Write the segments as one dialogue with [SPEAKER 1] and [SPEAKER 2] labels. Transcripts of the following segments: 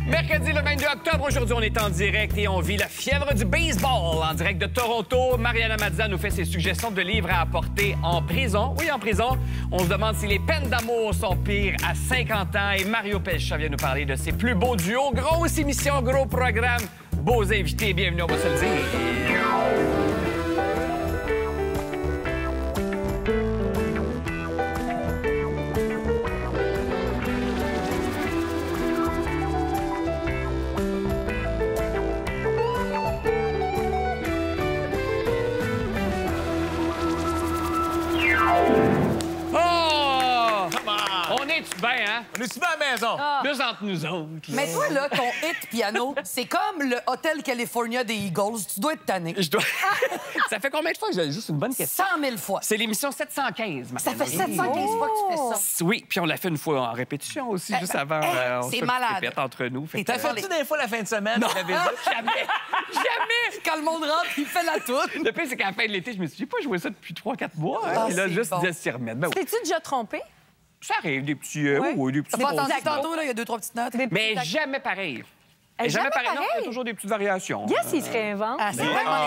[SPEAKER 1] Mercredi le 22 octobre, aujourd'hui on est en direct et on vit la fièvre du baseball. En direct de Toronto, Mariana Mazza nous fait ses suggestions de livres à apporter en prison. Oui, en prison. On se demande si les peines d'amour sont pires à 50 ans. Et Mario Pelcha vient nous parler de ses plus beaux duos. Grosse émission, gros programme, beaux invités. Bienvenue, on va se le dire. Ben, hein?
[SPEAKER 2] On est souvent à la maison.
[SPEAKER 1] Plus entre nous autres.
[SPEAKER 3] Mais toi, là, ton hit piano, c'est comme le Hotel California des Eagles. Tu dois être tanné.
[SPEAKER 1] Je dois... Ça fait combien de fois que j'ai juste une bonne question?
[SPEAKER 3] 100 000 fois.
[SPEAKER 1] C'est l'émission 715,
[SPEAKER 3] Ça fait 715 fois que tu fais ça.
[SPEAKER 1] Oui, puis on l'a fait une fois en répétition aussi, juste avant.
[SPEAKER 3] C'est malade.
[SPEAKER 1] Répète entre nous.
[SPEAKER 2] T'as fait-tu des fois la fin de semaine?
[SPEAKER 1] Non, jamais! Jamais!
[SPEAKER 3] Quand le monde rentre, il fait la toune.
[SPEAKER 1] Le pire, c'est qu'à la fin de l'été, je me suis dit, j'ai pas joué ça depuis 3-4 mois. Et là,
[SPEAKER 3] c'est
[SPEAKER 1] juste
[SPEAKER 3] bon.
[SPEAKER 1] de s'y remettre. Ben, oui.
[SPEAKER 4] T'es-tu déjà trompé?
[SPEAKER 1] Ça arrive, des petits... oui, des petits...
[SPEAKER 3] T'as pas entendu
[SPEAKER 1] grosses-
[SPEAKER 3] tantôt, là, il y a 2-3 petites notes.
[SPEAKER 1] Mais jamais pareil.
[SPEAKER 4] Jamais
[SPEAKER 1] Non, il y a
[SPEAKER 4] pareil?
[SPEAKER 1] toujours des petites variations.
[SPEAKER 4] Yes, il se réinvente.
[SPEAKER 3] Ah, c'est vraiment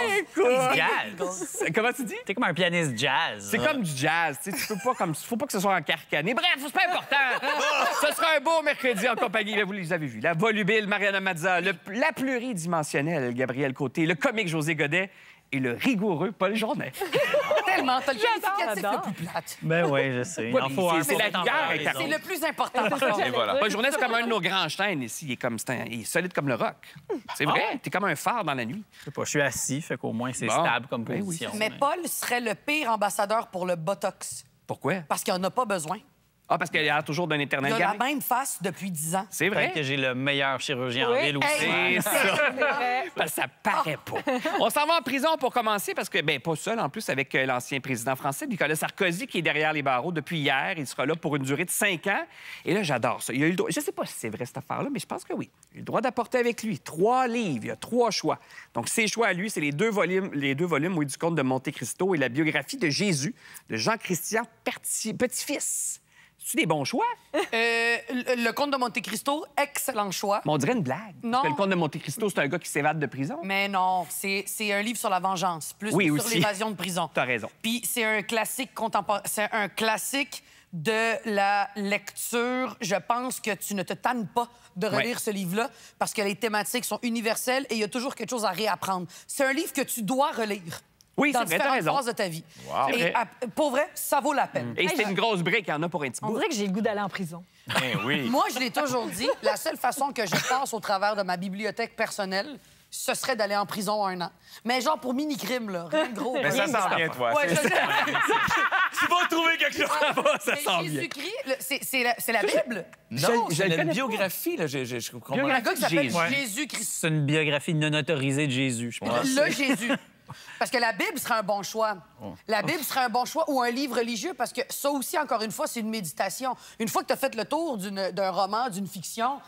[SPEAKER 3] les Eagles.
[SPEAKER 5] Jazz.
[SPEAKER 1] Comment tu dis?
[SPEAKER 5] T'es comme un pianiste jazz.
[SPEAKER 1] C'est comme du jazz, tu sais, tu peux pas comme faut pas que ce soit encarcané. Bref, c'est pas important. Ce sera un beau mercredi en compagnie, vous les avez vus, la volubile Mariana Mazza, la pluridimensionnelle Gabrielle Côté, le comique José Godet et le rigoureux Paul Journet.
[SPEAKER 3] Tellement, t'as le qualificatif
[SPEAKER 4] j'adore.
[SPEAKER 3] le plus plate.
[SPEAKER 5] Ben oui, je sais.
[SPEAKER 1] Ouais,
[SPEAKER 5] Il en faut un
[SPEAKER 1] c'est
[SPEAKER 5] pour
[SPEAKER 1] la
[SPEAKER 5] être en
[SPEAKER 1] guerre
[SPEAKER 5] valeur,
[SPEAKER 1] est
[SPEAKER 3] C'est le plus important. par contre.
[SPEAKER 2] Et voilà.
[SPEAKER 1] Paul Journet, c'est comme un de nos grands chaînes ici. Il est, comme, il est solide comme le rock. C'est vrai, t'es comme un phare dans la nuit.
[SPEAKER 5] Je sais pas, je suis assis, fait qu'au moins c'est
[SPEAKER 1] Bon.
[SPEAKER 5] stable comme
[SPEAKER 1] Ben oui.
[SPEAKER 5] position.
[SPEAKER 3] Mais Paul serait le pire ambassadeur pour le Botox.
[SPEAKER 1] Pourquoi?
[SPEAKER 3] Parce qu'il en a pas besoin.
[SPEAKER 1] Ah, parce qu'il a toujours d'un
[SPEAKER 3] Il
[SPEAKER 1] éternel
[SPEAKER 3] a la
[SPEAKER 1] gamin.
[SPEAKER 3] même face depuis 10 ans.
[SPEAKER 1] C'est
[SPEAKER 5] Peut-être
[SPEAKER 1] vrai.
[SPEAKER 5] que j'ai le meilleur chirurgien en ville aussi.
[SPEAKER 3] Hey.
[SPEAKER 1] C'est ça. Parce que ça paraît pas. On s'en va en prison pour commencer parce que, ben pas seul, en plus, avec l'ancien président français, Nicolas Sarkozy, qui est derrière les barreaux depuis hier. Il sera là pour une durée de 5 ans. Et là, j'adore ça. Il a eu le droit... Je sais pas si c'est vrai, cette affaire-là, mais je pense que oui. Il a eu le droit d'apporter avec lui 3 livres. Il y a 3 choix. Donc, ses choix à lui, c'est les deux volumes oui, du Comte de Monte Cristo et la biographie de Jésus, de Jean-Christian Petit-Fils. C'est des bons choix?
[SPEAKER 3] Le comte de Monte Cristo, excellent choix.
[SPEAKER 1] Mais on dirait une blague.
[SPEAKER 3] Non.
[SPEAKER 1] Parce que le Comte de Monte Cristo, c'est un gars qui s'évade de prison.
[SPEAKER 3] Mais non, c'est un livre sur la vengeance, plus
[SPEAKER 1] Oui,
[SPEAKER 3] que
[SPEAKER 1] aussi.
[SPEAKER 3] sur l'évasion de prison.
[SPEAKER 1] T'as raison.
[SPEAKER 3] Puis c'est un classique contemporain. C'est un classique de la lecture. Je pense que tu ne te tannes pas de relire
[SPEAKER 1] Ouais.
[SPEAKER 3] ce livre-là parce que les thématiques sont universelles et il y a toujours quelque chose à réapprendre. C'est un livre que tu dois relire.
[SPEAKER 1] Oui,
[SPEAKER 3] dans
[SPEAKER 1] c'est vrai, t'as
[SPEAKER 3] différentes
[SPEAKER 1] raison.
[SPEAKER 3] phases de ta vie.
[SPEAKER 1] C'est
[SPEAKER 3] Et
[SPEAKER 1] vrai.
[SPEAKER 3] pour vrai, ça vaut la peine.
[SPEAKER 1] Et c'était une grosse brique, il y en a pour un petit
[SPEAKER 4] On
[SPEAKER 1] bout.
[SPEAKER 4] dirait que j'ai le goût d'aller en prison.
[SPEAKER 2] Ben oui.
[SPEAKER 3] Moi, je l'ai toujours dit, la seule façon que je passe au travers de ma bibliothèque personnelle, ce serait d'aller en prison 1 an. Mais genre pour mini-crime, là. Rien de gros.
[SPEAKER 2] Mais ça
[SPEAKER 3] rien de
[SPEAKER 2] sent
[SPEAKER 3] grave.
[SPEAKER 2] bien, toi.
[SPEAKER 3] Ouais, je sais.
[SPEAKER 2] Tu vas trouver quelque chose là-bas, ça
[SPEAKER 3] Mais
[SPEAKER 2] sent bien.
[SPEAKER 3] Jésus-Christ, c'est la Bible.
[SPEAKER 2] Non,
[SPEAKER 1] je
[SPEAKER 2] c'est
[SPEAKER 1] le
[SPEAKER 2] une
[SPEAKER 1] connais
[SPEAKER 2] biographie, là. Je comprends.
[SPEAKER 3] Un gars qui s'appelle
[SPEAKER 1] Jésus.
[SPEAKER 3] Jésus-Christ.
[SPEAKER 5] C'est une biographie non autorisée de Jésus, je pense.
[SPEAKER 3] Le Jésus. Parce que la Bible serait un bon choix. La Bible serait un bon choix ou un livre religieux parce que ça aussi, encore une fois, c'est une méditation. Une fois que tu as fait le tour d'un roman, d'une fiction,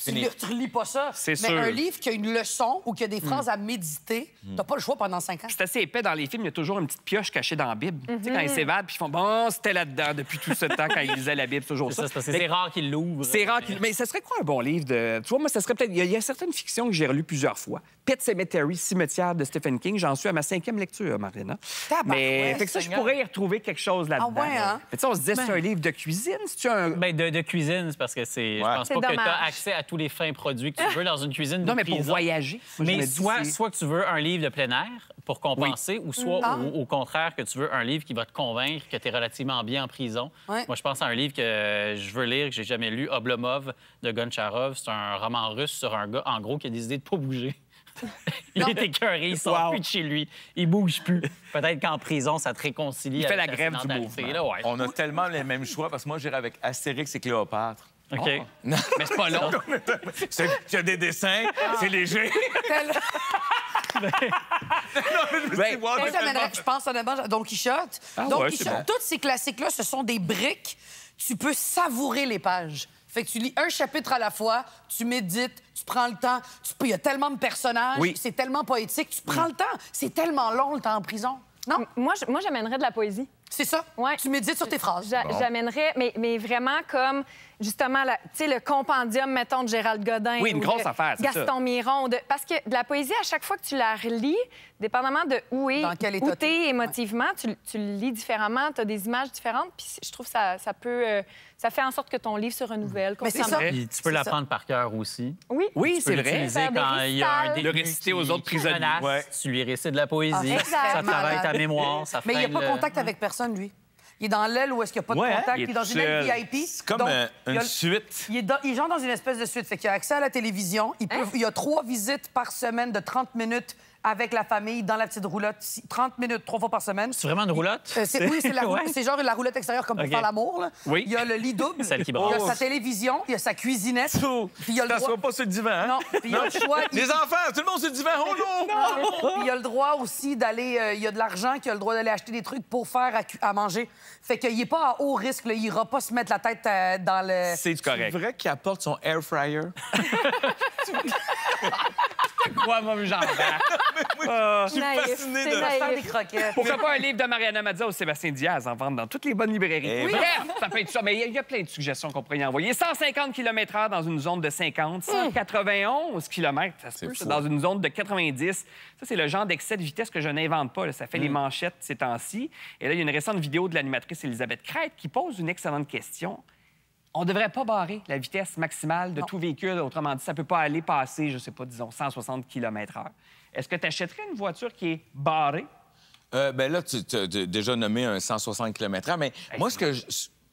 [SPEAKER 3] tu relis pas ça.
[SPEAKER 1] C'est
[SPEAKER 3] Mais
[SPEAKER 1] sûr.
[SPEAKER 3] un livre qui a une leçon ou qui a des phrases à méditer, t'as pas le choix pendant 5 ans.
[SPEAKER 1] C'est assez épais dans les films, il y a toujours une petite pioche cachée dans la Bible. Tu sais, quand ils s'évadent, puis ils font bon, c'était là-dedans depuis tout ce temps quand ils lisaient la Bible, c'est toujours
[SPEAKER 5] C'est
[SPEAKER 1] ça.
[SPEAKER 5] ça, c'est parce que
[SPEAKER 1] Fait
[SPEAKER 5] c'est
[SPEAKER 1] que
[SPEAKER 5] rare qu'il l'ouvre.
[SPEAKER 1] c'est rare qu'il... Mais ça serait quoi un bon livre de. Tu vois, moi, ça serait peut-être. Il y a certaines fictions que j'ai relues plusieurs fois. Pet Sematary, Cimetière de Stephen King, j'en suis à ma 5e lecture, Marina. Mais fait que ça, je
[SPEAKER 3] Seigneur.
[SPEAKER 1] pourrais y retrouver quelque chose là-dedans.
[SPEAKER 3] Ah ouais, hein?
[SPEAKER 1] Mais tu sais, on se disait, c'est un livre de cuisine, c'est un.
[SPEAKER 5] Ben, de cuisine, c'est parce que c'est. Je pense
[SPEAKER 4] C'est
[SPEAKER 5] pas que tu
[SPEAKER 4] dommage.
[SPEAKER 5] as accès à tous les fins produits que tu veux dans une cuisine de
[SPEAKER 1] Non, mais pour
[SPEAKER 5] prison.
[SPEAKER 1] voyager. Moi, je me
[SPEAKER 5] Mais
[SPEAKER 1] dis,
[SPEAKER 5] soit,
[SPEAKER 1] c'est-
[SPEAKER 5] soit que tu veux un livre de plein air pour compenser, ou soit au contraire que tu veux un livre qui va te convaincre que tu es relativement bien en prison.
[SPEAKER 3] Ouais.
[SPEAKER 5] Moi, je pense à un livre que je veux lire, que j'ai jamais lu, Oblomov de Goncharov. C'est un roman russe sur un gars, en gros, qui a décidé de pas bouger. Il est écœuré, il sort
[SPEAKER 1] Wow.
[SPEAKER 5] plus de chez lui, il bouge plus. Peut-être qu'en prison, ça te réconcilie
[SPEAKER 1] Il fait
[SPEAKER 5] avec
[SPEAKER 1] la grève du
[SPEAKER 5] sédentarité,
[SPEAKER 1] mouvement.
[SPEAKER 5] là, ouais.
[SPEAKER 2] On a tellement les mêmes choix parce que moi, j'irais avec Astérix et Cléopâtre.
[SPEAKER 5] OK.
[SPEAKER 1] Mais c'est pas long.
[SPEAKER 2] Il y a des dessins, c'est léger.
[SPEAKER 1] Ben,
[SPEAKER 3] Moi, je pense honnêtement à Don Quichotte.
[SPEAKER 1] Ah
[SPEAKER 3] Don
[SPEAKER 1] ouais,
[SPEAKER 3] Quichotte,
[SPEAKER 1] c'est bon.
[SPEAKER 3] tous ces classiques-là, ce sont des briques. Tu peux savourer les pages. Fait que tu lis un chapitre à la fois, tu médites, tu prends le temps. Il y a tellement de personnages,
[SPEAKER 1] Oui.
[SPEAKER 3] c'est tellement poétique. Tu prends le temps. C'est tellement long, le temps en prison. Non?
[SPEAKER 4] Moi, j'amènerais de la poésie.
[SPEAKER 3] C'est ça.
[SPEAKER 4] Ouais.
[SPEAKER 3] Tu médites sur tes phrases.
[SPEAKER 4] J'amènerais, mais vraiment comme, justement, tu sais, le compendium, mettons, de Gérald Godin.
[SPEAKER 1] Oui, une
[SPEAKER 4] ou
[SPEAKER 1] grosse
[SPEAKER 4] de
[SPEAKER 1] affaire, c'est ça.
[SPEAKER 4] Gaston Miron. Parce que de la poésie, à chaque fois que tu la relis, dépendamment de
[SPEAKER 3] Dans quel état
[SPEAKER 4] t'es émotivement, tu le lis différemment, tu as des images différentes, puis je trouve que ça peut... ça fait en sorte que ton livre se renouvelle
[SPEAKER 3] Mais c'est
[SPEAKER 4] constamment.
[SPEAKER 3] ça.
[SPEAKER 5] Puis tu peux l'apprendre par cœur aussi.
[SPEAKER 4] Oui.
[SPEAKER 1] Oui,
[SPEAKER 5] Tu
[SPEAKER 1] c'est
[SPEAKER 5] peux
[SPEAKER 1] vrai.
[SPEAKER 5] l'utiliser
[SPEAKER 4] Faire des
[SPEAKER 5] quand il y a un
[SPEAKER 4] récitals.
[SPEAKER 5] détenu
[SPEAKER 1] Le réciter aux
[SPEAKER 5] qui
[SPEAKER 1] autres prisonniers.
[SPEAKER 5] menace,
[SPEAKER 1] Ouais.
[SPEAKER 5] Tu lui récites de la poésie.
[SPEAKER 4] exact.
[SPEAKER 5] Ça travaille ta
[SPEAKER 3] Malade.
[SPEAKER 5] mémoire, ça
[SPEAKER 3] Mais il n'y a
[SPEAKER 5] freine
[SPEAKER 3] pas
[SPEAKER 5] le-
[SPEAKER 3] contact avec personne, lui. Il est dans l'aile où est-ce qu'il n'y a pas de
[SPEAKER 2] Ouais, hein?
[SPEAKER 3] contact.
[SPEAKER 1] Il est
[SPEAKER 3] Il est dans
[SPEAKER 1] tout
[SPEAKER 3] une aile
[SPEAKER 1] seul.
[SPEAKER 3] VIP.
[SPEAKER 2] C'est comme
[SPEAKER 3] Donc, il y
[SPEAKER 2] une
[SPEAKER 3] a-
[SPEAKER 2] suite.
[SPEAKER 3] il est genre dans une espèce de suite. Fait qu'il a accès à la télévision. Il y a 3 visites par semaine de 30 minutes avec la famille dans la petite roulotte. 30 minutes, 3 fois par semaine.
[SPEAKER 5] C'est vraiment une roulotte?
[SPEAKER 3] Oui, c'est
[SPEAKER 5] Ouais.
[SPEAKER 3] c'est genre la roulette extérieure comme pour
[SPEAKER 5] OK.
[SPEAKER 3] faire l'amour. Là.
[SPEAKER 1] Oui.
[SPEAKER 3] Il y a le lit double.
[SPEAKER 5] Celle qui
[SPEAKER 3] Il y a
[SPEAKER 5] brasse.
[SPEAKER 3] sa télévision. Il y a sa cuisinette. Puis il y a le droit...
[SPEAKER 2] T'assois pas sur le divan, hein?
[SPEAKER 3] Non, puis il y a le choix...
[SPEAKER 2] Les enfants, tout le monde sur le divan. Oh non!
[SPEAKER 3] Puis il y a le droit aussi d'aller... il y a de l'argent qui a le droit d'aller acheter des trucs pour faire à manger. Fait qu'il n'est pas à haut risque. Là. Il ira pas se mettre la tête dans le...
[SPEAKER 1] C'est correct.
[SPEAKER 2] C'est vrai qu'il apporte son air fryer.
[SPEAKER 1] Quoi, moi, j'en
[SPEAKER 2] Je suis
[SPEAKER 4] Naïf,
[SPEAKER 2] fasciné
[SPEAKER 4] c'est
[SPEAKER 2] de...
[SPEAKER 4] naïf.
[SPEAKER 3] faire des croquettes.
[SPEAKER 1] Pourquoi pas un livre de Mariana Mazza ou Sébastien Diaz en vente dans toutes les bonnes librairies?
[SPEAKER 2] Eh
[SPEAKER 1] Oui.
[SPEAKER 2] ben.
[SPEAKER 1] Bref, ça peut être ça. Mais il y a plein de suggestions qu'on pourrait y envoyer. 150 km/h dans une zone de 50, 191 km, ça se peut,
[SPEAKER 2] fou.
[SPEAKER 1] ça, dans une zone de 90. Ça, c'est le genre d'excès de vitesse que je n'invente pas. Là. Ça fait les manchettes ces temps-ci. Et là, il y a une récente vidéo de l'animatrice Elisabeth Crête qui pose une excellente question. On ne devrait pas barrer la vitesse maximale de tout véhicule. Autrement dit, ça ne peut pas aller passer, je ne sais pas, disons, 160 km/h. Est-ce que tu achèterais une voiture qui est barrée?
[SPEAKER 2] Ben là, tu as déjà nommé un 160 km/h, mais moi,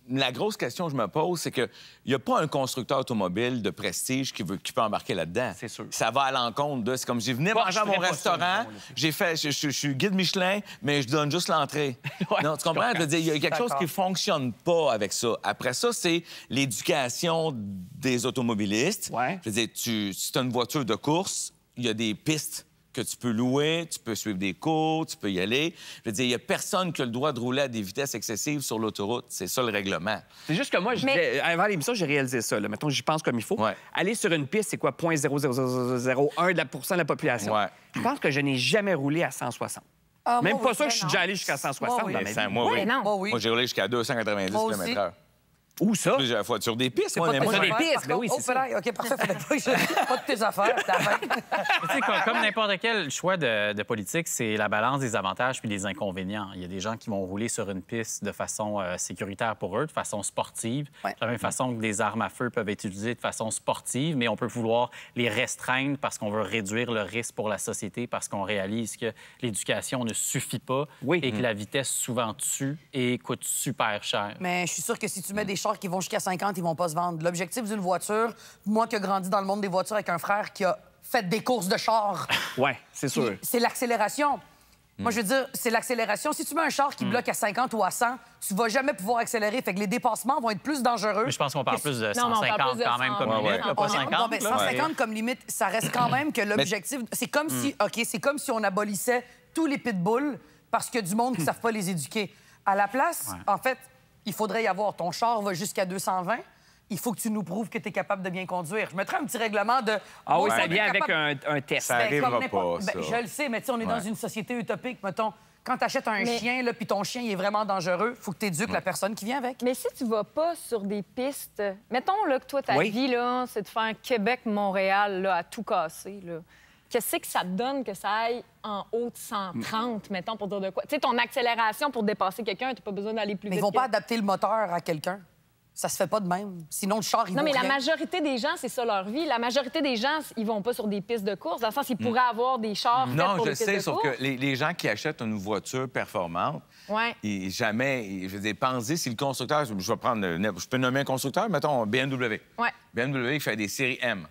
[SPEAKER 2] la grosse question que je me pose, c'est qu'il n'y a pas un constructeur automobile de prestige qui peut embarquer là-dedans.
[SPEAKER 1] C'est sûr.
[SPEAKER 2] Ça va à l'encontre de... C'est comme, j'ai venu
[SPEAKER 1] Moi,
[SPEAKER 2] manger à
[SPEAKER 1] je
[SPEAKER 2] mon
[SPEAKER 1] ferais pas ça,
[SPEAKER 2] restaurant,
[SPEAKER 1] disons, là.
[SPEAKER 2] j'ai fait... Je suis guide Michelin, mais je donne juste l'entrée.
[SPEAKER 1] Ouais,
[SPEAKER 2] Non, tu comprends? Je veux dire, il y a quelque chose
[SPEAKER 3] D'accord.
[SPEAKER 2] qui fonctionne pas avec ça. Après ça, c'est l'éducation des automobilistes.
[SPEAKER 1] Ouais.
[SPEAKER 2] Je veux dire, si tu as une voiture de course, il y a des pistes que tu peux louer, tu peux suivre des cours, tu peux y aller. Je veux dire, il n'y a personne qui a le droit de rouler à des vitesses excessives sur l'autoroute. C'est ça, le règlement.
[SPEAKER 1] C'est juste que moi, avant l'émission, j'ai réalisé ça. Là. Mettons, j'y pense comme il faut.
[SPEAKER 2] Ouais.
[SPEAKER 1] Aller sur une piste, c'est quoi? 0,00001 de la population.
[SPEAKER 2] Ouais.
[SPEAKER 1] Je pense que je n'ai jamais roulé à 160.
[SPEAKER 3] Ah,
[SPEAKER 1] Même
[SPEAKER 3] moi,
[SPEAKER 1] pas
[SPEAKER 3] oui,
[SPEAKER 1] sûr que
[SPEAKER 3] ben
[SPEAKER 1] je suis
[SPEAKER 3] non.
[SPEAKER 1] déjà allé jusqu'à 160
[SPEAKER 3] Moi, oui.
[SPEAKER 1] dans ma vie.
[SPEAKER 2] Moi, oui.
[SPEAKER 4] Mais non.
[SPEAKER 3] Moi, oui.
[SPEAKER 2] Moi, j'ai roulé jusqu'à 290
[SPEAKER 3] Moi aussi.
[SPEAKER 2] km/h.
[SPEAKER 1] Où ça?
[SPEAKER 2] Plusieurs fois sur des pistes.
[SPEAKER 3] C'est
[SPEAKER 2] moi,
[SPEAKER 3] pas
[SPEAKER 2] mais
[SPEAKER 3] de
[SPEAKER 2] moi,
[SPEAKER 3] tes
[SPEAKER 1] des
[SPEAKER 3] affaires,
[SPEAKER 1] pistes,
[SPEAKER 3] par
[SPEAKER 1] ben
[SPEAKER 3] contre.
[SPEAKER 1] oui,
[SPEAKER 3] Oh,
[SPEAKER 1] c'est ça.
[SPEAKER 3] peraille, OK, parfait. Pas de tes affaires. t'as fait.
[SPEAKER 5] Tu sais, comme n'importe quel choix de politique, c'est la balance des avantages puis des inconvénients. Il y a des gens qui vont rouler sur une piste de façon sécuritaire pour eux, de façon sportive.
[SPEAKER 3] Ouais.
[SPEAKER 5] De la même façon que des armes à feu peuvent être utilisées de façon sportive, mais on peut vouloir les restreindre parce qu'on veut réduire le risque pour la société, parce qu'on réalise que l'éducation ne suffit pas
[SPEAKER 1] Oui.
[SPEAKER 5] et que la vitesse souvent tue et coûte super cher.
[SPEAKER 3] Mais je suis sûr que si tu mets des chars qui vont jusqu'à 50, ils vont pas se vendre. L'objectif d'une voiture, moi qui ai grandi dans le monde des voitures avec un frère qui a fait des courses de chars,
[SPEAKER 1] Ouais, c'est sûr.
[SPEAKER 3] c'est l'accélération. Moi, je veux dire, c'est l'accélération. Si tu mets un char qui bloque à 50 ou à 100, tu vas jamais pouvoir accélérer. Fait que les dépassements vont être plus dangereux.
[SPEAKER 5] Mais je pense qu'on parle plus de
[SPEAKER 4] Non, mais on parle
[SPEAKER 5] 150
[SPEAKER 4] plus de
[SPEAKER 5] quand même
[SPEAKER 4] 100.
[SPEAKER 5] comme
[SPEAKER 2] Ouais,
[SPEAKER 5] limite,
[SPEAKER 2] ouais.
[SPEAKER 5] là, pas
[SPEAKER 3] On est-
[SPEAKER 5] 50.
[SPEAKER 3] non, mais
[SPEAKER 5] là.
[SPEAKER 3] 150 comme limite, ça reste quand même que l'objectif... C'est comme si, OK, c'est comme si on abolissait tous les pitbulls parce qu'il y a du monde qui ne savent pas les éduquer. À la place, en fait, il faudrait y avoir ton char va jusqu'à 220. Il faut que tu nous prouves que tu es capable de bien conduire. Je mettrais un petit règlement de...
[SPEAKER 1] Ah oui,
[SPEAKER 3] Moi,
[SPEAKER 1] ça
[SPEAKER 3] je suis
[SPEAKER 1] vient avec
[SPEAKER 3] capable-
[SPEAKER 1] un test.
[SPEAKER 2] Ça
[SPEAKER 3] Ben,
[SPEAKER 2] arrivera
[SPEAKER 3] comme n'importe-
[SPEAKER 2] pas,
[SPEAKER 3] ben,
[SPEAKER 2] ça.
[SPEAKER 3] je le sais, mais tu sais, on est dans
[SPEAKER 2] Ouais.
[SPEAKER 3] une société utopique, mettons. Quand tu achètes un chien, là, puis ton chien il est vraiment dangereux, faut que tu éduques la personne qui vient avec.
[SPEAKER 4] Mais si tu vas pas sur des pistes, mettons là, que toi, ta
[SPEAKER 1] Oui.
[SPEAKER 4] vie, là, c'est de faire Québec-Montréal là, à tout casser. Là. Qu'est-ce que ça te donne que ça aille en haut de 130, mettons, pour dire de quoi? Tu sais, ton accélération pour dépasser quelqu'un, tu pas besoin d'aller plus
[SPEAKER 3] Mais ils
[SPEAKER 4] vite.
[SPEAKER 3] vont pas
[SPEAKER 4] que-
[SPEAKER 3] adapter le moteur à quelqu'un. Ça se fait pas de même. Sinon, le char, il
[SPEAKER 4] Non, mais
[SPEAKER 3] vaut
[SPEAKER 4] la
[SPEAKER 3] rien.
[SPEAKER 4] majorité des gens, c'est ça leur vie. La majorité des gens, ils vont pas sur des pistes de course. Dans le sens, ils pourraient avoir des chars faits
[SPEAKER 2] Non,
[SPEAKER 4] pour
[SPEAKER 2] je
[SPEAKER 4] les pistes
[SPEAKER 2] sais,
[SPEAKER 4] de
[SPEAKER 2] sauf
[SPEAKER 4] course.
[SPEAKER 2] que les gens qui achètent une voiture performante,
[SPEAKER 4] Ouais.
[SPEAKER 2] je veux dire, pensez si le constructeur, je vais prendre, je peux nommer un constructeur, mettons BMW.
[SPEAKER 4] Ouais.
[SPEAKER 2] BMW, il fait des séries M.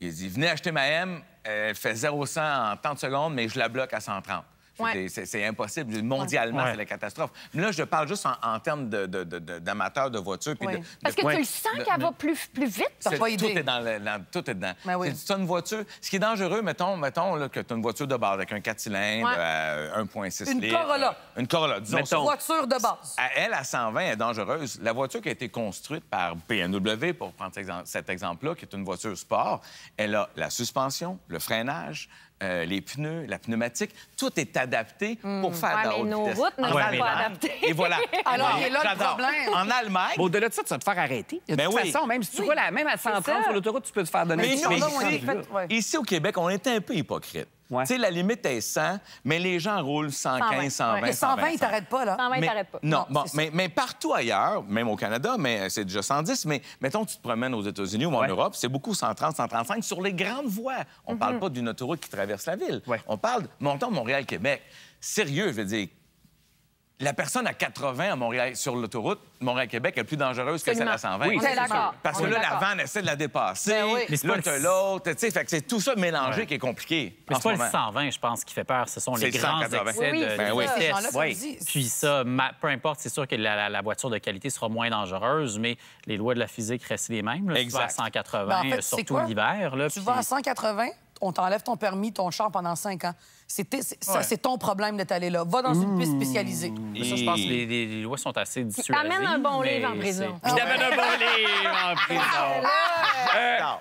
[SPEAKER 2] Il dit, venez acheter ma M, elle fait 0-100 en 30 secondes, mais je la bloque à 130. Je veux
[SPEAKER 4] Ouais.
[SPEAKER 2] dire, c'est impossible. Mondialement,
[SPEAKER 5] Ouais.
[SPEAKER 2] c'est la catastrophe. Mais là, je parle juste en termes d'amateurs de voitures. puis
[SPEAKER 3] Oui.
[SPEAKER 4] Parce que tu le sens qu'elle va plus vite.
[SPEAKER 3] T'as pas
[SPEAKER 2] tout
[SPEAKER 3] idée.
[SPEAKER 2] est tout est dedans.
[SPEAKER 3] Ben oui.
[SPEAKER 2] Tu as une voiture... Ce qui est dangereux, mettons là, que tu as une voiture de base avec un 4 cylindres,
[SPEAKER 4] Ouais.
[SPEAKER 2] 1,6
[SPEAKER 3] Une
[SPEAKER 2] litres.
[SPEAKER 3] Corolla.
[SPEAKER 2] Une Corolla, disons
[SPEAKER 1] Mettons.
[SPEAKER 2] ça.
[SPEAKER 3] Voiture de base.
[SPEAKER 2] Elle, à 120, elle est dangereuse. La voiture qui a été construite par BMW, pour prendre cet exemple-là, qui est une voiture sport, elle a la suspension, le freinage, les pneus, la pneumatique, tout est adapté pour faire de la
[SPEAKER 4] mais
[SPEAKER 2] haute
[SPEAKER 4] nos
[SPEAKER 2] vitesse.
[SPEAKER 4] routes ne
[SPEAKER 2] En
[SPEAKER 4] sont
[SPEAKER 2] Allemagne.
[SPEAKER 4] pas adaptées.
[SPEAKER 2] Et voilà.
[SPEAKER 3] Alors, il est là le
[SPEAKER 2] J'adore.
[SPEAKER 3] problème.
[SPEAKER 2] En Allemagne...
[SPEAKER 1] Au-delà de ça, tu vas te faire arrêter. De
[SPEAKER 2] Ben
[SPEAKER 1] toute
[SPEAKER 2] oui.
[SPEAKER 1] façon, même si tu roules même à 130
[SPEAKER 4] ça.
[SPEAKER 1] sur l'autoroute, tu peux te faire donner
[SPEAKER 2] Mais
[SPEAKER 1] un
[SPEAKER 2] nous,
[SPEAKER 1] petit
[SPEAKER 3] là,
[SPEAKER 1] peu.
[SPEAKER 3] on est
[SPEAKER 1] Ici,
[SPEAKER 3] fait- ouais.
[SPEAKER 2] Ici, au Québec, on est un peu hypocrite.
[SPEAKER 1] Ouais.
[SPEAKER 2] Tu sais, la limite est 100, mais les gens roulent 115, 120,
[SPEAKER 3] Mais 120, ils
[SPEAKER 2] 125.
[SPEAKER 3] t'arrêtent pas, là.
[SPEAKER 4] 120,
[SPEAKER 2] Mais-
[SPEAKER 4] t'arrêtes pas.
[SPEAKER 2] Non,
[SPEAKER 3] Non,
[SPEAKER 2] bon,
[SPEAKER 3] c'est ça.
[SPEAKER 2] mais partout ailleurs, même au Canada, mais c'est déjà 110, mais mettons, tu te promènes aux États-Unis ou en
[SPEAKER 1] Ouais.
[SPEAKER 2] Europe, c'est beaucoup 130, 135 sur les grandes voies. On parle pas d'une autoroute qui traverse la ville.
[SPEAKER 1] Ouais.
[SPEAKER 2] On parle de montant Montréal-Québec. Sérieux, je veux dire. La personne à 80 à Montréal, sur l'autoroute, Montréal-Québec est plus dangereuse que celle à 120.
[SPEAKER 1] Oui,
[SPEAKER 4] On est d'accord.
[SPEAKER 2] Parce que
[SPEAKER 4] On est
[SPEAKER 2] là, la
[SPEAKER 4] d'accord.
[SPEAKER 2] vanne essaie de la dépasser.
[SPEAKER 3] Ben oui.
[SPEAKER 5] Mais c'est
[SPEAKER 2] Là,
[SPEAKER 5] pas le-
[SPEAKER 2] t'as l'autre. Tu sais, fait que c'est tout ça mélangé
[SPEAKER 5] Ouais.
[SPEAKER 2] qui est compliqué.
[SPEAKER 5] Mais
[SPEAKER 2] en
[SPEAKER 5] c'est pas
[SPEAKER 2] ce
[SPEAKER 5] le
[SPEAKER 2] moment.
[SPEAKER 5] 120, je pense, qui fait peur. Ce sont
[SPEAKER 2] C'est
[SPEAKER 5] les
[SPEAKER 2] le
[SPEAKER 5] grands
[SPEAKER 2] 180.
[SPEAKER 5] excès
[SPEAKER 4] Oui,
[SPEAKER 5] de
[SPEAKER 4] c'est
[SPEAKER 2] Ben oui.
[SPEAKER 3] Ces gens-là,
[SPEAKER 5] vitesse.
[SPEAKER 3] comme
[SPEAKER 1] Oui.
[SPEAKER 3] je dis,
[SPEAKER 5] Puis ça, peu importe, c'est sûr que la voiture de qualité sera moins dangereuse, mais les lois de la physique restent les mêmes. Là. Tu vas à
[SPEAKER 2] Exact.
[SPEAKER 5] 180,
[SPEAKER 3] Ben, en fait, c'est
[SPEAKER 5] surtout
[SPEAKER 3] quoi?
[SPEAKER 5] l'hiver. là,
[SPEAKER 3] Tu
[SPEAKER 5] puis-
[SPEAKER 3] vas à 180, on t'enlève ton permis, ton char pendant 5 ans. C'est ton problème d'être allé là. Va dans une piste spécialisée.
[SPEAKER 5] Mais ça, je pense que les lois sont assez dissuasives.
[SPEAKER 4] amène un bon
[SPEAKER 5] mais
[SPEAKER 4] livre en
[SPEAKER 5] c'est-
[SPEAKER 4] prison.
[SPEAKER 1] Puis d'amène un bon livre en prison.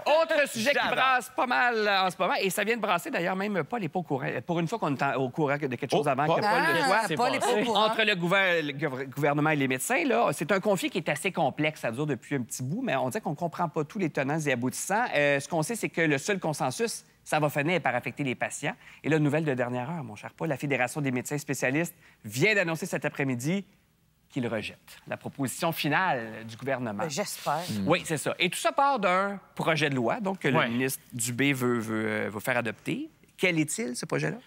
[SPEAKER 1] Autre sujet qui
[SPEAKER 2] J'adore.
[SPEAKER 1] brasse pas mal en ce moment, et ça vient de brasser d'ailleurs, même Paul n'est pas au courant. Pour une fois qu'on est au courant de quelque chose
[SPEAKER 2] Oh,
[SPEAKER 1] avant
[SPEAKER 2] Paul.
[SPEAKER 1] que Paul le
[SPEAKER 3] Ah,
[SPEAKER 1] soit.
[SPEAKER 5] c'est
[SPEAKER 3] pas les
[SPEAKER 5] passé.
[SPEAKER 3] pas au courant.
[SPEAKER 1] Entre le gouvernement et les médecins, là, c'est un conflit qui est assez complexe. Ça dure depuis un petit bout, mais on dirait qu'on ne comprend pas tous les tenants et aboutissants. Ce qu'on sait, c'est que le seul consensus, ça va finir par affecter les patients. Et là, nouvelle de dernière heure, mon cher Paul, la Fédération des médecins spécialistes vient d'annoncer cet après-midi qu'il rejette la proposition finale du gouvernement.
[SPEAKER 3] Ben, j'espère.
[SPEAKER 1] Oui, c'est ça. Et tout ça part d'un projet de loi, donc, que le
[SPEAKER 5] Ouais.
[SPEAKER 1] ministre Dubé veut faire adopter. Quel est-il, ce projet-là?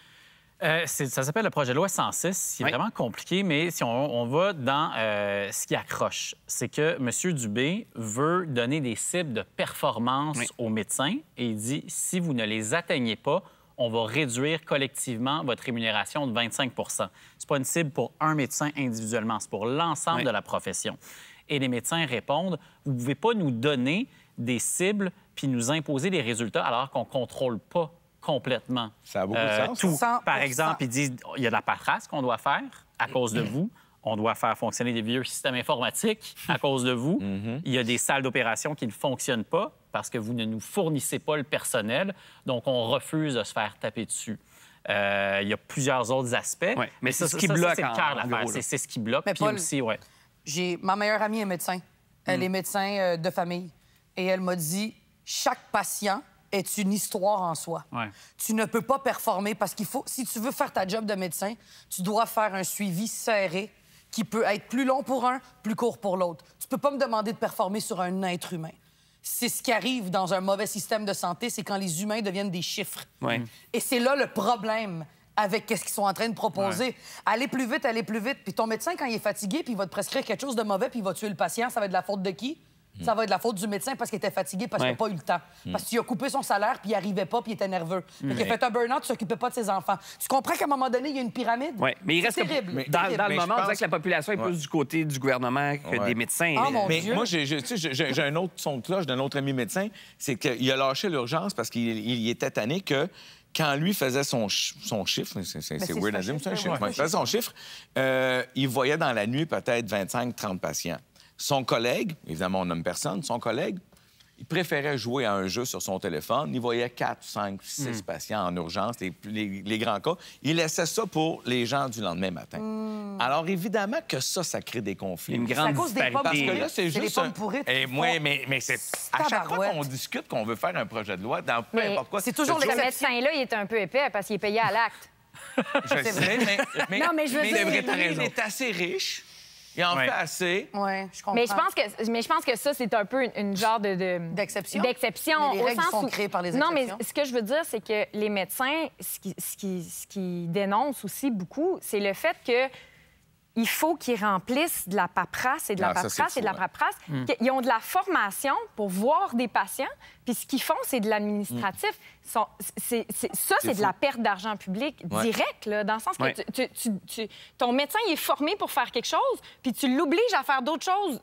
[SPEAKER 5] Ça s'appelle le projet de loi 106. C'est
[SPEAKER 1] Oui.
[SPEAKER 5] vraiment compliqué, mais si on va dans ce qui accroche, c'est que M. Dubé veut donner des cibles de performance
[SPEAKER 1] Oui.
[SPEAKER 5] aux médecins et il dit si vous ne les atteignez pas, on va réduire collectivement votre rémunération de 25 C'est pas une cible pour un médecin individuellement, c'est pour l'ensemble
[SPEAKER 1] Oui.
[SPEAKER 5] de la profession. Et les médecins répondent vous ne pouvez pas nous donner des cibles puis nous imposer des résultats alors qu'on ne contrôle pas complètement
[SPEAKER 2] Ça a beaucoup de sens,
[SPEAKER 5] tout.
[SPEAKER 3] 100%.
[SPEAKER 5] Par exemple, ils disent il y a de la paperasse qu'on doit faire à cause de vous. On doit faire fonctionner des vieux systèmes informatiques à cause de vous. Il y a des salles d'opération qui ne fonctionnent pas parce que vous ne nous fournissez pas le personnel. Donc, on refuse de se faire taper dessus. Il y a plusieurs autres aspects.
[SPEAKER 1] Ouais, mais c'est ce qui
[SPEAKER 5] c'est
[SPEAKER 1] bloque
[SPEAKER 5] le cœur
[SPEAKER 1] en
[SPEAKER 5] de l'affaire.
[SPEAKER 1] gros, là.
[SPEAKER 5] C'est ce qui bloque.
[SPEAKER 3] Mais
[SPEAKER 5] Puis
[SPEAKER 3] Paul-
[SPEAKER 5] aussi, ouais.
[SPEAKER 3] Ma meilleure amie est médecin. Elle est médecin de famille. Et elle m'a dit, chaque patient est une histoire en soi.
[SPEAKER 5] Ouais.
[SPEAKER 3] Tu ne peux pas performer parce qu'il faut, si tu veux faire ta job de médecin, tu dois faire un suivi serré qui peut être plus long pour un, plus court pour l'autre. Tu peux pas me demander de performer sur un être humain. C'est ce qui arrive dans un mauvais système de santé, c'est quand les humains deviennent des chiffres.
[SPEAKER 1] Ouais.
[SPEAKER 3] Et c'est là le problème avec ce qu'ils sont en train de proposer. Aller plus vite, aller plus vite. Puis ton médecin, quand il est fatigué, puis il va te prescrire quelque chose de mauvais, puis il va tuer le patient, ça va être de la faute de qui? Ça va être de la faute du médecin parce qu'il était fatigué, parce qu'il n'a pas eu le temps. Parce qu'il a coupé son salaire, puis il n'arrivait pas, puis il était nerveux. Fait qu'il a fait un burn-out, il s'occupait pas de ses enfants. Tu comprends qu'à un moment donné, il y a une pyramide?
[SPEAKER 1] Oui, mais il
[SPEAKER 3] C'est
[SPEAKER 1] reste que
[SPEAKER 3] terrible.
[SPEAKER 1] dans
[SPEAKER 3] terrible.
[SPEAKER 1] le
[SPEAKER 2] Mais je
[SPEAKER 1] moment, on dirait
[SPEAKER 2] pense-
[SPEAKER 1] que la population est plus du côté du gouvernement que
[SPEAKER 2] Ouais.
[SPEAKER 1] des médecins.
[SPEAKER 3] Ah, mon
[SPEAKER 2] Mais
[SPEAKER 3] Dieu.
[SPEAKER 2] moi, j'ai un autre son de cloche d'un autre ami médecin, c'est qu'il a lâché l'urgence parce qu'il était tanné que quand lui faisait son chiffre, c'est
[SPEAKER 3] c'est
[SPEAKER 2] weird
[SPEAKER 3] un
[SPEAKER 2] à dire, mais c'est un
[SPEAKER 3] chiffre,
[SPEAKER 2] chiffre,
[SPEAKER 3] ouais.
[SPEAKER 2] il faisait son chiffre, il voyait dans la nuit peut-être 25-30 patients. Son collègue, évidemment, on nomme personne, son collègue, il préférait jouer à un jeu sur son téléphone. Il voyait 4, 5, 6 patients en urgence, les grands cas. Il laissait ça pour les gens du lendemain matin. Alors, évidemment que ça crée des conflits.
[SPEAKER 1] Une
[SPEAKER 3] C'est
[SPEAKER 1] grande
[SPEAKER 3] à cause des pommes
[SPEAKER 2] Parce
[SPEAKER 1] disparité.
[SPEAKER 2] que là, c'est
[SPEAKER 3] C'est
[SPEAKER 2] juste
[SPEAKER 3] les pommes pourrites.
[SPEAKER 2] Et moi, mais c'est à chaque fois
[SPEAKER 3] Tabarouette.
[SPEAKER 2] qu'on discute qu'on veut faire un projet de loi, dans peu
[SPEAKER 4] Mais
[SPEAKER 2] importe quoi.
[SPEAKER 3] c'est toujours
[SPEAKER 2] t'as
[SPEAKER 4] Ce médecin-là, il est un peu épais parce qu'il est payé à l'acte.
[SPEAKER 2] Je sais, mais
[SPEAKER 4] Non, mais je veux dire-
[SPEAKER 2] c'est vrai,
[SPEAKER 1] t'as raison.
[SPEAKER 2] il est assez riche. Il en
[SPEAKER 5] Ouais.
[SPEAKER 2] fait assez.
[SPEAKER 3] Oui, je comprends.
[SPEAKER 4] Mais je pense que ça, c'est un peu une genre
[SPEAKER 3] D'exception?
[SPEAKER 4] d'exception.
[SPEAKER 3] Mais les
[SPEAKER 4] au
[SPEAKER 3] règles
[SPEAKER 4] sens
[SPEAKER 3] sont
[SPEAKER 4] où-
[SPEAKER 3] créées par les
[SPEAKER 4] Non, mais
[SPEAKER 3] exceptions.
[SPEAKER 4] ce que je veux dire, c'est que les médecins, ce qui dénoncent aussi beaucoup, c'est le fait que il faut qu'ils remplissent de la paperasse et de la
[SPEAKER 2] Ah, ça, c'est
[SPEAKER 4] paperasse et de la
[SPEAKER 2] fou, ouais.
[SPEAKER 4] paperasse. Ils ont de la formation pour voir des patients, puis ce qu'ils font, c'est de l'administratif. C'est de la perte d'argent public
[SPEAKER 2] Ouais.
[SPEAKER 4] direct, là, dans le sens que
[SPEAKER 1] Ouais.
[SPEAKER 4] ton médecin il est formé pour faire quelque chose, puis tu l'obliges à faire d'autres choses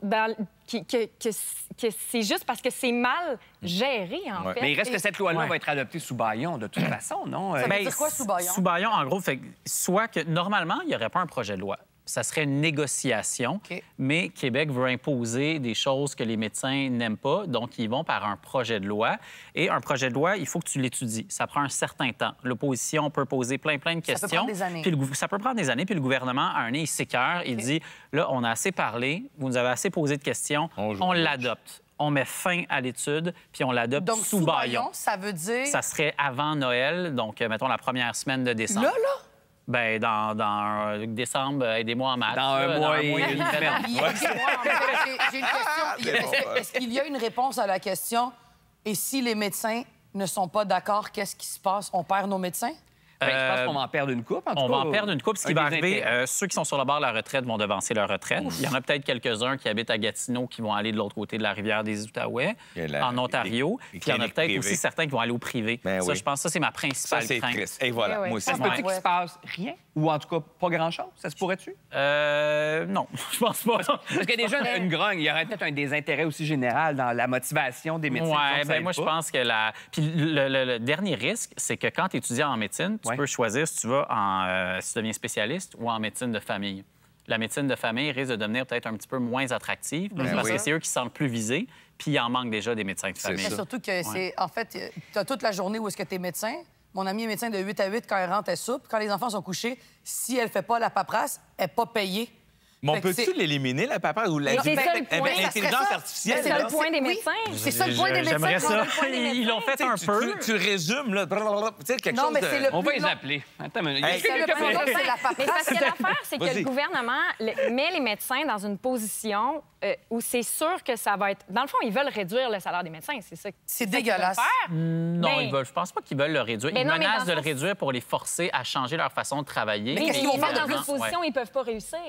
[SPEAKER 4] que c'est juste parce que c'est mal géré, en
[SPEAKER 2] Ouais.
[SPEAKER 4] fait.
[SPEAKER 1] Mais il reste que cette loi-là
[SPEAKER 5] Ouais.
[SPEAKER 1] va être adoptée sous bâillon, de toute façon, non?
[SPEAKER 3] Ça veut
[SPEAKER 5] Ben,
[SPEAKER 3] dire quoi, sous bâillon?
[SPEAKER 5] Sous bâillon, en gros, fait que soit que normalement, il n'y aurait pas un projet de loi. Ça serait une négociation,
[SPEAKER 3] OK.
[SPEAKER 5] mais Québec veut imposer des choses que les médecins n'aiment pas, donc ils vont par un projet de loi. Et un projet de loi, il faut que tu l'étudies. Ça prend un certain temps. L'opposition peut poser plein de questions.
[SPEAKER 3] Ça peut prendre des années.
[SPEAKER 5] Puis ça peut prendre des années, puis le gouvernement, à un nez, il s'écœure, il dit, là, on a assez parlé, vous nous avez assez posé de questions, on l'adopte. On met fin à l'étude, puis on l'adopte
[SPEAKER 3] Donc,
[SPEAKER 5] sous bâillon.
[SPEAKER 3] ça veut dire...
[SPEAKER 5] Ça serait avant Noël, donc mettons la première semaine de décembre.
[SPEAKER 3] Là?
[SPEAKER 5] Ben dans décembre, aidez-moi en maths.
[SPEAKER 1] Dans un
[SPEAKER 5] là,
[SPEAKER 1] mois
[SPEAKER 5] un
[SPEAKER 1] et
[SPEAKER 5] mois
[SPEAKER 1] une semaine.
[SPEAKER 3] J'ai une question. Est-ce qu'il y a une réponse à la question? Et si les médecins ne sont pas d'accord, qu'est-ce qui se passe? On perd nos médecins?
[SPEAKER 1] Ben, je pense qu'on va en perdre une coupe, en tout
[SPEAKER 5] On
[SPEAKER 1] cas.
[SPEAKER 5] va en perdre une coupe. Ce qui
[SPEAKER 1] Un
[SPEAKER 5] va
[SPEAKER 1] des
[SPEAKER 5] arriver,
[SPEAKER 1] intérêts.
[SPEAKER 5] ceux qui sont sur le bord de la retraite vont devancer leur retraite. Il y en a peut-être quelques-uns qui habitent à Gatineau qui vont aller de l'autre côté de la rivière des Outaouais,
[SPEAKER 2] Il y a
[SPEAKER 5] en Ontario.
[SPEAKER 2] les
[SPEAKER 5] Puis il y en a
[SPEAKER 2] cliniques
[SPEAKER 5] peut-être
[SPEAKER 2] privées.
[SPEAKER 5] aussi certains qui vont aller au privé.
[SPEAKER 2] Ben
[SPEAKER 5] ça,
[SPEAKER 2] oui.
[SPEAKER 5] je pense que ça, c'est ma
[SPEAKER 2] Ça,
[SPEAKER 5] principale
[SPEAKER 2] c'est
[SPEAKER 5] crainte.
[SPEAKER 2] triste. Et voilà,
[SPEAKER 4] Eh oui.
[SPEAKER 2] moi aussi.
[SPEAKER 1] Ça se peut-tu qu'il se passe rien? Ou en tout cas, pas grand-chose? Ça se pourrait-tu?
[SPEAKER 5] Non, je pense pas.
[SPEAKER 1] Parce qu'il y a déjà une grogne. Il y aurait peut-être un désintérêt aussi général dans la motivation des médecins.
[SPEAKER 5] Ouais, ben moi, je pense que Puis le dernier risque, c'est que quand tu étudies en médecine, tu
[SPEAKER 1] Ouais.
[SPEAKER 5] peux choisir si tu vas si tu deviens spécialiste ou en médecine de famille. La médecine de famille risque de devenir peut-être un petit peu moins attractive parce
[SPEAKER 2] oui.
[SPEAKER 5] que c'est eux qui se sentent plus visés, puis il en manque déjà des médecins de
[SPEAKER 2] C'est
[SPEAKER 5] famille.
[SPEAKER 3] Mais
[SPEAKER 2] ça.
[SPEAKER 3] surtout que c'est... En fait, tu as toute la journée où est-ce que tu es médecin. Mon ami est médecin de 8 à 8. Quand elle rentre, elle soupe. Quand les enfants sont couchés, si elle fait pas la paperasse, elle n'est pas payée.
[SPEAKER 2] Mais on
[SPEAKER 3] Fait que
[SPEAKER 2] peut-tu
[SPEAKER 3] c'est-
[SPEAKER 2] l'éliminer, la paperasse, ou la
[SPEAKER 4] c'est ça le point.
[SPEAKER 2] l'intelligence
[SPEAKER 3] Ça
[SPEAKER 2] artificielle?
[SPEAKER 3] serait
[SPEAKER 4] C'est
[SPEAKER 3] là.
[SPEAKER 4] le point des
[SPEAKER 3] Oui,
[SPEAKER 4] médecins.
[SPEAKER 3] c'est ça le point des médecins.
[SPEAKER 5] J'aimerais ça.
[SPEAKER 4] C'est le point des
[SPEAKER 5] Ils l'ont fait un peu.
[SPEAKER 2] Tu résumes, là, tu sais, quelque
[SPEAKER 3] Non,
[SPEAKER 2] chose
[SPEAKER 3] mais
[SPEAKER 2] de...
[SPEAKER 3] c'est le
[SPEAKER 1] On va
[SPEAKER 3] plus
[SPEAKER 1] les
[SPEAKER 3] long.
[SPEAKER 1] appeler. Attends, mais il y a
[SPEAKER 2] Hey,
[SPEAKER 3] C'est le
[SPEAKER 1] quelqu'un
[SPEAKER 3] plus long,
[SPEAKER 1] qui-
[SPEAKER 3] c'est la
[SPEAKER 4] Mais parce
[SPEAKER 3] paperasse.
[SPEAKER 4] que l'affaire, c'est que
[SPEAKER 2] Vas-y.
[SPEAKER 4] le gouvernement met les médecins dans une position où c'est sûr que ça va être... Dans le fond, ils veulent réduire le salaire des médecins.
[SPEAKER 3] C'est
[SPEAKER 4] ça qu'ils
[SPEAKER 3] dégueulasse.
[SPEAKER 4] veulent faire.
[SPEAKER 5] Non,
[SPEAKER 4] Ben-
[SPEAKER 5] je pense pas qu'ils veulent le réduire.
[SPEAKER 4] Ben
[SPEAKER 5] Ils
[SPEAKER 4] non, mais
[SPEAKER 5] menacent
[SPEAKER 4] dans
[SPEAKER 5] de
[SPEAKER 4] le
[SPEAKER 5] le
[SPEAKER 4] sens-
[SPEAKER 5] réduire pour les forcer à changer leur façon de travailler.
[SPEAKER 3] Mais
[SPEAKER 4] Mais
[SPEAKER 3] qu'est-ce
[SPEAKER 4] ils
[SPEAKER 3] qu'ils vont
[SPEAKER 4] les
[SPEAKER 3] faire
[SPEAKER 4] mettent
[SPEAKER 3] de
[SPEAKER 4] dans une
[SPEAKER 3] plus?
[SPEAKER 4] position où ils peuvent pas réussir.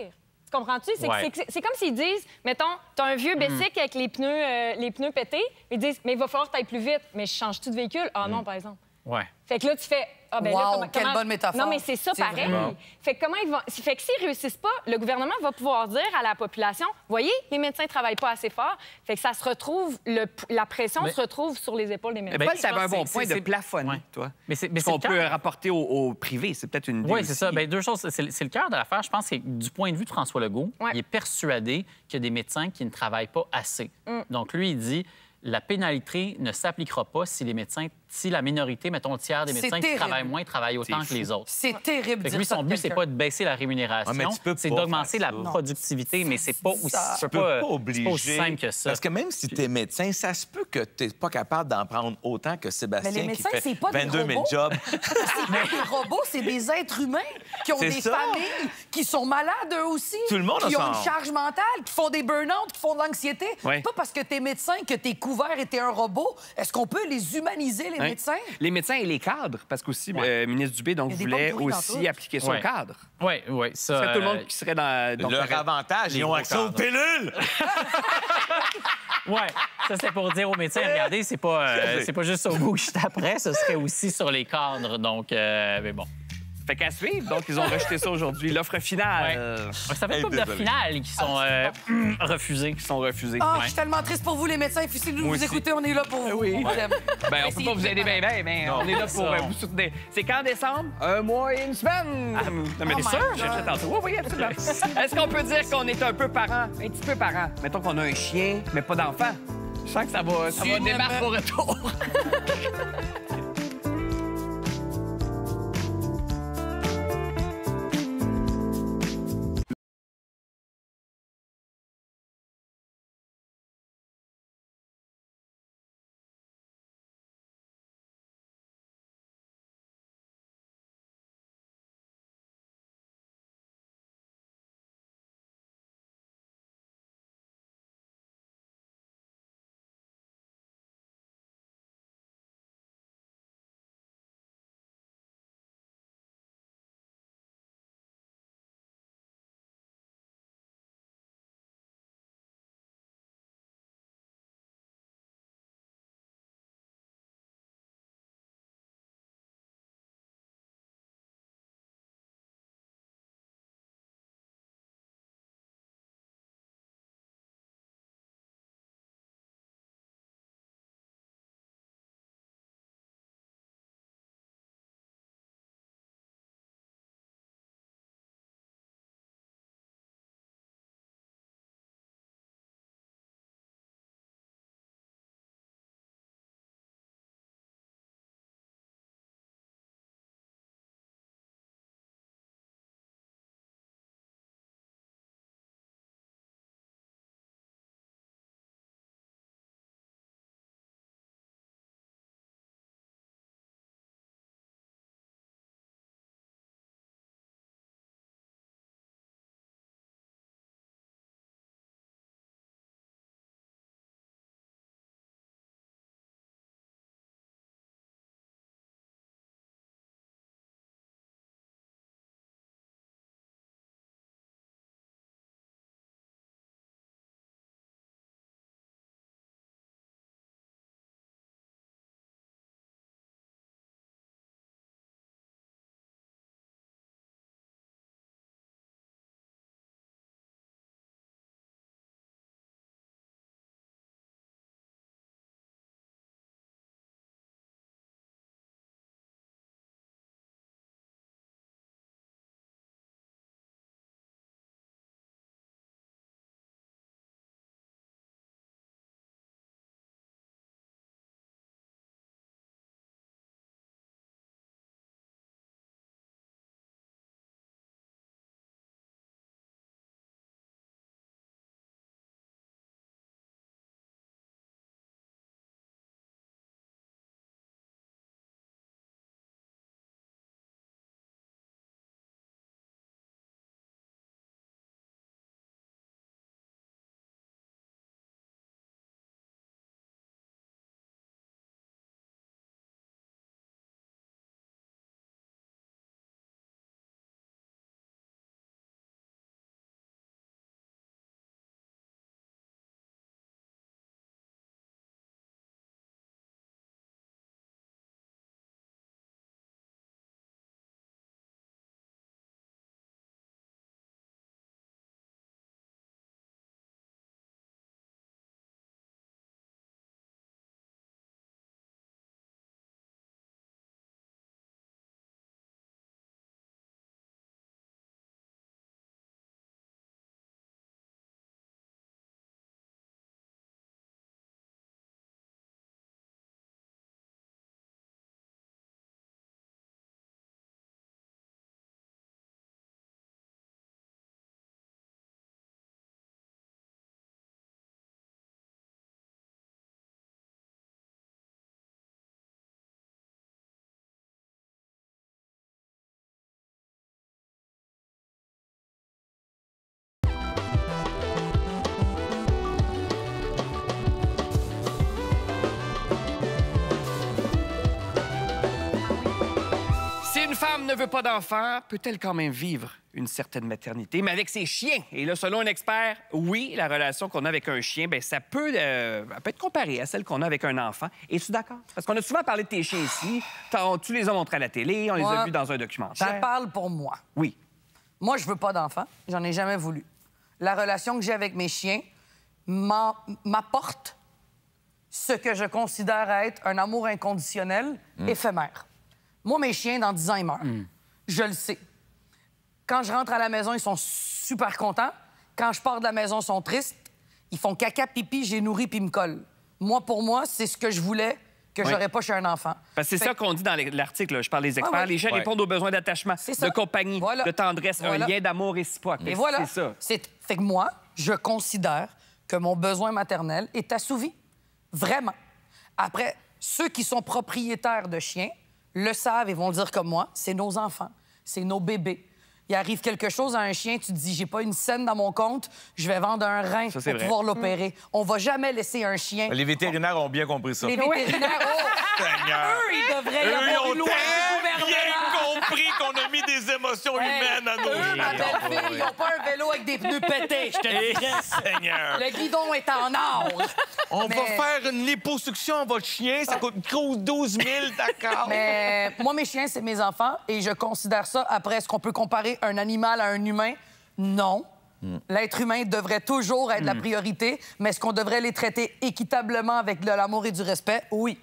[SPEAKER 4] Tu comprends-tu?
[SPEAKER 5] Ouais.
[SPEAKER 4] C'est comme s'ils disent, mettons, t'as un vieux Bessic avec les pneus pétés, ils disent, mais il va falloir que t'ailles plus vite. Mais je change-tu de véhicule? Ah non, par exemple.
[SPEAKER 5] Ouais.
[SPEAKER 4] Fait que là, tu fais. Ah, ben
[SPEAKER 3] Wow,
[SPEAKER 4] là,
[SPEAKER 3] quelle bonne métaphore.
[SPEAKER 4] Non, mais c'est ça,
[SPEAKER 3] C'est
[SPEAKER 4] pareil.
[SPEAKER 3] vrai.
[SPEAKER 4] Fait que comment ils vont. Fait que s'ils réussissent pas, le gouvernement va pouvoir dire à la population, voyez, les médecins travaillent pas assez fort. Fait que ça se retrouve, la pression
[SPEAKER 5] Mais-
[SPEAKER 4] se retrouve sur les épaules des médecins.
[SPEAKER 1] Paul, tu
[SPEAKER 5] je
[SPEAKER 1] avais un
[SPEAKER 5] pense
[SPEAKER 1] bon
[SPEAKER 5] que
[SPEAKER 1] point
[SPEAKER 5] c'est-
[SPEAKER 1] de plafonner,
[SPEAKER 5] ouais.
[SPEAKER 1] toi.
[SPEAKER 5] Mais c'est
[SPEAKER 1] Ce
[SPEAKER 5] le
[SPEAKER 1] qu'on
[SPEAKER 5] cas.
[SPEAKER 1] peut rapporter au privé. C'est peut-être une idée
[SPEAKER 5] Oui, c'est
[SPEAKER 1] aussi.
[SPEAKER 5] ça. Bien, deux choses. C'est le cœur de l'affaire. Je pense que du point de vue de François Legault,
[SPEAKER 4] Ouais.
[SPEAKER 5] il est persuadé qu'il y a des médecins qui ne travaillent pas assez. Donc, lui, il dit la pénalité ne s'appliquera pas si les médecins, si la minorité, mettons le tiers des
[SPEAKER 3] C'est
[SPEAKER 5] médecins qui
[SPEAKER 3] terrible.
[SPEAKER 5] travaillent moins, travaillent autant
[SPEAKER 2] C'est
[SPEAKER 5] que les autres.
[SPEAKER 3] C'est terrible
[SPEAKER 5] Fait que
[SPEAKER 3] dire
[SPEAKER 5] lui,
[SPEAKER 3] ça
[SPEAKER 5] son
[SPEAKER 3] de
[SPEAKER 5] but, c'est
[SPEAKER 3] quelqu'un.
[SPEAKER 5] pas de baisser la rémunération,
[SPEAKER 2] Ouais, mais tu peux
[SPEAKER 5] c'est
[SPEAKER 2] pas
[SPEAKER 5] d'augmenter
[SPEAKER 2] faire
[SPEAKER 5] la
[SPEAKER 2] ça.
[SPEAKER 5] productivité, mais c'est pas aussi,
[SPEAKER 2] Tu peux pas obliger.
[SPEAKER 5] aussi simple que ça.
[SPEAKER 2] Parce que même si tu es médecin, ça se peut que tu n'es pas capable d'en prendre autant que Sébastien
[SPEAKER 3] Mais les médecins,
[SPEAKER 2] qui fait
[SPEAKER 3] c'est pas des
[SPEAKER 2] 22 000
[SPEAKER 3] robots.
[SPEAKER 2] jobs.
[SPEAKER 3] C'est pas des robots, c'est des êtres humains qui ont
[SPEAKER 2] C'est
[SPEAKER 3] des
[SPEAKER 2] ça.
[SPEAKER 3] familles, qui sont malades eux aussi.
[SPEAKER 2] Tout le monde a
[SPEAKER 3] qui ont
[SPEAKER 2] son-
[SPEAKER 3] une charge mentale, qui font des burn-out, qui font de l'anxiété.
[SPEAKER 1] Ouais.
[SPEAKER 3] C'est pas parce que t'es médecin que t'es couvert et t'es un robot. Est-ce qu'on peut les humaniser, les
[SPEAKER 1] Hein?
[SPEAKER 3] médecins?
[SPEAKER 1] Les médecins et les cadres, parce qu'aussi, ministre Dubé donc,
[SPEAKER 3] Il y a des
[SPEAKER 1] voulait
[SPEAKER 3] pommes pourries dans
[SPEAKER 1] aussi
[SPEAKER 3] tout.
[SPEAKER 1] appliquer son
[SPEAKER 5] Ouais.
[SPEAKER 1] cadre.
[SPEAKER 5] Oui, oui, ça.
[SPEAKER 1] C'est tout le monde qui serait dans... donc,
[SPEAKER 2] Leur avantage, ils ont
[SPEAKER 5] gros
[SPEAKER 2] accès aux
[SPEAKER 5] cadres.
[SPEAKER 2] pilules!
[SPEAKER 5] Oui, ça, c'est pour dire aux médecins, regardez, c'est pas juste au bout que je suis après, ce serait aussi sur les cadres. Donc, mais bon.
[SPEAKER 1] Fait qu'à suivre. Donc, ils ont rejeté ça aujourd'hui. L'offre finale.
[SPEAKER 5] Ça fait une couple de
[SPEAKER 2] désolé.
[SPEAKER 5] finales qui sont refusées.
[SPEAKER 1] Qui sont refusés.
[SPEAKER 3] Ah,
[SPEAKER 5] Ouais.
[SPEAKER 3] je suis tellement triste pour vous, les médecins. Si vous nous
[SPEAKER 1] aussi.
[SPEAKER 3] écoutez, on est là pour vous.
[SPEAKER 1] Oui.
[SPEAKER 3] On vous aime.
[SPEAKER 1] Ben, on peut pas vous aider bien, mais on est là pour
[SPEAKER 5] ça.
[SPEAKER 1] vous soutenir. C'est quand décembre? Un mois et une semaine. non, mais
[SPEAKER 3] Oh
[SPEAKER 1] t'es
[SPEAKER 3] my
[SPEAKER 1] sûr?
[SPEAKER 3] God.
[SPEAKER 1] J'ai fait tantôt. Oui, oui, absolument. Est-ce qu'on peut dire qu'on est un peu parent? Un petit peu parent. Mettons qu'on a un chien, mais pas d'enfant. Je sens que ça va démarrer au retour. femme ne veut pas d'enfant, peut-elle quand même vivre une certaine maternité, mais avec ses chiens? Et là, selon un expert, oui, la relation qu'on a avec un chien, bien, ça peut être comparé à celle qu'on a avec un enfant. Es-tu d'accord? Parce qu'on a souvent parlé de tes chiens ici. Tu les as montrés à la télé, on les a vus dans un documentaire.
[SPEAKER 3] Je parle pour moi.
[SPEAKER 1] Oui.
[SPEAKER 3] Moi, je veux pas d'enfant. J'en ai jamais voulu. La relation que j'ai avec mes chiens m'apporte ce que je considère être un amour inconditionnel, éphémère. Moi, mes chiens, dans 10 ans, ils meurent. Je le sais. Quand je rentre à la maison, ils sont super contents. Quand je pars de la maison, ils sont tristes. Ils font caca, pipi, j'ai nourri, puis ils me collent. Moi, pour moi, c'est ce que je voulais que j'aurais pas chez un enfant.
[SPEAKER 1] Parce que c'est ça qu'on dit dans l'article, là. Je parle des experts.
[SPEAKER 3] ouais.
[SPEAKER 1] Les chiens répondent aux besoins d'attachement, de compagnie, de tendresse, un lien d'amour réciproque.
[SPEAKER 3] Et voilà.
[SPEAKER 1] C'est ça.
[SPEAKER 3] Fait que moi, je considère que mon besoin maternel est assouvi. Vraiment. Après, ceux qui sont propriétaires de chiens le savent et vont le dire comme moi, c'est nos enfants, c'est nos bébés. Il arrive quelque chose à un chien, tu te dis, j'ai pas une scène dans mon compte, je vais vendre un rein pour pouvoir l'opérer. On va jamais laisser un chien...
[SPEAKER 2] Les vétérinaires ont bien compris ça.
[SPEAKER 3] Les vétérinaires, eux, ils devraient y avoir une loi du
[SPEAKER 2] bien
[SPEAKER 3] gouvernement.
[SPEAKER 2] compris qu'on a mis des émotions humaines à nos
[SPEAKER 3] Eux, ma
[SPEAKER 2] chiens.
[SPEAKER 3] belle-fille, ils n'ont pas un vélo avec des pneus pétés, je te
[SPEAKER 2] Eh,
[SPEAKER 3] dirais.
[SPEAKER 2] Seigneur!
[SPEAKER 3] Le guidon est en or.
[SPEAKER 2] On
[SPEAKER 3] Mais-
[SPEAKER 2] va faire une liposuction à votre chien, ça coûte 12 000, d'accord?
[SPEAKER 3] Mais moi, mes chiens, c'est mes enfants et je considère ça, après, est-ce qu'on peut comparer un animal à un humain? Non. L'être humain devrait toujours être la priorité, mais est-ce qu'on devrait les traiter équitablement avec de l'amour et du respect? Oui.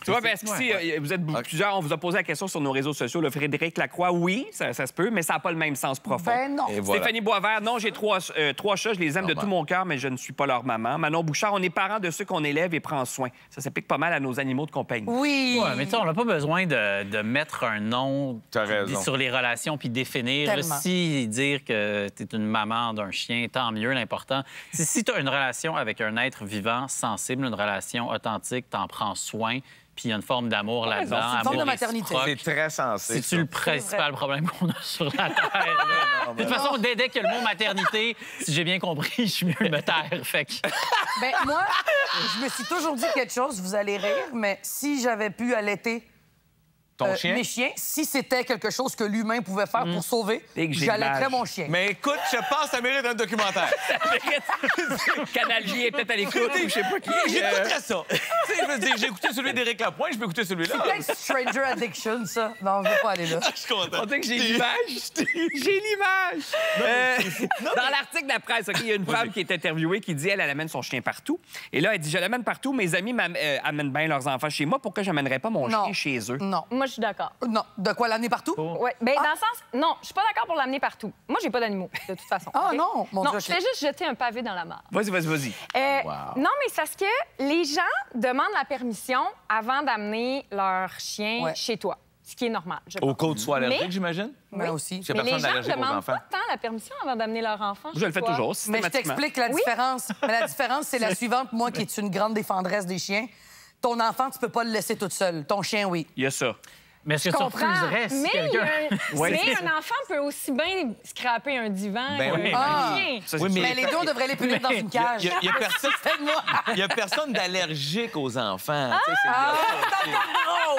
[SPEAKER 1] Tu vois, parce qu'ici, vous êtes plusieurs, on vous a posé la question sur nos réseaux sociaux. Le Frédéric Lacroix, oui, ça se peut, mais ça n'a pas le même sens profond.
[SPEAKER 3] Ben non.
[SPEAKER 2] Et voilà.
[SPEAKER 1] Stéphanie Boisvert, non, j'ai trois chats, je les aime de tout mon cœur, mais je ne suis pas leur maman. Manon Bouchard, on est parents de ceux qu'on élève et prend soin. Ça s'applique pas mal à nos animaux de compagnie.
[SPEAKER 3] Oui.
[SPEAKER 5] Ouais, mais tu sais, on n'a pas besoin de mettre un nom
[SPEAKER 2] T'as raison.
[SPEAKER 5] sur les relations puis définir. Là,
[SPEAKER 3] Tellement.
[SPEAKER 5] si dire que tu es une maman d'un chien, tant mieux, l'important. C'est si tu as une relation avec un être vivant, sensible, une relation authentique, t'en prends soin, puis il y a une forme d'amour là-dedans.
[SPEAKER 3] c'est une forme
[SPEAKER 5] amour
[SPEAKER 3] de maternité.
[SPEAKER 5] réciproque.
[SPEAKER 2] C'est très sensé.
[SPEAKER 5] C'est-tu le principal problème qu'on a sur la Terre? là? De toute façon, dès que le mot maternité, si j'ai bien compris, je suis mieux de me taire. Fait que...
[SPEAKER 3] Ben, moi, je me suis toujours dit quelque chose, vous allez rire, mais si j'avais pu allaiter
[SPEAKER 2] Ton chien?
[SPEAKER 3] mes chiens, si c'était quelque chose que l'humain pouvait faire pour sauver,
[SPEAKER 1] Et que j'ai
[SPEAKER 3] j'allaiterais
[SPEAKER 1] l'image.
[SPEAKER 3] mon chien.
[SPEAKER 2] Mais écoute, je pense que ça mérite un documentaire.
[SPEAKER 1] Canal J est peut-être à l'écoute ou je sais pas qui.
[SPEAKER 2] J'écouterais ça. Tu sais, je veux dire, j'ai écouté celui d'Éric Lapointe, je peux écouter celui-là.
[SPEAKER 3] Peut-être Stranger Addiction, ça. Non, je veux pas aller là.
[SPEAKER 2] Je suis content.
[SPEAKER 1] On dirait que j'ai l'image. J'ai l'image. Dans l'article de la presse, OK, il y a une femme qui est interviewée qui dit elle amène son chien partout. Et là, elle dit je l'amène partout. Mes amis amènent bien leurs enfants chez moi. Pourquoi j'amènerais pas mon
[SPEAKER 3] Non.
[SPEAKER 1] chien chez eux?
[SPEAKER 3] Non.
[SPEAKER 4] Moi, je suis d'accord.
[SPEAKER 3] Non. De quoi l'amener partout?
[SPEAKER 4] Ouais. Ben, dans le sens, non, je suis pas d'accord pour l'amener partout. Moi, j'ai pas d'animaux, de toute façon.
[SPEAKER 3] Ah
[SPEAKER 4] OK?
[SPEAKER 3] non, mon
[SPEAKER 4] non,
[SPEAKER 3] Dieu,
[SPEAKER 4] je fais juste jeter un pavé dans la mare.
[SPEAKER 1] Vas-y.
[SPEAKER 4] Non, mais c'est parce que les gens demandent la permission avant d'amener leur chien
[SPEAKER 3] Ouais.
[SPEAKER 4] chez toi, ce qui est normal, je
[SPEAKER 2] Au
[SPEAKER 4] pense.
[SPEAKER 2] cas où tu sois allergique,
[SPEAKER 4] Mais-
[SPEAKER 2] j'imagine?
[SPEAKER 3] Moi aussi.
[SPEAKER 2] Parce que
[SPEAKER 4] Mais les
[SPEAKER 2] personne
[SPEAKER 4] gens
[SPEAKER 2] allergique aux
[SPEAKER 4] demandent
[SPEAKER 2] enfants.
[SPEAKER 4] pas tant la permission avant d'amener leur enfant
[SPEAKER 1] Je
[SPEAKER 4] chez
[SPEAKER 1] le fais
[SPEAKER 4] toi.
[SPEAKER 1] toujours,
[SPEAKER 3] Mais je
[SPEAKER 1] systématiquement.
[SPEAKER 3] t'explique la différence. Mais la différence, c'est la suivante. Moi, qui est une grande défendresse des chiens, ton enfant, tu peux pas le laisser toute seule. Ton chien, oui.
[SPEAKER 1] Il y a ça.
[SPEAKER 5] Mais est-ce que tu
[SPEAKER 4] Comprends.
[SPEAKER 5] refuserais si
[SPEAKER 4] Mais,
[SPEAKER 5] quelqu'un...
[SPEAKER 1] Ouais.
[SPEAKER 4] mais un enfant peut aussi bien scraper un divan
[SPEAKER 2] Ben oui.
[SPEAKER 4] qu'un
[SPEAKER 3] Ah.
[SPEAKER 4] chien.
[SPEAKER 1] Ça, c'est
[SPEAKER 2] Oui,
[SPEAKER 1] sûr.
[SPEAKER 3] Mais les deux, on devrait les punir dans une cage.
[SPEAKER 2] Il y a personne...
[SPEAKER 3] Faites-moi.
[SPEAKER 2] Il y a personne d'allergique aux enfants. Tu sais, c'est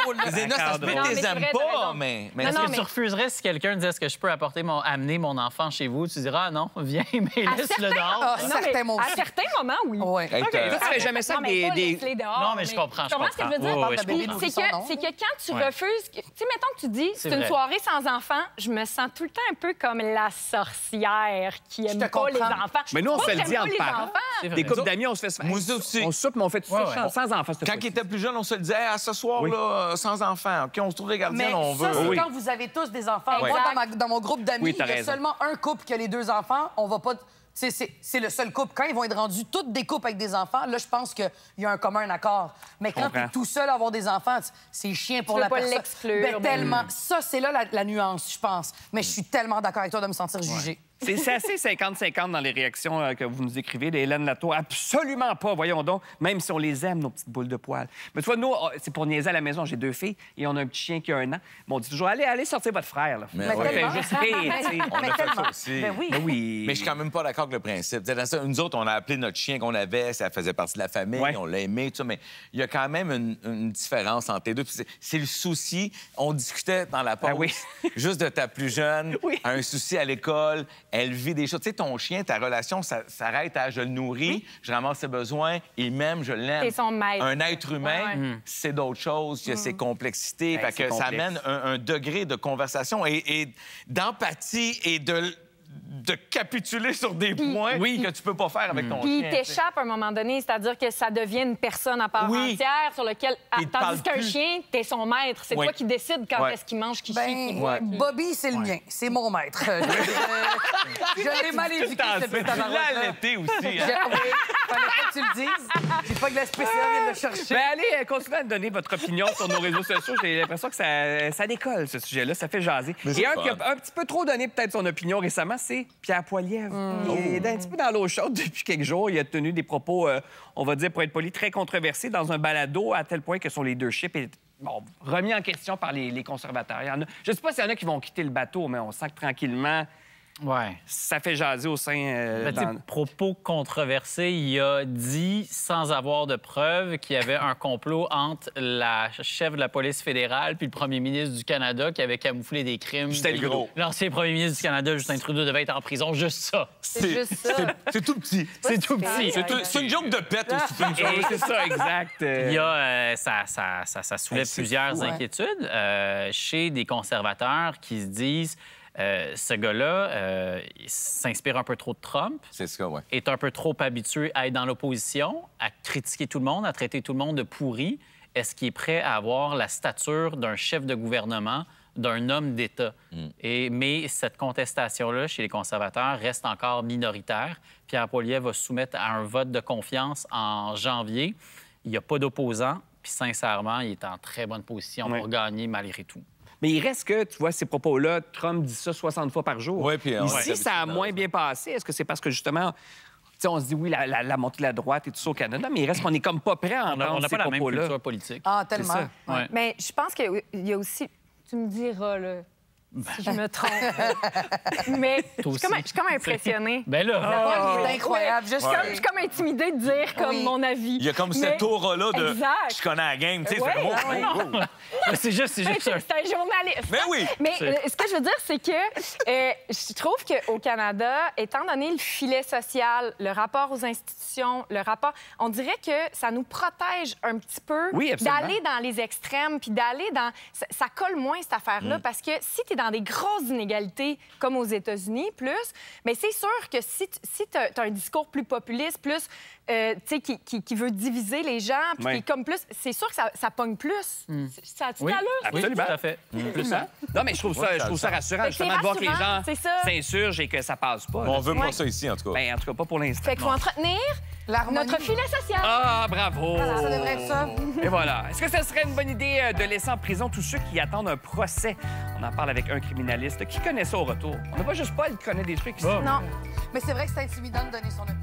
[SPEAKER 3] Drôle.
[SPEAKER 2] ça se
[SPEAKER 1] D'accord,
[SPEAKER 2] peut
[SPEAKER 4] non,
[SPEAKER 2] que
[SPEAKER 4] mais
[SPEAKER 2] tu
[SPEAKER 4] c'est
[SPEAKER 2] aimes
[SPEAKER 4] vrai, t'as
[SPEAKER 2] pas,
[SPEAKER 4] raison.
[SPEAKER 2] mais
[SPEAKER 4] Non,
[SPEAKER 5] Est-ce
[SPEAKER 4] non,
[SPEAKER 5] que
[SPEAKER 4] mais-
[SPEAKER 5] tu refuserais si quelqu'un disait est-ce que je peux amener mon enfant chez vous? Tu diras ah non, viens, mais
[SPEAKER 4] À
[SPEAKER 5] laisse-le
[SPEAKER 4] certains-
[SPEAKER 5] dehors.
[SPEAKER 3] Ah,
[SPEAKER 4] Non,
[SPEAKER 3] certains,
[SPEAKER 4] mais
[SPEAKER 3] moi
[SPEAKER 4] à
[SPEAKER 3] aussi.
[SPEAKER 4] certains moments, oui.
[SPEAKER 3] Ouais.
[SPEAKER 2] Hey, t'as-
[SPEAKER 1] Toi, tu ferais jamais ça
[SPEAKER 4] Non,
[SPEAKER 1] avec
[SPEAKER 4] mais pas
[SPEAKER 1] des...
[SPEAKER 4] laisser dehors,
[SPEAKER 5] Non, mais je comprends,
[SPEAKER 4] Tu comprends ce que je veux dire?
[SPEAKER 5] Oui, oui, je
[SPEAKER 3] Puis,
[SPEAKER 5] comprends.
[SPEAKER 3] c'est
[SPEAKER 4] C'est que quand tu
[SPEAKER 5] Ouais.
[SPEAKER 4] refuses... Tu sais, mettons que tu dis, c'est une
[SPEAKER 5] vrai.
[SPEAKER 4] soirée sans enfants, je me sens tout le temps un peu comme la sorcière qui aime
[SPEAKER 3] te
[SPEAKER 4] pas les
[SPEAKER 3] comprends.
[SPEAKER 4] enfants.
[SPEAKER 1] Mais nous, on
[SPEAKER 4] Pas
[SPEAKER 1] se fait le
[SPEAKER 4] que
[SPEAKER 1] dire
[SPEAKER 4] j'aime
[SPEAKER 1] entre
[SPEAKER 4] pas les
[SPEAKER 1] parents.
[SPEAKER 4] enfants.
[SPEAKER 5] C'est vrai.
[SPEAKER 1] Des couples d'amis, on se fait ça.
[SPEAKER 2] Moi aussi.
[SPEAKER 1] On soupe, mais on fait ça
[SPEAKER 5] Ouais, ouais.
[SPEAKER 1] sans enfants. cette
[SPEAKER 2] Quand
[SPEAKER 1] fois-ci.
[SPEAKER 2] il était plus jeune, on se le disait, à ce soir-là, sans enfant. OK, on se trouve des gardiens,
[SPEAKER 3] Mais
[SPEAKER 2] on
[SPEAKER 3] ça,
[SPEAKER 2] veut.
[SPEAKER 3] c'est
[SPEAKER 1] Oui.
[SPEAKER 3] quand vous avez tous des enfants.
[SPEAKER 4] Ouais.
[SPEAKER 3] Moi, dans mon groupe d'amis,
[SPEAKER 1] Oui,
[SPEAKER 3] il y
[SPEAKER 1] t'as
[SPEAKER 3] a
[SPEAKER 1] raison.
[SPEAKER 3] seulement un couple qui a les deux enfants. On va pas... C'est le seul couple. Quand ils vont être rendus toutes des couples avec des enfants, là, je pense qu'il y a un commun accord. Mais quand tu
[SPEAKER 1] comprends.
[SPEAKER 3] es tout seul à avoir des enfants, c'est chiant pour
[SPEAKER 4] Tu
[SPEAKER 3] la
[SPEAKER 4] veux pas
[SPEAKER 3] personne.
[SPEAKER 4] l'exclure,
[SPEAKER 3] Ben,
[SPEAKER 4] ben
[SPEAKER 3] tellement. Ça, c'est là la nuance, je pense. Mais je suis tellement d'accord avec toi de me sentir jugée.
[SPEAKER 1] C'est assez 50-50 dans les réactions que vous nous écrivez. Hélène Latour, absolument pas, voyons donc, même si on les aime, nos petites boules de poils. Mais tu vois, nous, c'est pour niaiser à la maison. J'ai 2 filles et on a un petit chien qui a 1 an. Mais on dit toujours, allez sortir votre frère. Là.
[SPEAKER 2] Mais
[SPEAKER 3] ouais.
[SPEAKER 1] Fait juste rire, tu sais.
[SPEAKER 2] On a fait ça aussi.
[SPEAKER 3] Ben oui.
[SPEAKER 1] Ben oui.
[SPEAKER 2] Mais je suis quand même pas d'accord avec le principe. Dans ça, nous autres, on a appelé notre chien qu'on avait, ça faisait partie de la famille,
[SPEAKER 1] Ouais.
[SPEAKER 2] on l'a aimé, tout ça, mais il y a quand même une différence entre les deux. Puis c'est le souci. On discutait dans la pause
[SPEAKER 1] Ah oui.
[SPEAKER 2] juste de ta plus jeune,
[SPEAKER 1] Oui.
[SPEAKER 2] un souci à l'école, elle vit des choses. Tu sais, ton chien, ta relation, ça s'arrête à je le nourris, je ramasse ses besoins, il m'aime, je l'aime.
[SPEAKER 4] C'est son maître.
[SPEAKER 2] Un être humain,
[SPEAKER 4] Ouais, ouais.
[SPEAKER 2] c'est d'autres choses, il y a ses complexités.
[SPEAKER 1] Ben,
[SPEAKER 2] Fait
[SPEAKER 1] c'est
[SPEAKER 2] que ça
[SPEAKER 1] complexe.
[SPEAKER 2] amène un degré de conversation et d'empathie et de capituler sur des points que tu peux pas faire avec ton
[SPEAKER 4] Puis
[SPEAKER 2] chien.
[SPEAKER 4] il t'échappe à un moment donné, c'est-à-dire que ça devient une personne à part
[SPEAKER 2] Oui.
[SPEAKER 4] entière sur lequel...
[SPEAKER 2] Il te parle
[SPEAKER 4] Tandis qu'un
[SPEAKER 2] plus.
[SPEAKER 4] chien, t'es son maître. C'est
[SPEAKER 2] Oui.
[SPEAKER 4] toi qui décides quand
[SPEAKER 2] Ouais.
[SPEAKER 4] est-ce qu'il mange, qu'il
[SPEAKER 3] Ben,
[SPEAKER 4] chie, qu'il boit.
[SPEAKER 3] Bobby, c'est le mien. C'est mon maître. Je l'ai mal éduqué, ce petit
[SPEAKER 2] Tu l'as
[SPEAKER 3] tabarouette-là.
[SPEAKER 2] allaité aussi.
[SPEAKER 3] Oui,
[SPEAKER 2] Hein?
[SPEAKER 3] fallait pas que tu le dises. J'ai pas que la spéciale vient le chercher.
[SPEAKER 1] Ben allez, continuez à me donner votre opinion sur nos réseaux sociaux. J'ai l'impression que ça décolle, ce sujet-là. Ça fait jaser.
[SPEAKER 2] Mais
[SPEAKER 1] Et
[SPEAKER 2] c'est
[SPEAKER 1] un qui a
[SPEAKER 2] fun.
[SPEAKER 1] un petit peu trop donné peut-être son opinion récemment, c'est Pierre Poilievre. Il est un petit peu dans l'eau chaude depuis quelques jours. Il a tenu des propos, on va dire, pour être poli, très controversés dans un balado à tel point que son leadership est remis en question par les conservateurs. Je ne sais pas s'il y en a qui vont quitter le bateau, mais on sent que tranquillement,
[SPEAKER 5] Ouais.
[SPEAKER 1] ça fait jaser au sein...
[SPEAKER 5] Ben, tu sais, propos controversés, il a dit, sans avoir de preuves, qu'il y avait un complot entre la chef de la police fédérale puis le premier ministre du Canada qui avait camouflé des crimes.
[SPEAKER 1] Justin Trudeau.
[SPEAKER 5] L'ancien premier ministre du Canada, Justin Trudeau, devait être en prison. Juste ça.
[SPEAKER 4] C'est juste ça.
[SPEAKER 2] C'est tout petit.
[SPEAKER 5] C'est tout petit.
[SPEAKER 2] C'est une joke de pète aussi. C'est une joke.
[SPEAKER 1] Et c'est ça, exact.
[SPEAKER 5] Il y a, ça soulève
[SPEAKER 2] c'est
[SPEAKER 5] plusieurs
[SPEAKER 3] fou, hein.
[SPEAKER 5] inquiétudes chez des conservateurs qui se disent ce gars-là il s'inspire un peu trop de Trump,
[SPEAKER 2] C'est ça, ouais.
[SPEAKER 5] est un peu trop habitué à être dans l'opposition, à critiquer tout le monde, à traiter tout le monde de pourri. Est-ce qu'il est prêt à avoir la stature d'un chef de gouvernement, d'un homme d'État? Mais cette contestation-là, chez les conservateurs, reste encore minoritaire. Pierre Poilievre va se soumettre à un vote de confiance en janvier. Il n'y a pas d'opposant. Puis sincèrement, il est en très bonne position
[SPEAKER 1] Ouais.
[SPEAKER 5] pour gagner malgré tout.
[SPEAKER 1] Mais il reste que, tu vois, ces propos-là, Trump dit ça 60 fois par jour.
[SPEAKER 2] Ouais, puis on
[SPEAKER 1] Ici,
[SPEAKER 2] est
[SPEAKER 1] ça a
[SPEAKER 2] habitué,
[SPEAKER 1] moins bien passé. Est-ce que c'est parce que, justement, tu sais, on se dit, oui, la montée de la droite et tout ça au Canada, mais il reste qu'on n'est comme pas prêt à
[SPEAKER 5] On n'a
[SPEAKER 1] entendre ces
[SPEAKER 5] pas la même
[SPEAKER 1] propos-là.
[SPEAKER 5] culture politique.
[SPEAKER 3] Ah, tellement.
[SPEAKER 1] ça.
[SPEAKER 5] Ouais.
[SPEAKER 4] Mais je pense qu'il y a aussi... Tu me diras, là, si je me trompe. Mais je suis comme impressionnée.
[SPEAKER 5] Ben là,
[SPEAKER 3] Oh, il est incroyable. Je
[SPEAKER 4] Je suis comme intimidée de dire comme
[SPEAKER 3] Oui.
[SPEAKER 4] mon avis.
[SPEAKER 2] Il y a comme
[SPEAKER 4] Mais-
[SPEAKER 2] cette aura-là de
[SPEAKER 4] Exact.
[SPEAKER 2] je connais la game. Tu sais,
[SPEAKER 4] Ouais,
[SPEAKER 2] c'est comme, oh, oh, oh.
[SPEAKER 5] c'est juste
[SPEAKER 4] C'est
[SPEAKER 5] un...
[SPEAKER 4] un journaliste.
[SPEAKER 2] Mais oui!
[SPEAKER 4] Mais
[SPEAKER 5] C'est-
[SPEAKER 4] ce que je veux dire, c'est que je trouve qu'au Canada, étant donné le filet social, le rapport aux institutions, le rapport, on dirait que ça nous protège un petit peu
[SPEAKER 1] Oui, absolument.
[SPEAKER 4] d'aller dans les extrêmes, puis d'aller dans... Ça colle moins, cette affaire-là, parce que si tu es dans des grosses inégalités, comme aux États-Unis, plus, mais c'est sûr que si tu as un discours plus populiste, plus, tu sais, qui veut diviser les gens, puis
[SPEAKER 1] Ouais.
[SPEAKER 4] qui est comme plus... C'est sûr que ça pogne plus. Ça a-tu
[SPEAKER 5] Oui,
[SPEAKER 4] d'allure?
[SPEAKER 5] oui,
[SPEAKER 1] Absolument.
[SPEAKER 5] tout à fait.
[SPEAKER 1] Plus, hein? Non, mais je trouve ça rassurant,
[SPEAKER 4] Fait que
[SPEAKER 1] justement,
[SPEAKER 4] c'est
[SPEAKER 1] de voir que les gens
[SPEAKER 4] rassurant, c'est ça.
[SPEAKER 1] s'insurgent et que ça passe pas.
[SPEAKER 2] On
[SPEAKER 1] là.
[SPEAKER 2] veut
[SPEAKER 4] Ouais.
[SPEAKER 2] pas ça ici, en tout cas.
[SPEAKER 1] Ben, en tout cas, pas pour l'instant.
[SPEAKER 4] Fait qu'il faut entretenir
[SPEAKER 3] L'harmonie.
[SPEAKER 4] notre filet social.
[SPEAKER 1] Ah, bravo!
[SPEAKER 3] Ça devrait être ça.
[SPEAKER 1] Et voilà. Est-ce que ce serait une bonne idée de laisser en prison tous ceux qui attendent un procès? On en parle avec un criminaliste qui connaît ça au retour. On n'a pas juste Paul qui connaît des trucs ici.
[SPEAKER 5] Ah.
[SPEAKER 3] Non. Mais c'est vrai que c'est intimidant de donner son opinion.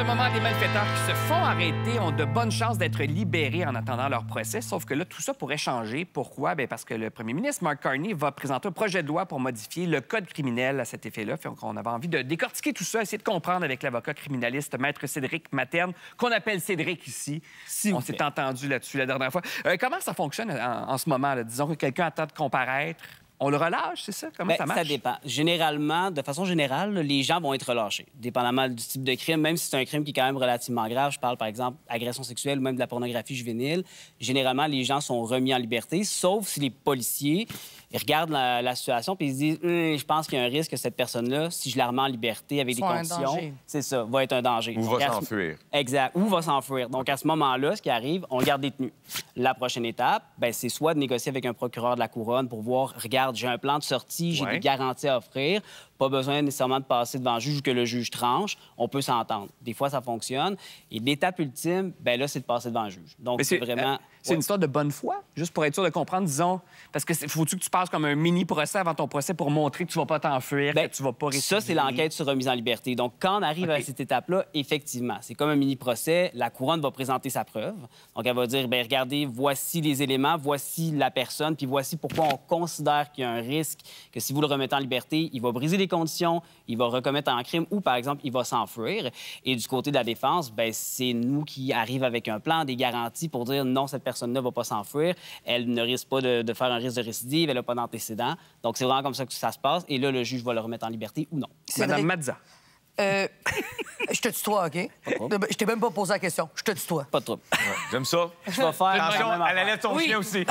[SPEAKER 1] ce moment, les malfaiteurs qui se font arrêter ont de bonnes chances d'être libérés en attendant leur procès. Sauf que là, tout ça pourrait changer. Pourquoi? Bien, parce que le premier ministre, Mark Carney, va présenter un projet de loi pour modifier le code criminel à cet effet-là. Donc, on avait envie de décortiquer tout ça, essayer de comprendre avec l'avocat criminaliste, Maître Cédric Materne, qu'on appelle Cédric ici. On s'est entendu là-dessus la dernière fois. Comment ça fonctionne en ce moment, là? Disons que quelqu'un attend de comparaître. On le relâche, c'est ça? Comment ça marche?
[SPEAKER 6] Ça dépend. Généralement, de façon générale, les gens vont être relâchés, dépendamment du type de crime, même si c'est un crime qui est quand même relativement grave. Je parle, par exemple, agression sexuelle ou même de la pornographie juvénile. Généralement, les gens sont remis en liberté, sauf si les policiers regardent la situation puis ils se disent je pense qu'il y a un risque que cette personne-là, si je la remets en liberté avec des conditions, c'est ça, va être un danger.
[SPEAKER 2] Ou va s'enfuir.
[SPEAKER 6] Exact. Ou va s'enfuir. Donc, à ce moment-là, ce qui arrive, on le garde détenu. La prochaine étape, ben, c'est soit de négocier avec un procureur de la Couronne pour voir, regarde, j'ai un plan de sortie, j'ai des garanties à offrir, pas besoin nécessairement de passer devant le juge ou que le juge tranche, on peut s'entendre. Des fois, ça fonctionne. Et l'étape ultime, ben là, c'est de passer devant le juge. Donc, c'est vraiment...
[SPEAKER 1] C'est une histoire de bonne foi, juste pour être sûr de comprendre, disons, parce que faut-tu que tu passes comme un mini-procès avant ton procès pour montrer que tu vas pas t'enfuir, que tu vas pas récidiver?
[SPEAKER 6] Ça, c'est l'enquête sur remise en liberté. Donc, quand on arrive à cette étape-là, effectivement, c'est comme un mini-procès. La Couronne va présenter sa preuve. Donc, elle va dire, bien, regardez, voici les éléments, voici la personne, puis voici pourquoi on considère qu'il y a un risque que si vous le remettez en liberté, il va briser les conditions, il va recommettre un crime ou, par exemple, il va s'enfuir. Et du côté de la défense, bien, c'est nous qui arrivons avec un plan, des garanties pour dire non, cette personne-là ne va pas s'enfuir, elle ne risque pas de faire un risque de récidive, elle n'a pas d'antécédent. Donc, c'est vraiment comme ça que ça se passe. Et là, le juge va le remettre en liberté ou non.
[SPEAKER 1] Madame Mazza.
[SPEAKER 3] Je te tutoie, OK? Je t'ai même pas posé la question. Je te tutoie.
[SPEAKER 6] Pas de trouble.
[SPEAKER 2] J'aime ça.
[SPEAKER 6] Je vais faire...
[SPEAKER 2] Attention, elle allait ton chien aussi.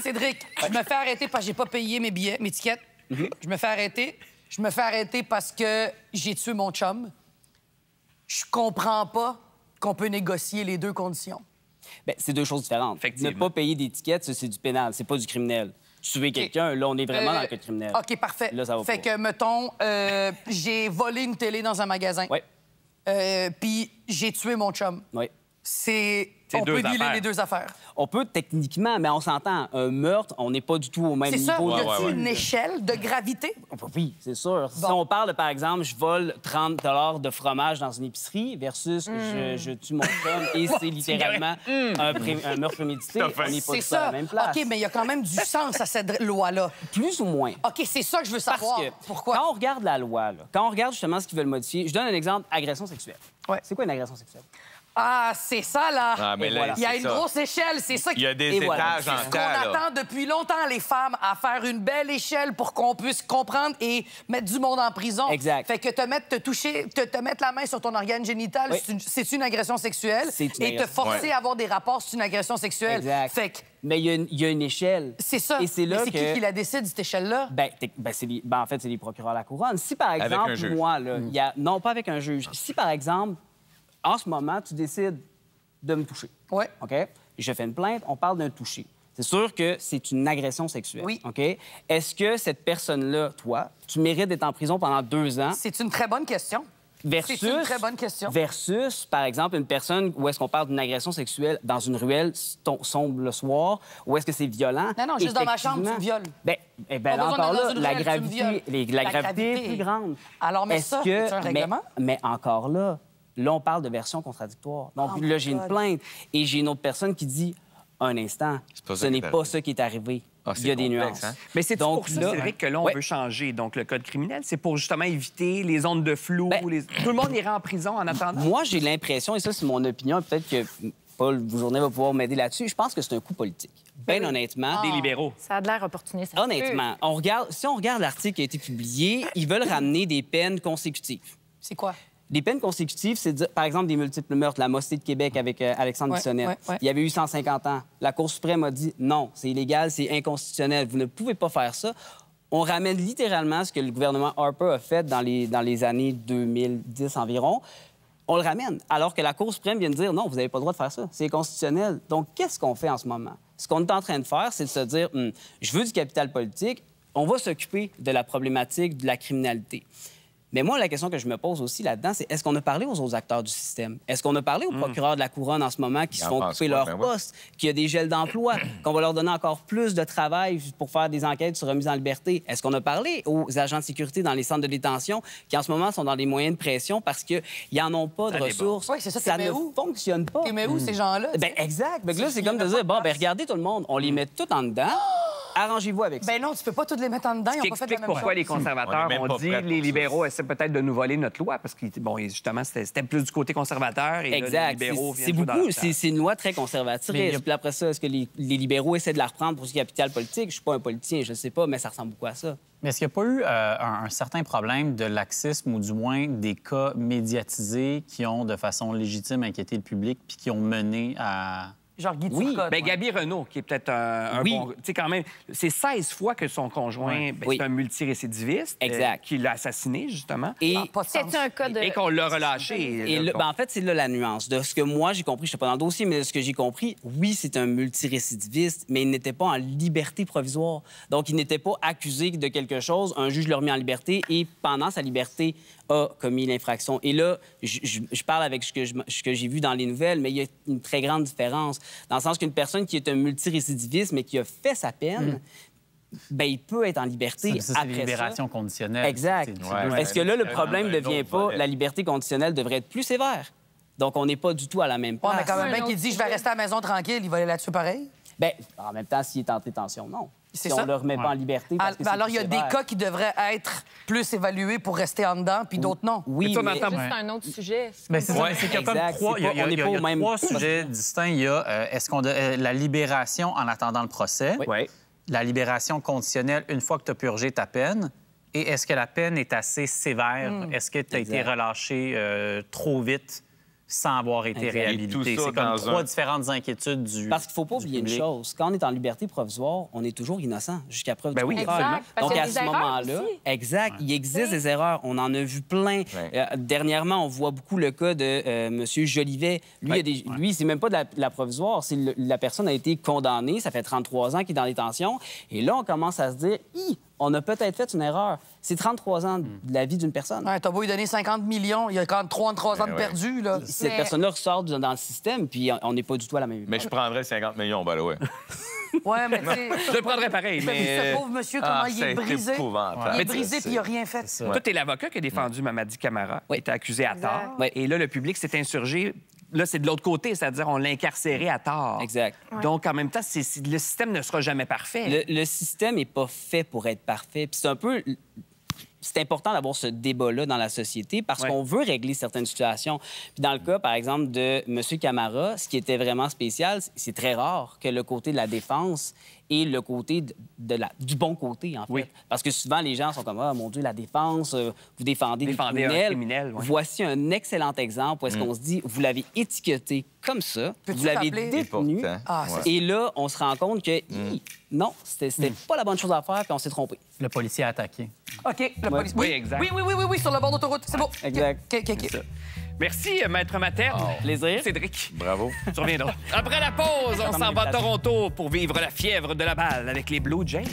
[SPEAKER 3] Cédric, je me fais arrêter parce que j'ai pas payé mes billets, mes tickets. Je me fais arrêter. Je me fais arrêter parce que j'ai tué mon chum. Je comprends pas qu'on peut négocier les deux conditions.
[SPEAKER 6] Bien, c'est deux choses différentes.
[SPEAKER 1] Effectivement.
[SPEAKER 6] Ne pas payer d'étiquette, ça, c'est du pénal, c'est pas du criminel. Tuer quelqu'un, là, on est vraiment dans le cas de criminel.
[SPEAKER 3] OK, parfait.
[SPEAKER 6] Là, ça va
[SPEAKER 3] fait
[SPEAKER 6] pas.
[SPEAKER 3] que, mettons, j'ai volé une télé dans un magasin.
[SPEAKER 6] Oui.
[SPEAKER 3] Puis j'ai tué mon chum.
[SPEAKER 6] Oui.
[SPEAKER 3] On
[SPEAKER 1] deux
[SPEAKER 3] peut dealer
[SPEAKER 1] affaires.
[SPEAKER 3] les deux affaires.
[SPEAKER 6] On peut techniquement, mais on s'entend, un meurtre, on n'est pas du tout au même
[SPEAKER 3] C'est ça.
[SPEAKER 6] niveau.
[SPEAKER 3] Y a-t-il une échelle de gravité?
[SPEAKER 6] Oui, c'est sûr. Si on parle, par exemple, je vole 30 de fromage dans une épicerie versus je tue mon chum et c'est littéralement un meurtre prémédité, on n'est pas
[SPEAKER 3] C'est
[SPEAKER 6] du tout à la
[SPEAKER 3] ça.
[SPEAKER 6] même place.
[SPEAKER 3] OK, mais il y a quand même du sens à cette loi-là.
[SPEAKER 6] Plus ou moins.
[SPEAKER 3] OK, c'est ça que je veux savoir.
[SPEAKER 6] Parce que
[SPEAKER 3] Pourquoi?
[SPEAKER 6] quand on regarde la loi, là, quand on regarde justement ce qu'ils veulent modifier, je donne un exemple, agression sexuelle.
[SPEAKER 3] Ouais.
[SPEAKER 6] C'est quoi une agression sexuelle?
[SPEAKER 3] Ah, c'est ça, là.
[SPEAKER 2] Ah, mais
[SPEAKER 6] Et
[SPEAKER 2] là,
[SPEAKER 6] voilà.
[SPEAKER 3] Il y a
[SPEAKER 2] c'est
[SPEAKER 3] une
[SPEAKER 2] ça.
[SPEAKER 3] grosse échelle, c'est ça
[SPEAKER 2] Il y a des
[SPEAKER 6] Et voilà.
[SPEAKER 2] étages en
[SPEAKER 3] qu'on
[SPEAKER 2] temps, là.
[SPEAKER 3] attend depuis longtemps, les femmes, à faire une belle échelle pour qu'on puisse comprendre et mettre du monde en prison.
[SPEAKER 6] Exact.
[SPEAKER 3] Fait que te mettre la main sur ton organe génital,
[SPEAKER 6] Oui.
[SPEAKER 3] c'est une agression sexuelle.
[SPEAKER 6] C'est une
[SPEAKER 3] Et te
[SPEAKER 6] agression.
[SPEAKER 3] forcer
[SPEAKER 2] Ouais.
[SPEAKER 3] à avoir des rapports, c'est une agression sexuelle.
[SPEAKER 6] Exact.
[SPEAKER 3] Fait que
[SPEAKER 6] Mais il y a une échelle.
[SPEAKER 3] c'est ça.
[SPEAKER 6] Et c'est là
[SPEAKER 3] Mais c'est
[SPEAKER 6] que...
[SPEAKER 3] qui la décide, cette échelle-là?
[SPEAKER 6] En fait, c'est les procureurs de la Couronne. Si, par
[SPEAKER 2] Avec
[SPEAKER 6] exemple,
[SPEAKER 2] un juge.
[SPEAKER 6] moi, là, non, pas avec un juge. Si, par exemple, en ce moment, tu décides de me toucher,
[SPEAKER 3] Oui.
[SPEAKER 6] OK? Je fais une plainte, on parle d'un toucher. C'est sûr que c'est une agression sexuelle,
[SPEAKER 3] Oui.
[SPEAKER 6] OK? Est-ce que cette personne-là, toi, tu mérites d'être en prison pendant 2 ans
[SPEAKER 3] C'est une très bonne question.
[SPEAKER 6] versus...
[SPEAKER 3] C'est une très bonne question.
[SPEAKER 6] Versus, par exemple, une personne où est-ce qu'on parle d'une agression sexuelle dans une ruelle sombre le soir, où est-ce que c'est violent?
[SPEAKER 3] Non, juste dans ma chambre, tu me violes.
[SPEAKER 6] Ben,
[SPEAKER 3] Pas besoin
[SPEAKER 6] là, encore
[SPEAKER 3] d'être dans
[SPEAKER 6] là,
[SPEAKER 3] une
[SPEAKER 6] la
[SPEAKER 3] ruelle, tu me violes.
[SPEAKER 6] gravité, la
[SPEAKER 3] La
[SPEAKER 6] gravité est
[SPEAKER 3] gravité.
[SPEAKER 6] plus grande.
[SPEAKER 3] Alors, mais
[SPEAKER 6] Est-ce
[SPEAKER 3] ça,
[SPEAKER 6] que-
[SPEAKER 3] c'est un règlement?
[SPEAKER 6] Mais encore là, on parle de version contradictoire. Donc
[SPEAKER 3] Oh
[SPEAKER 6] là,
[SPEAKER 3] my
[SPEAKER 6] j'ai une
[SPEAKER 3] God.
[SPEAKER 6] plainte et j'ai une autre personne qui dit un instant,
[SPEAKER 2] pas
[SPEAKER 6] ce
[SPEAKER 2] ça qui
[SPEAKER 6] n'est
[SPEAKER 2] est
[SPEAKER 6] pas
[SPEAKER 2] arrivé.
[SPEAKER 6] ça qui est arrivé.
[SPEAKER 2] Ah,
[SPEAKER 6] Il y a
[SPEAKER 2] c'est
[SPEAKER 6] des
[SPEAKER 2] complexe,
[SPEAKER 6] nuances.
[SPEAKER 2] hein?
[SPEAKER 1] Mais c'est
[SPEAKER 6] Donc
[SPEAKER 1] pour ça,
[SPEAKER 6] là-
[SPEAKER 1] Cédric, que là, on
[SPEAKER 6] Ouais.
[SPEAKER 1] veut changer donc le code criminel. C'est pour justement éviter les zones de flou.
[SPEAKER 6] Ben-
[SPEAKER 1] Tout le monde irait en prison en attendant.
[SPEAKER 6] Moi, j'ai l'impression, et ça, c'est mon opinion, et peut-être que Paul Bourgeois va pouvoir m'aider là-dessus, je pense que c'est un coup politique. Bien honnêtement.
[SPEAKER 1] Des libéraux.
[SPEAKER 4] Ça a de l'air opportuniste.
[SPEAKER 6] Honnêtement, si on regarde l'article qui a été publié, ils veulent ramener des peines consécutives.
[SPEAKER 3] C'est quoi?
[SPEAKER 6] Des peines consécutives, c'est dire, par exemple des multiples meurtres, la mosquée de Québec avec Alexandre
[SPEAKER 3] Ouais,
[SPEAKER 6] Bissonnette.
[SPEAKER 3] ouais.
[SPEAKER 6] Il y avait eu 150 ans. La Cour suprême a dit non, c'est illégal, c'est inconstitutionnel, vous ne pouvez pas faire ça. On ramène littéralement ce que le gouvernement Harper a fait dans les années 2010 environ. On le ramène, alors que la Cour suprême vient de dire non, vous n'avez pas le droit de faire ça, c'est inconstitutionnel. Donc, qu'est-ce qu'on fait en ce moment? Ce qu'on est en train de faire, c'est de se dire je veux du capital politique, on va s'occuper de la problématique de la criminalité. Mais moi, la question que je me pose aussi là-dedans, c'est est-ce qu'on a parlé aux autres acteurs du système? Est-ce qu'on a parlé aux procureurs de la Couronne en ce moment qui se font couper leur poste, qu'il y a des gels d'emploi, qu'on va leur donner encore plus de travail pour faire des enquêtes sur remise en liberté? Est-ce qu'on a parlé aux agents de sécurité dans les centres de détention qui, en ce moment, sont dans des moyens de pression parce qu'ils n'en ont pas de ressources?
[SPEAKER 3] Oui, c'est ça,
[SPEAKER 6] ça ne fonctionne pas.
[SPEAKER 3] Mais où, ces gens-là?
[SPEAKER 6] Ben, exact. Ben, là, c'est comme de dire, bon, ben, regardez tout le monde, on les met tout en dedans. Arrangez-vous avec ça.
[SPEAKER 3] Ben non, tu peux pas tous les mettre en dedans.
[SPEAKER 1] Ce
[SPEAKER 3] Ils
[SPEAKER 1] qui
[SPEAKER 3] ont pas fait la
[SPEAKER 1] explique
[SPEAKER 3] même
[SPEAKER 1] pourquoi
[SPEAKER 3] chose.
[SPEAKER 1] les conservateurs
[SPEAKER 2] On est même
[SPEAKER 1] ont
[SPEAKER 2] pas
[SPEAKER 1] dit
[SPEAKER 2] prêts pour
[SPEAKER 1] les
[SPEAKER 2] ça.
[SPEAKER 1] libéraux essaient peut-être de nous voler notre loi parce que, bon, justement, c'était plus du côté conservateur. Et là, les
[SPEAKER 6] Exact.
[SPEAKER 1] libéraux
[SPEAKER 6] C'est
[SPEAKER 1] viennent jouer dans
[SPEAKER 6] beaucoup.
[SPEAKER 1] leur table.
[SPEAKER 6] C'est une loi très conservatrice. Puis après ça, est-ce que les libéraux essaient de la reprendre pour ce capital politique? Je suis pas un politicien, je sais pas, mais ça ressemble beaucoup à ça.
[SPEAKER 5] Mais est-ce qu'il n'y a pas eu un certain problème de laxisme ou du moins des cas médiatisés qui ont de façon légitime inquiété le public puis qui ont mené à...
[SPEAKER 3] Genre Guy
[SPEAKER 6] Oui.
[SPEAKER 3] Turcotte.
[SPEAKER 1] Ben, Gaby Renault, qui est peut-être un
[SPEAKER 6] Oui.
[SPEAKER 1] bon... Tu sais, quand même, c'est 16 fois que son conjoint, ben,
[SPEAKER 6] Oui.
[SPEAKER 1] c'est un multirécidiviste.
[SPEAKER 6] Exact.
[SPEAKER 1] Qui l'a assassiné, justement.
[SPEAKER 6] Et,
[SPEAKER 3] Ah, pas de sens.
[SPEAKER 4] C'est un cas de...
[SPEAKER 1] Et qu'on l'a relâché.
[SPEAKER 6] et ben, en fait, c'est là la nuance. De ce que moi, j'ai compris, je ne pas dans le dossier, mais de ce que j'ai compris, oui, c'est un multirécidiviste, mais il n'était pas en liberté provisoire. Donc, il n'était pas accusé de quelque chose. Un juge l'a remis en liberté et, pendant sa liberté, a commis l'infraction. Et là, je parle avec ce que j'ai vu dans les nouvelles, mais il y a une très grande différence. Dans le sens qu'une personne qui est un multirécidiviste, mais qui a fait sa peine, ben, il peut être en liberté
[SPEAKER 5] Ça, c'est
[SPEAKER 6] après
[SPEAKER 5] libération
[SPEAKER 6] ça.
[SPEAKER 5] conditionnelle.
[SPEAKER 6] Exact.
[SPEAKER 2] Ouais.
[SPEAKER 6] Est-ce que là, le problème ne
[SPEAKER 2] un
[SPEAKER 6] devient
[SPEAKER 2] autre
[SPEAKER 6] pas
[SPEAKER 2] volet.
[SPEAKER 6] la liberté conditionnelle devrait être plus sévère? Donc, on n'est pas du tout à la même
[SPEAKER 3] Ouais,
[SPEAKER 6] place.
[SPEAKER 3] mais quand même,
[SPEAKER 4] un
[SPEAKER 3] bien qu'il
[SPEAKER 4] autre
[SPEAKER 3] dit je vais
[SPEAKER 4] sujet.
[SPEAKER 3] rester à la maison tranquille, il va aller là-dessus pareil.
[SPEAKER 6] Ben, en même temps, s'il est en détention, non.
[SPEAKER 3] C'est
[SPEAKER 6] Si
[SPEAKER 3] ça.
[SPEAKER 6] on ne le remet pas en liberté. Parce que
[SPEAKER 3] Ben alors,
[SPEAKER 6] c'est
[SPEAKER 3] il y a
[SPEAKER 6] plus
[SPEAKER 3] des
[SPEAKER 6] sévère.
[SPEAKER 3] cas qui devraient être plus évalués pour rester en dedans, puis d'autres non.
[SPEAKER 6] Oui,
[SPEAKER 1] Mais ça,
[SPEAKER 6] mais...
[SPEAKER 1] on entend-
[SPEAKER 4] C'est juste un autre sujet.
[SPEAKER 5] Mais c'est ça,
[SPEAKER 6] Ouais,
[SPEAKER 5] c'est qu'il y a comme
[SPEAKER 6] exact.
[SPEAKER 5] trois,
[SPEAKER 6] C'est pas- on n'est pas au même-
[SPEAKER 5] trois sujets distincts. Il y a la libération en attendant le procès,
[SPEAKER 1] Oui.
[SPEAKER 5] la libération conditionnelle une fois que tu as purgé ta peine, et est-ce que la peine est assez sévère? Est-ce que tu as été
[SPEAKER 6] Exact.
[SPEAKER 5] relâché trop vite sans avoir été
[SPEAKER 6] Exact.
[SPEAKER 2] Et
[SPEAKER 5] réhabilité?
[SPEAKER 2] tout ça
[SPEAKER 5] C'est comme
[SPEAKER 2] dans
[SPEAKER 5] trois
[SPEAKER 2] un-
[SPEAKER 5] différentes inquiétudes du
[SPEAKER 6] Parce qu'il ne faut pas
[SPEAKER 5] du
[SPEAKER 6] oublier une
[SPEAKER 5] public.
[SPEAKER 6] chose. Quand on est en liberté provisoire, on est toujours innocent, jusqu'à preuve
[SPEAKER 1] Ben
[SPEAKER 6] du
[SPEAKER 1] oui,
[SPEAKER 6] contraire.
[SPEAKER 4] Exact, parce
[SPEAKER 6] Donc,
[SPEAKER 4] qu'il y a
[SPEAKER 6] à
[SPEAKER 4] des
[SPEAKER 6] ce
[SPEAKER 4] erreurs
[SPEAKER 6] moment-là,
[SPEAKER 4] aussi.
[SPEAKER 6] exact, il existe des erreurs. On en a vu plein. Dernièrement, on voit beaucoup le cas de M. Jolivet. Lui, c'est même pas de la provisoire. C'est la personne a été condamnée. Ça fait 33 ans qu'il est dans détention. Et là, on commence à se dire, on a peut-être fait une erreur. C'est 33 ans de la vie d'une personne.
[SPEAKER 3] Ouais, t'as beau lui donner 50 millions, il y a quand même 33 ans de
[SPEAKER 2] ouais.
[SPEAKER 3] perdu, là.
[SPEAKER 6] Cette
[SPEAKER 4] Mais-
[SPEAKER 6] personne-là ressort dans le système, puis on n'est pas du tout à la même
[SPEAKER 2] Mais je prendrais 50 millions, by the way.
[SPEAKER 3] Ouais, mais tu sais...
[SPEAKER 1] Je le prendrais pareil, mais...
[SPEAKER 3] Ce pauvre monsieur, comment il est brisé.
[SPEAKER 2] épouvantable.
[SPEAKER 3] Il est brisé, puis il n'a rien fait.
[SPEAKER 2] ça.
[SPEAKER 1] Toi, t'es l'avocat qui a défendu Mamadi Camara. Il était accusé à tort.
[SPEAKER 6] Oui.
[SPEAKER 1] Et là, le public s'est insurgé. Là, c'est de l'autre côté, c'est-à-dire on l'a incarcéré à tort.
[SPEAKER 6] Exact.
[SPEAKER 1] Donc, en même temps, le système ne sera jamais parfait.
[SPEAKER 6] Le système n'est pas fait pour être parfait. Puis c'est un peu... C'est important d'avoir ce débat-là dans la société parce
[SPEAKER 1] Ouais.
[SPEAKER 6] qu'on veut régler certaines situations. Puis dans le cas, par exemple, de M. Camara, ce qui était vraiment spécial, c'est très rare que le côté de la défense et le côté du bon côté, en fait.
[SPEAKER 1] Oui.
[SPEAKER 6] Parce que souvent, les gens sont comme « Ah, mon Dieu, la défense, vous défendez des
[SPEAKER 1] Défendez un
[SPEAKER 6] criminels.
[SPEAKER 1] criminel, oui.
[SPEAKER 6] Voici un excellent exemple où est-ce qu'on se dit « Vous l'avez étiqueté comme ça,
[SPEAKER 3] Peux-tu
[SPEAKER 6] vous l'avez
[SPEAKER 3] t'appeler?
[SPEAKER 6] détenu.
[SPEAKER 2] Et pourtant,
[SPEAKER 3] Ah,
[SPEAKER 2] ouais.
[SPEAKER 3] c'est
[SPEAKER 6] Et là, on se rend compte que non, c'était pas la bonne chose à faire, puis on s'est trompé.
[SPEAKER 5] Le policier a attaqué.
[SPEAKER 3] OK, la police...
[SPEAKER 1] Oui, exact.
[SPEAKER 3] Oui, sur le bord d'autoroute. C'est bon.
[SPEAKER 6] Exact.
[SPEAKER 3] OK.
[SPEAKER 1] Merci, Maître Materne.
[SPEAKER 6] Plaisir.
[SPEAKER 1] Cédric,
[SPEAKER 2] Bravo.
[SPEAKER 1] tu reviendras. Après la pause, on s'en va à Toronto pour vivre la fièvre de la balle avec les Blue Jays.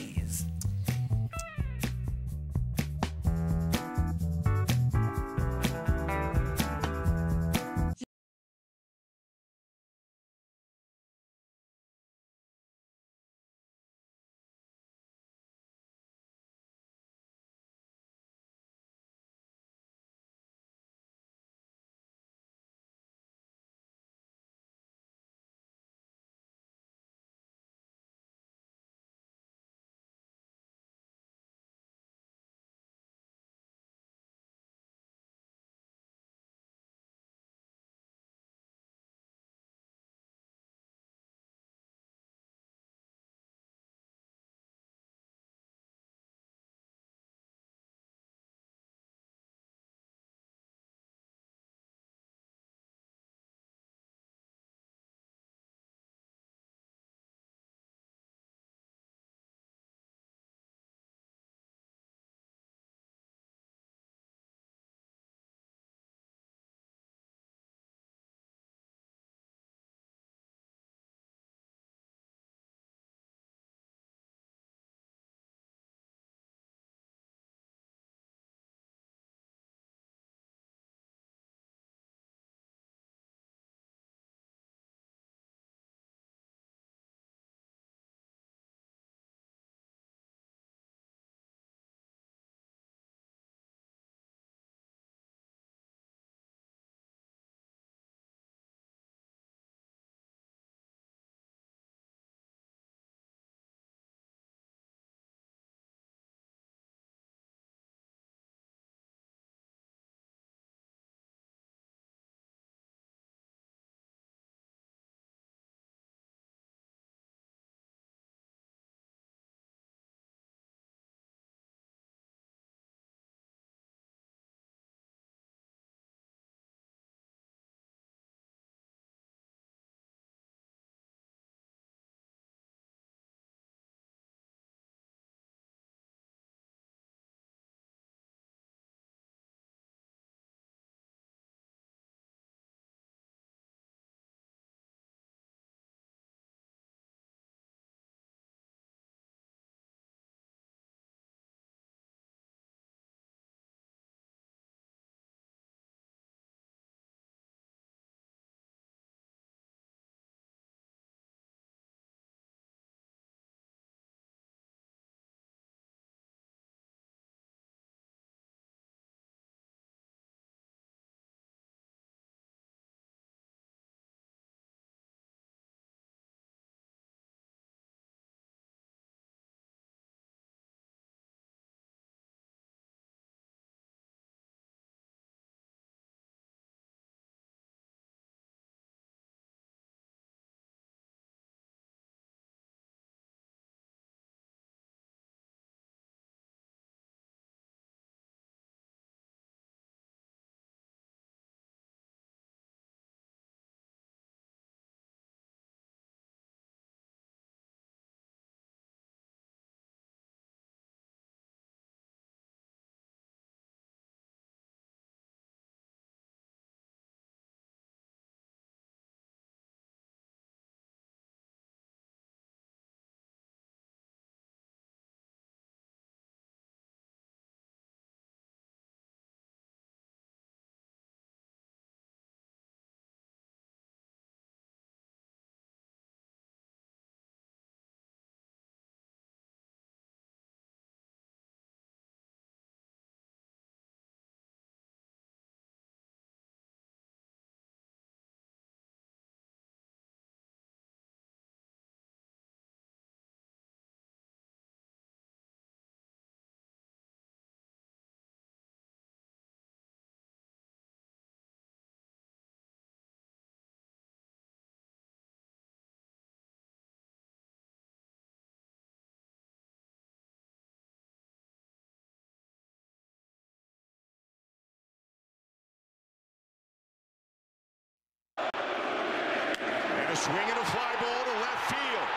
[SPEAKER 7] swing and a fly ball to left field.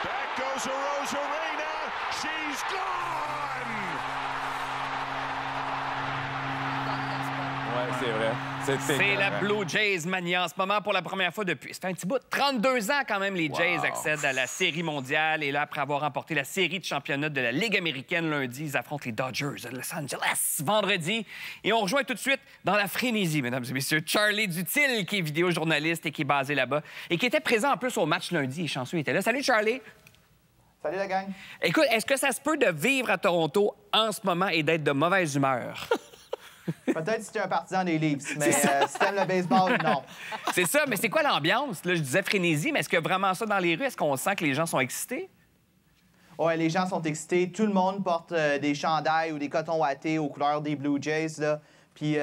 [SPEAKER 7] Back goes Arozarena. She's gone!
[SPEAKER 2] Ouais, c'est vrai.
[SPEAKER 1] C'est la Blue Jays mania en ce moment pour la première fois depuis... Ça fait un petit bout. 32 ans quand même, les Jays accèdent à la Série mondiale. Et là, après avoir remporté la série de championnat de la Ligue américaine lundi, ils affrontent les Dodgers de Los Angeles vendredi. Et on rejoint tout de suite dans la frénésie, mesdames et messieurs, Charlie Dutil, qui est vidéojournaliste et qui est basé là-bas et qui était présent en plus au match lundi. Et chanceux, il était là. Salut, Charlie!
[SPEAKER 8] Salut la gang!
[SPEAKER 1] Écoute, est-ce que ça se peut de vivre à Toronto en ce moment et d'être de mauvaise humeur?
[SPEAKER 8] Peut-être si tu es un partisan des Leafs, mais si t'aimes le baseball, non.
[SPEAKER 1] C'est ça, mais c'est quoi l'ambiance? Là, je disais frénésie, mais est-ce qu'il y a vraiment ça dans les rues? Est-ce qu'on sent que les gens sont excités?
[SPEAKER 8] Ouais, les gens sont excités. Tout le monde porte des chandails ou des cotons wattés aux couleurs des Blue Jays, là. Puis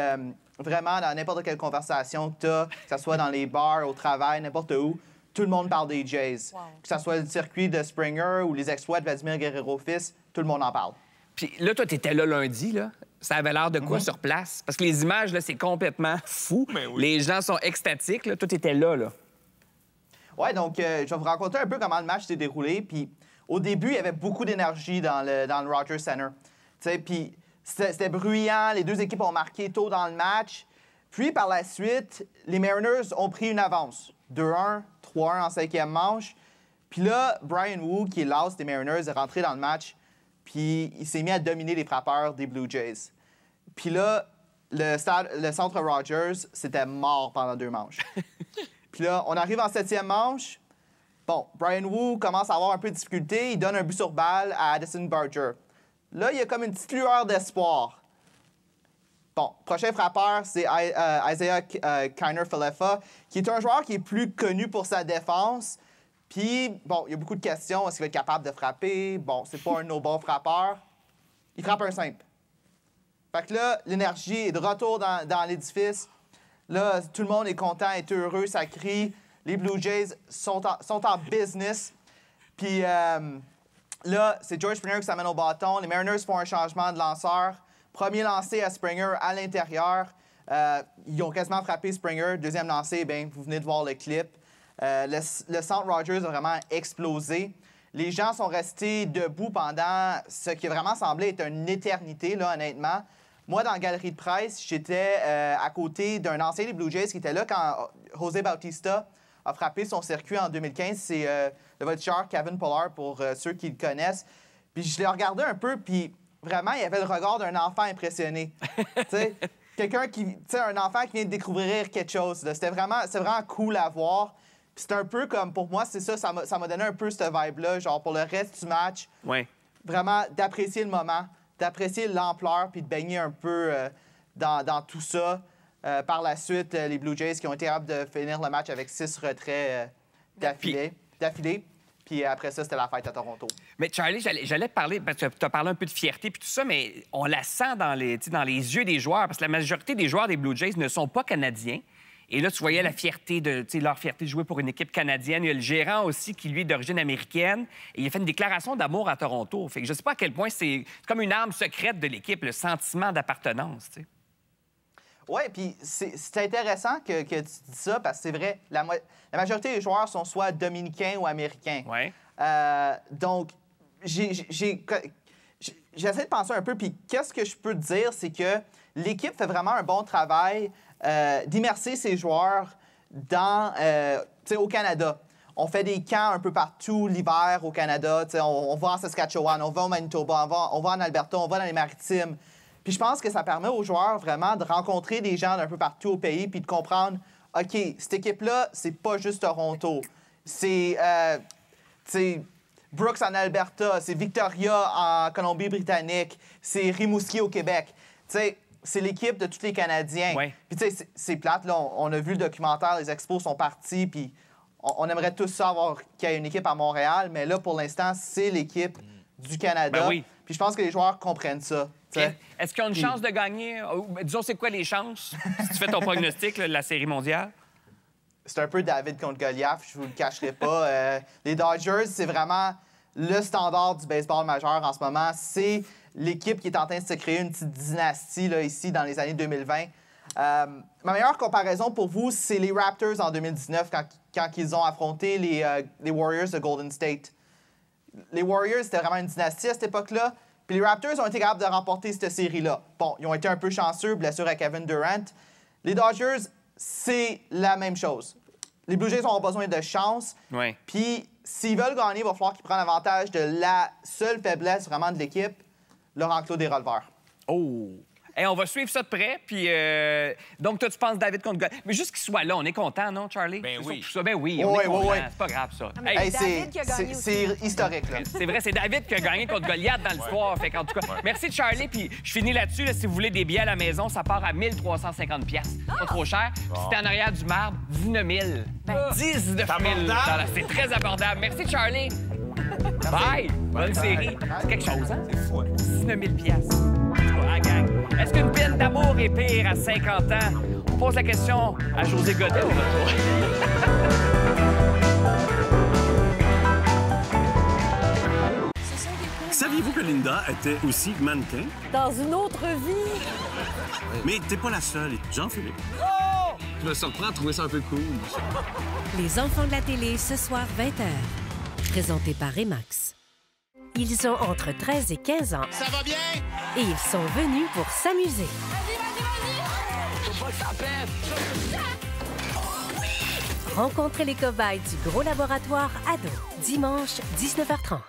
[SPEAKER 8] vraiment, dans n'importe quelle conversation que tu as, que ce soit dans les bars, au travail, n'importe où, tout le monde parle des Jays. Wow. Que ce soit le circuit de Springer ou les exploits de Vladimir Guerrero-Fils, tout le monde en parle.
[SPEAKER 1] Puis là, toi, t'étais là lundi, là. Ça avait l'air de quoi sur place? Parce que les images, là, c'est complètement fou. Oui. Les gens sont extatiques, là. Toi, t'étais là, là.
[SPEAKER 8] Ouais, donc je vais vous raconter un peu comment le match s'est déroulé. Puis au début, il y avait beaucoup d'énergie dans le Rogers Center. Tu sais, puis c'était bruyant. Les deux équipes ont marqué tôt dans le match. Puis par la suite, les Mariners ont pris une avance. 2-1, 3-1 en cinquième manche. Puis là, Bryan Woo, qui est l'as des Mariners, est rentré dans le match. Puis il s'est mis à dominer les frappeurs des Blue Jays. Puis là, le centre Rogers, c'était mort pendant 2 manches. Puis là, on arrive en 7e manche. Bon, Bryan Woo commence à avoir un peu de difficulté. Il donne un but sur balle à Addison Barger. Là, il y a comme une petite lueur d'espoir. Bon, prochain frappeur, c'est Isaiah Kiner-Falefa, qui est un joueur qui est plus connu pour sa défense. Puis, bon, il y a beaucoup de questions. Est-ce qu'il va être capable de frapper? Bon, c'est pas un no-ball frappeur. Il frappe un simple. Fait que là, l'énergie est de retour dans l'édifice. Là, tout le monde est content, est heureux, ça crie. Les Blue Jays sont en business. Puis là, c'est George Springer qui s'amène au bâton. Les Mariners font un changement de lanceur. Premier lancé à Springer à l'intérieur. Ils ont quasiment frappé Springer. Deuxième lancé, bien, vous venez de voir le clip. Le centre Rogers a vraiment explosé. Les gens sont restés debout pendant ce qui a vraiment semblé être une éternité, là, honnêtement. Moi, dans la galerie de presse, j'étais à côté d'un ancien des Blue Jays qui était là quand José Bautista a frappé son circuit en 2015. C'est le voltigeur Kevin Pillar, pour ceux qui le connaissent. Puis je l'ai regardé un peu, puis vraiment, il avait le regard d'un enfant impressionné. Tu sais, quelqu'un qui... Tu sais, un enfant qui vient de découvrir quelque chose. C'était vraiment cool à voir. Puis c'est un peu comme, pour moi, c'est ça m'a donné un peu cette vibe-là, genre pour le reste du match.
[SPEAKER 1] Ouais.
[SPEAKER 8] Vraiment d'apprécier le moment, d'apprécier l'ampleur, puis de baigner un peu dans tout ça. Par la suite, les Blue Jays qui ont été capables de finir le match avec 6 retraits d'affilée. Puis après ça, c'était la fête à Toronto.
[SPEAKER 1] Mais Charlie, j'allais te parler, parce que tu as parlé un peu de fierté puis tout ça, mais on la sent dans les yeux des joueurs, parce que la majorité des joueurs des Blue Jays ne sont pas canadiens. Et là, tu voyais la fierté leur fierté de jouer pour une équipe canadienne. Il y a le gérant aussi qui, lui, est d'origine américaine. Et il a fait une déclaration d'amour à Toronto. Fait que je sais pas à quel point c'est comme une arme secrète de l'équipe, le sentiment d'appartenance, tu sais.
[SPEAKER 8] Oui, puis c'est intéressant que tu dis ça, parce que c'est vrai, la majorité des joueurs sont soit dominicains ou américains.
[SPEAKER 1] Ouais.
[SPEAKER 8] Donc, j'essaie de penser un peu, puis qu'est-ce que je peux te dire, c'est que l'équipe fait vraiment un bon travail d'immerser ses joueurs au Canada. On fait des camps un peu partout l'hiver au Canada. On va en Saskatchewan, on va au Manitoba, on va en Alberta, on va dans les Maritimes. Puis je pense que ça permet aux joueurs vraiment de rencontrer des gens d'un peu partout au pays puis de comprendre, OK, cette équipe-là, c'est pas juste Toronto. C'est Brooks en Alberta, c'est Victoria en Colombie-Britannique, c'est Rimouski au Québec. T'sais, c'est l'équipe de tous les Canadiens.
[SPEAKER 1] Ouais.
[SPEAKER 8] Puis tu sais, c'est plate, là, on a vu le documentaire, les expos sont partis, puis on aimerait tous savoir qu'il y a une équipe à Montréal, mais là, pour l'instant, c'est l'équipe du Canada.
[SPEAKER 1] Ben oui.
[SPEAKER 8] Puis je pense que les joueurs comprennent ça.
[SPEAKER 1] Est-ce qu'ils ont une chance de gagner? Disons, c'est quoi les chances, si tu fais ton pronostic là, de la Série mondiale?
[SPEAKER 8] C'est un peu David contre Goliath, je vous le cacherai pas. Les Dodgers, c'est vraiment le standard du baseball majeur en ce moment. C'est l'équipe qui est en train de se créer une petite dynastie là, ici dans les années 2020. Ma meilleure comparaison pour vous, c'est les Raptors en 2019 quand quand ils ont affronté les Warriors de Golden State. Les Warriors, c'était vraiment une dynastie à cette époque-là. Puis les Raptors ont été capables de remporter cette série-là. Bon, ils ont été un peu chanceux, blessure à Kevin Durant. Les Dodgers, c'est la même chose. Les Blue Jays ont besoin de chance.
[SPEAKER 1] Ouais.
[SPEAKER 8] Puis s'ils veulent gagner, il va falloir qu'ils prennent avantage de la seule faiblesse vraiment de l'équipe, leur enclos des releveurs.
[SPEAKER 1] Oh! Hey, on va suivre ça de près. Puis, donc, toi, tu penses David contre Goliath. Mais juste qu'il soit là, on est content, non, Charlie?
[SPEAKER 2] Ben
[SPEAKER 1] C'est
[SPEAKER 2] oui.
[SPEAKER 1] surtout ça. Ben oui, on est content. C'est pas grave, ça.
[SPEAKER 4] mais
[SPEAKER 1] Hey,
[SPEAKER 4] David qui a gagné aussi.
[SPEAKER 8] C'est historique, là.
[SPEAKER 1] c'est vrai, c'est David qui a gagné contre Goliath dans l'histoire. Fait qu'en tout cas, merci Charlie. Puis je finis là-dessus. Là, si vous voulez des billets à la maison, ça part à 1350 $. Pas trop cher. Puis si t'es en arrière du marbre, 19 000. 19 000 $. C'est très abordable. Merci Charlie. Bye. Bonne série. C'est quelque chose, hein? C'est fou. 19 000 $. Ah, gang. Est-ce qu'une peine d'amour est pire à 50 ans? On pose la question à José Godet au retour.
[SPEAKER 9] Saviez-vous que Linda était aussi mannequin?
[SPEAKER 10] Dans une autre vie.
[SPEAKER 9] Mais t'es pas la seule. Jean-Philippe.
[SPEAKER 11] Je me surprends à trouver ça un peu cool.
[SPEAKER 10] Les enfants de la télé, ce soir, 20h. Présenté par Remax. Ils ont entre 13 et 15 ans.
[SPEAKER 7] Ça va bien?
[SPEAKER 10] Et ils sont venus pour s'amuser.
[SPEAKER 7] Faut pas que ça pète!
[SPEAKER 10] Rencontrez les cobayes du gros laboratoire Ado. Dimanche, 19h30.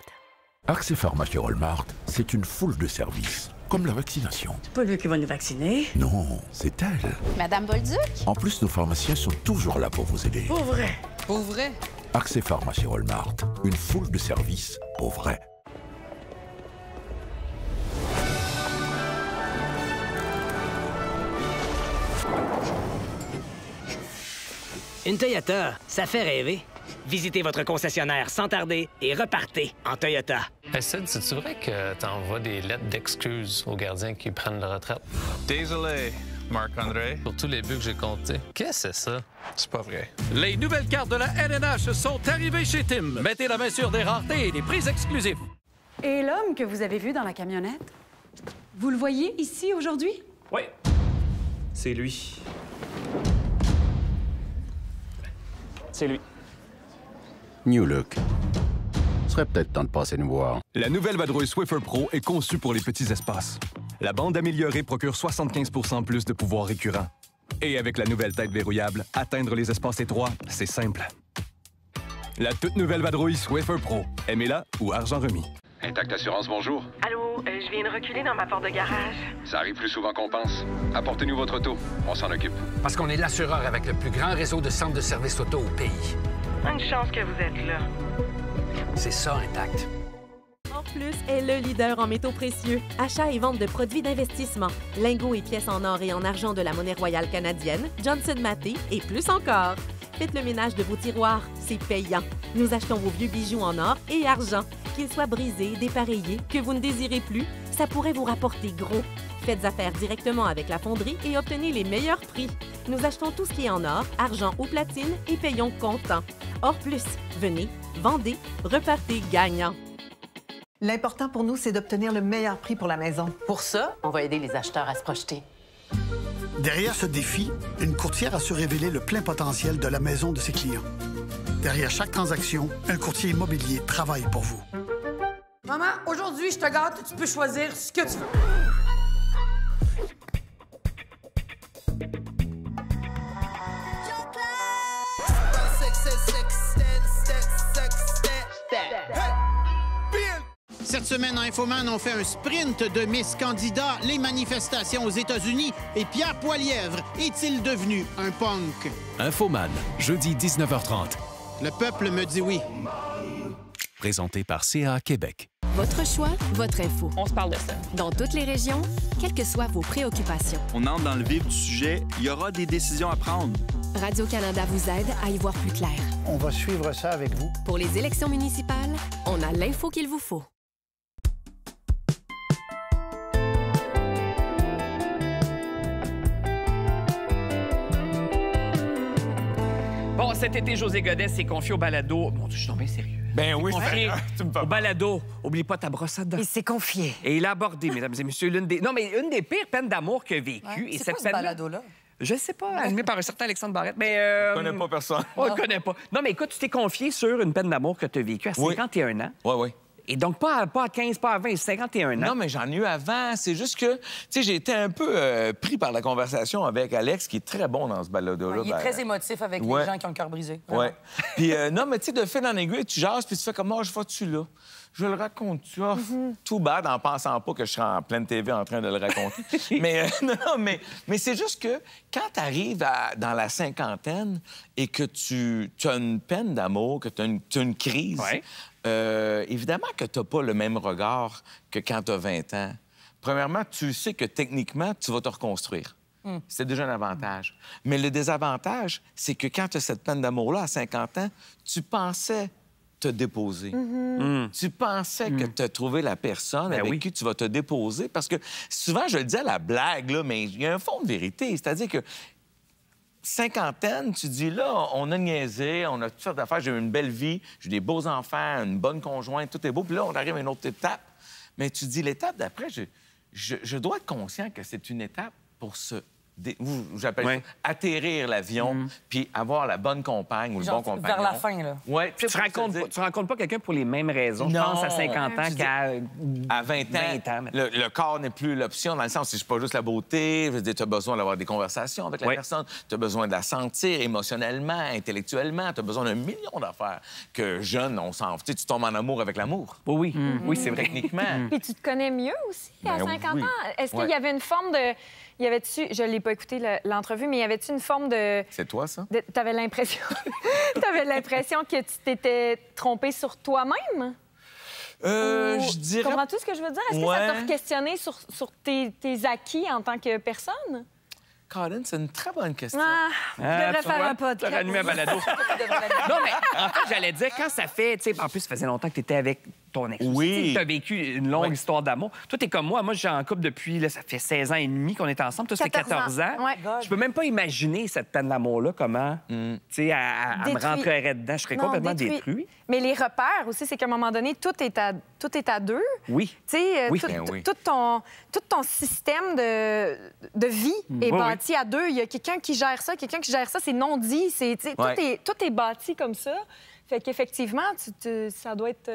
[SPEAKER 12] Accès Pharma chez Walmart, c'est une foule de services, comme la vaccination.
[SPEAKER 10] C'est pas lui qui va nous vacciner.
[SPEAKER 12] Non, c'est elle.
[SPEAKER 13] Madame Bolduc?
[SPEAKER 12] En plus, nos pharmaciens sont toujours là pour vous aider.
[SPEAKER 10] Pour vrai.
[SPEAKER 13] Pour vrai?
[SPEAKER 12] Accès Pharma chez Walmart, une foule de services pour vrai.
[SPEAKER 14] Une Toyota, ça fait rêver. Visitez votre concessionnaire sans tarder et repartez en Toyota.
[SPEAKER 15] Hey Sid, c'est-tu vrai que t'envoies des lettres d'excuses aux gardiens qui prennent la retraite?
[SPEAKER 16] Désolé, Marc-André.
[SPEAKER 15] Pour tous les buts que j'ai comptés. Qu'est-ce que c'est ça?
[SPEAKER 16] C'est pas vrai.
[SPEAKER 17] Les nouvelles cartes de la LNH sont arrivées chez Tim. Mettez la main sur des raretés et des prix exclusifs.
[SPEAKER 18] Et l'homme que vous avez vu dans la camionnette, vous le voyez ici aujourd'hui?
[SPEAKER 17] Oui. C'est lui. C'est lui.
[SPEAKER 19] New look. Serait peut-être temps de passer nous voir.
[SPEAKER 20] La nouvelle vadrouille Swiffer Pro est conçue pour les petits espaces. La bande améliorée procure 75 % plus de pouvoir récurrent. Et avec la nouvelle tête verrouillable, atteindre les espaces étroits, c'est simple. La toute nouvelle vadrouille Swiffer Pro. Aimez-la ou argent remis.
[SPEAKER 21] Intact Assurance, bonjour.
[SPEAKER 22] Allô, je viens de reculer dans ma porte de garage.
[SPEAKER 21] Ça arrive plus souvent qu'on pense. Apportez-nous votre auto. On s'en occupe.
[SPEAKER 23] Parce qu'on est l'assureur avec le plus grand réseau de centres de services auto au pays.
[SPEAKER 22] Une chance que vous êtes là.
[SPEAKER 23] C'est ça, Intact.
[SPEAKER 24] Plus est le leader en métaux précieux. Achat et vente de produits d'investissement. Lingots et pièces en or et en argent de la monnaie royale canadienne, Johnson Matthey et plus encore. Faites le ménage de vos tiroirs, c'est payant. Nous achetons vos vieux bijoux en or et argent. Qu'ils soient brisés, dépareillés, que vous ne désirez plus, ça pourrait vous rapporter gros. Faites affaire directement avec la fonderie et obtenez les meilleurs prix. Nous achetons tout ce qui est en or, argent ou platine et payons comptant. Or plus, venez, vendez, repartez gagnant.
[SPEAKER 25] L'important pour nous, c'est d'obtenir le meilleur prix pour la maison.
[SPEAKER 26] Pour ça, on va aider les acheteurs à se projeter.
[SPEAKER 27] Derrière ce défi, une courtière a su révéler le plein potentiel de la maison de ses clients. Derrière chaque transaction, un courtier immobilier travaille pour vous.
[SPEAKER 3] Maman, aujourd'hui, je te gâte, tu peux choisir ce que tu veux.
[SPEAKER 28] Cette semaine, à Infoman, on fait un sprint de Miss Candidat, les manifestations aux États-Unis et Pierre Poilièvre. Est-il devenu un punk?
[SPEAKER 29] Infoman, jeudi 19h30.
[SPEAKER 28] Le peuple me dit oui.
[SPEAKER 29] Présenté par CA Québec.
[SPEAKER 30] Votre choix, votre info.
[SPEAKER 4] On se parle de ça.
[SPEAKER 30] Dans toutes les régions, quelles que soient vos préoccupations.
[SPEAKER 31] On entre dans le vif du sujet. Il y aura des décisions à prendre.
[SPEAKER 30] Radio-Canada vous aide à y voir plus clair.
[SPEAKER 27] On va suivre ça avec vous.
[SPEAKER 30] Pour les élections municipales, on a l'info qu'il vous faut.
[SPEAKER 1] Bon, cet été, José Godet s'est confié au balado. Mon Dieu, je suis tombé sérieux.
[SPEAKER 2] Ben oui,
[SPEAKER 1] confié
[SPEAKER 2] tu me parles.
[SPEAKER 1] au balado. Oublie pas ta brosse à dents.
[SPEAKER 3] Il s'est confié.
[SPEAKER 1] Et il a abordé, mesdames et messieurs, une des pires peines d'amour qu'il a vécues.
[SPEAKER 3] Ouais. C'est quoi ce balado-là?
[SPEAKER 1] Je sais pas, animé par un certain Alexandre Barrette, mais...
[SPEAKER 2] On ne connaît pas personne.
[SPEAKER 1] On ne connaît pas. Non, mais écoute, tu t'es confié sur une peine d'amour que tu as vécue à 51 ans.
[SPEAKER 2] Oui, oui.
[SPEAKER 1] Et donc, pas à 15, pas à 20, 51 ans.
[SPEAKER 2] Non, mais j'en ai eu avant. C'est juste que, tu sais, j'ai été un peu pris par la conversation avec Alex, qui est très bon dans ce balado-là.
[SPEAKER 3] Il est très émotif avec les gens qui ont le cœur brisé.
[SPEAKER 2] Oui. Puis, non, mais tu sais, de fil en aiguille, tu jases, puis tu fais comme, je vais-tu là? Je le raconte, tu vois. Tout bad en pensant pas que je serais en pleine TV en train de le raconter. mais c'est juste que quand tu arrives dans la cinquantaine et que tu as une peine d'amour, que tu as une crise, évidemment que tu n'as pas le même regard que quand tu as 20 ans. Premièrement, tu sais que techniquement, tu vas te reconstruire. C'est déjà un avantage. Mais le désavantage, c'est que quand tu as cette peine d'amour-là à 50 ans, tu pensais te déposer. Tu pensais que tu as trouvé la personne avec qui tu vas te déposer. Parce que souvent, je le dis à la blague, là, mais il y a un fond de vérité. C'est-à-dire que cinquantaine, tu dis là, on a niaisé, on a toutes sortes d'affaires, j'ai eu une belle vie, j'ai des beaux enfants, une bonne conjointe, tout est beau. Puis là, on arrive à une autre étape. Mais tu dis l'étape d'après, je dois être conscient que c'est une étape pour se... J'appelle ça atterrir l'avion, puis avoir la bonne compagne ou le bon compagnon.
[SPEAKER 3] Vers la fin, là.
[SPEAKER 2] Ouais,
[SPEAKER 1] tu rencontres pas quelqu'un pour les mêmes raisons, je pense, à 50 ans qu'à
[SPEAKER 2] 20 ans. Le corps n'est plus l'option, dans le sens où c'est pas juste la beauté. Je veux dire, tu as besoin d'avoir des conversations avec la personne, tu as besoin de la sentir émotionnellement, intellectuellement, tu as besoin d'un million d'affaires que jeune, on s'en... Tu tombes en amour avec l'amour.
[SPEAKER 1] Oui, oui, c'est vrai.
[SPEAKER 2] Techniquement.
[SPEAKER 4] Puis tu te connais mieux aussi à 50 ans. Est-ce qu'il y avait une forme de... Y avait-tu, je l'ai pas écouté l'entrevue, mais y avait-tu une forme de...
[SPEAKER 2] C'est toi, ça?
[SPEAKER 4] T'avais l'impression... T'avais l'impression que tu t'étais trompé sur toi-même?
[SPEAKER 2] Je dirais...
[SPEAKER 4] Comprends-tu ce que je veux dire? Est-ce que ça t'a questionné sur tes acquis en tant que personne?
[SPEAKER 2] Colin, c'est une très bonne question.
[SPEAKER 4] Je devrais faire un podcast.
[SPEAKER 1] Un balado. Non, mais en fait, j'allais dire, quand ça fait... Tu sais, en plus, ça faisait longtemps que tu étais avec ton ex.
[SPEAKER 2] Oui.
[SPEAKER 1] Tu as vécu une longue histoire d'amour. Toi, t'es comme moi. Moi, je suis en couple depuis... Là, ça fait 16 ans et demi qu'on est ensemble. Toi, c'est 14 ans. Je peux même pas imaginer cette peine d'amour-là, comment... Tu sais, elle me rentrerait dedans. Je serais complètement détruit.
[SPEAKER 4] Mais les repères aussi, c'est qu'à un moment donné, tout est à deux.
[SPEAKER 1] Oui.
[SPEAKER 4] Tu sais, tout ton système de vie est bâti à deux. Il y a quelqu'un qui gère ça, c'est non dit. Tout est bâti comme ça. Fait qu'effectivement, ça doit être...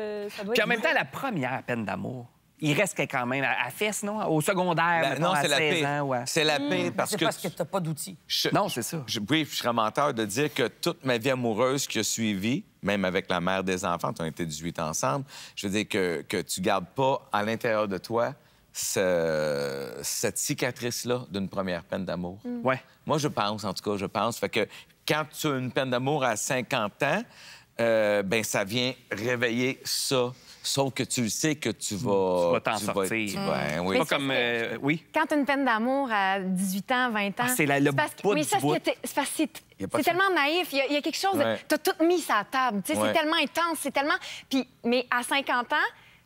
[SPEAKER 1] Puis en même temps, la première peine d'amour, il reste quand même à fesse, non? Au secondaire,
[SPEAKER 2] non, c'est
[SPEAKER 1] à 16 ans. Ouais.
[SPEAKER 2] C'est la paix parce que
[SPEAKER 3] t'as pas d'outils.
[SPEAKER 1] Non, c'est ça.
[SPEAKER 2] Oui, je serais menteur de dire que toute ma vie amoureuse qui a suivi, même avec la mère des enfants, on a été 18 ans ensemble, je veux dire que tu gardes pas à l'intérieur de toi cette cicatrice-là d'une première peine d'amour.
[SPEAKER 1] Ouais.
[SPEAKER 2] Moi, je pense, en tout cas, je pense. Fait que quand tu as une peine d'amour à 50 ans, ben ça vient réveiller ça. Sauf que tu sais que tu vas
[SPEAKER 1] t'en sortir.
[SPEAKER 2] Oui.
[SPEAKER 1] Pas comme... oui.
[SPEAKER 4] Quand tu as une peine d'amour à 18 ans, 20 ans...
[SPEAKER 1] c'est le bout du bout.
[SPEAKER 4] C'est tellement naïf. Il y a quelque chose... Tu as tout mis sur la table. C'est tellement intense, c'est tellement... Mais à 50 ans,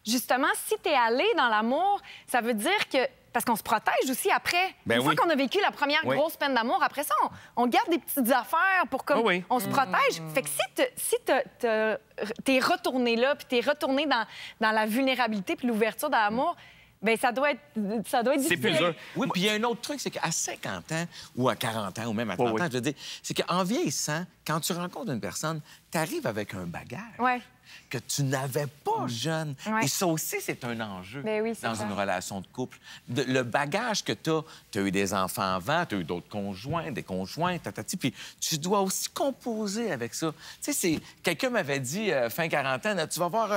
[SPEAKER 4] justement, si tu es allé dans l'amour, ça veut dire que... Parce qu'on se protège aussi après. Une fois qu'on a vécu la première grosse peine d'amour, après ça, on garde des petites affaires pour comme on se protège. Fait que si t'es retourné là, puis t'es retourné dans la vulnérabilité puis l'ouverture de l'amour, bien, ça doit être difficile.
[SPEAKER 1] C'est plus dur.
[SPEAKER 2] Oui, puis il y a un autre truc, c'est qu'à 50 ans ou à 40 ans ou même à 30 ans, je veux dire, c'est qu'en vieillissant, quand tu rencontres une personne, tu arrives avec un bagage que tu n'avais pas jeune. Et ça aussi, c'est un enjeu dans une relation de couple. Le bagage que tu as eu des enfants avant, tu as eu d'autres conjoints, des conjoints, puis tu dois aussi composer avec ça. Tu sais, quelqu'un m'avait dit, fin quarantaine, tu vas voir,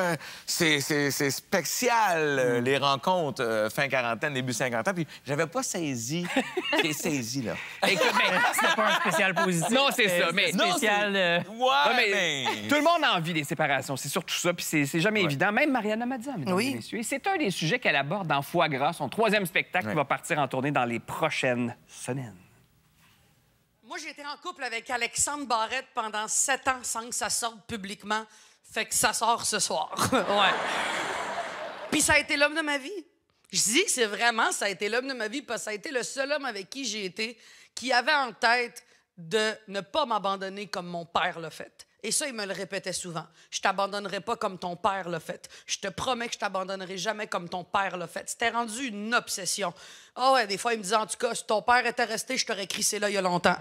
[SPEAKER 2] c'est spécial, les rencontres, fin quarantaine, début cinquantaine, puis j'avais pas saisi. J'ai saisi, là.
[SPEAKER 1] Écoute, mais
[SPEAKER 5] c'était pas un spécial positif.
[SPEAKER 1] Non, c'est ça, mais...
[SPEAKER 5] Spécial...
[SPEAKER 1] mais tout le monde a envie des séparations, c'est surtout ça, puis c'est jamais évident. Même Mariana Mazza, mesdames et messieurs. Et c'est un des sujets qu'elle aborde dans Foie gras, son 3e spectacle qui va partir en tournée dans les prochaines semaines.
[SPEAKER 3] Moi, j'ai été en couple avec Alexandre Barrette pendant 7 ans sans que ça sorte publiquement. Fait que ça sort ce soir. Puis ça a été l'homme de ma vie. Je dis que c'est vraiment, ça a été l'homme de ma vie parce que ça a été le seul homme avec qui j'ai été qui avait en tête de ne pas m'abandonner comme mon père l'a fait. Et ça, il me le répétait souvent. Je t'abandonnerai pas comme ton père l'a fait. Je te promets que je t'abandonnerai jamais comme ton père l'a fait. C'était rendu une obsession. Ah ouais, des fois, il me disait, en tout cas, si ton père était resté, je t'aurais crissé là il y a longtemps.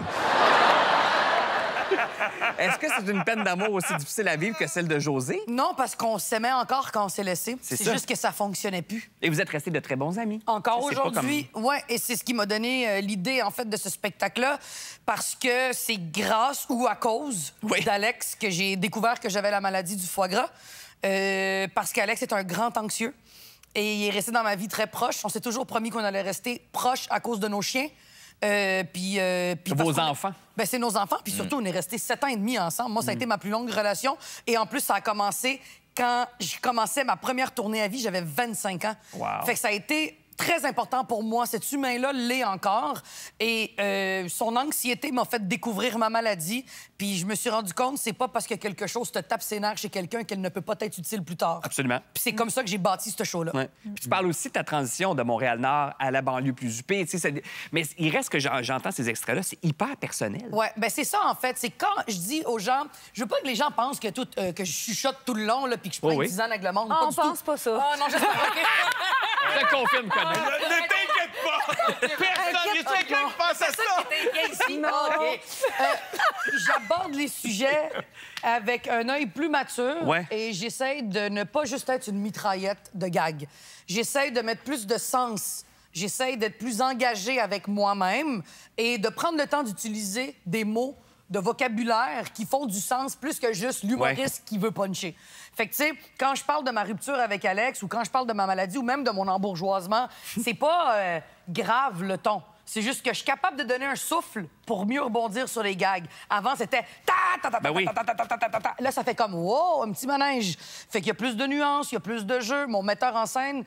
[SPEAKER 1] Est-ce que c'est une peine d'amour aussi difficile à vivre que celle de José?
[SPEAKER 3] Non, parce qu'on s'aimait encore quand on s'est laissé. C'est juste que ça fonctionnait plus.
[SPEAKER 1] Et vous êtes restés de très bons amis.
[SPEAKER 3] Encore
[SPEAKER 1] C'est pas
[SPEAKER 3] aujourd'hui, ouais, et c'est ce qui m'a donné l'idée, en fait, de ce spectacle-là, parce que c'est grâce ou à cause d'Alex que j'ai découvert que j'avais la maladie du foie gras, parce qu'Alex est un grand anxieux et il est resté dans ma vie très proche. On s'est toujours promis qu'on allait rester proche à cause de nos chiens. Puis
[SPEAKER 1] vos enfants.
[SPEAKER 3] Ben, c'est nos enfants. Puis surtout, on est restés 7 ans et demi ensemble. Moi, ça a été ma plus longue relation. Et en plus, ça a commencé quand je commençais ma première tournée à vie. J'avais 25 ans.
[SPEAKER 1] Wow.
[SPEAKER 3] Fait que ça a été très important pour moi. Cet humain-là l'est encore. Et son anxiété m'a fait découvrir ma maladie. Puis je me suis rendu compte, c'est pas parce que quelque chose te tape ses nerfs chez quelqu'un qu'elle ne peut pas être utile plus tard.
[SPEAKER 1] Absolument.
[SPEAKER 3] Puis c'est comme ça que j'ai bâti ce show-là.
[SPEAKER 1] Ouais. Puis tu parles aussi de ta transition de Montréal-Nord à la banlieue plus huppée. Tu sais, mais il reste que j'entends ces extraits-là, c'est hyper personnel.
[SPEAKER 3] Ouais, ben c'est ça, en fait. C'est quand je dis aux gens... Je veux pas que les gens pensent que, que je chuchote tout le long, là, puis que je prends une tisane avec le monde.
[SPEAKER 4] On pense pas ça.
[SPEAKER 3] Ah non, j'espère
[SPEAKER 1] Je te confirme, Conan.
[SPEAKER 31] Ne t'inquiète pas! Personne, il y a quelqu'un qui pense à ça!
[SPEAKER 3] J'aborde les sujets avec un œil plus mature et j'essaie de ne pas juste être une mitraillette de gags. J'essaie de mettre plus de sens. J'essaie d'être plus engagée avec moi-même et de prendre le temps d'utiliser des mots de vocabulaire qui font du sens plus que juste l'humoriste qui veut puncher. Fait que, tu sais, quand je parle de ma rupture avec Alex ou quand je parle de ma maladie ou même de mon embourgeoisement, c'est pas grave le ton. C'est juste que je suis capable de donner un souffle pour mieux rebondir sur les gags. Avant, c'était ta. Là, ça fait comme wow, un petit manège. Fait qu'il y a plus de nuances, il y a plus de jeux. Mon metteur en scène,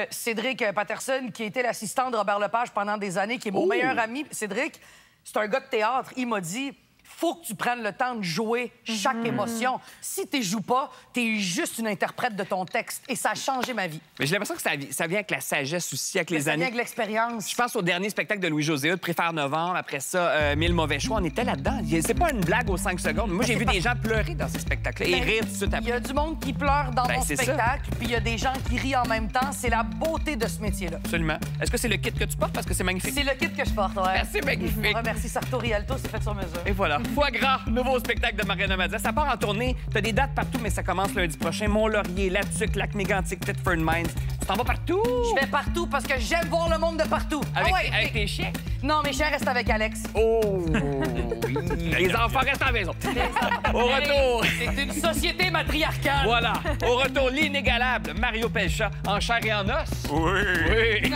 [SPEAKER 3] Cédric Patterson, qui était l'assistant de Robert Lepage pendant des années, qui est mon meilleur ami. Cédric, c'est un gars de théâtre. Il m'a dit... faut que tu prennes le temps de jouer chaque émotion. Si tu joues pas, tu es juste une interprète de ton texte. Et ça a changé ma vie.
[SPEAKER 1] Mais j'ai l'impression que ça vient avec la sagesse aussi, avec les
[SPEAKER 3] Ça
[SPEAKER 1] années.
[SPEAKER 3] vient avec l'expérience.
[SPEAKER 1] Je pense au dernier spectacle de Louis-José Hood, Préfère Novembre. Après ça, 1000 mauvais choix. On était là-dedans. C'est pas une blague aux 5 secondes. Moi, j'ai vu des gens pleurer dans ces spectacles-là et rire tout de suite après.
[SPEAKER 3] Il y a du monde qui pleure dans mon
[SPEAKER 1] c'est
[SPEAKER 3] spectacle, puis il y a des gens qui rient en même temps. C'est la beauté de ce métier-là.
[SPEAKER 1] Absolument. Est-ce que c'est le kit que tu portes? Parce que c'est magnifique.
[SPEAKER 3] C'est le kit que je porte, ouais.
[SPEAKER 1] Merci, magnifique.
[SPEAKER 3] Merci Sarto Rialto, c'est fait sur mesure.
[SPEAKER 1] Et voilà. Foie gras, nouveau spectacle de Mariana Mazza. Ça part en tournée. T'as des dates partout, mais ça commence lundi prochain. Mont-Laurier, Latuc, Lac-Mégantic, Thetford Mines. Tu t'en vas partout?
[SPEAKER 3] Je vais partout parce que j'aime voir le monde de partout.
[SPEAKER 1] Avec tes chiens?
[SPEAKER 3] Non, mes chiens restent avec Alex.
[SPEAKER 1] Oh! Les enfants restent à la maison. Au retour...
[SPEAKER 3] C'est une société matriarcale.
[SPEAKER 1] Voilà. Au retour, l'inégalable Mario Pelcha en chair et en os.
[SPEAKER 31] Oui.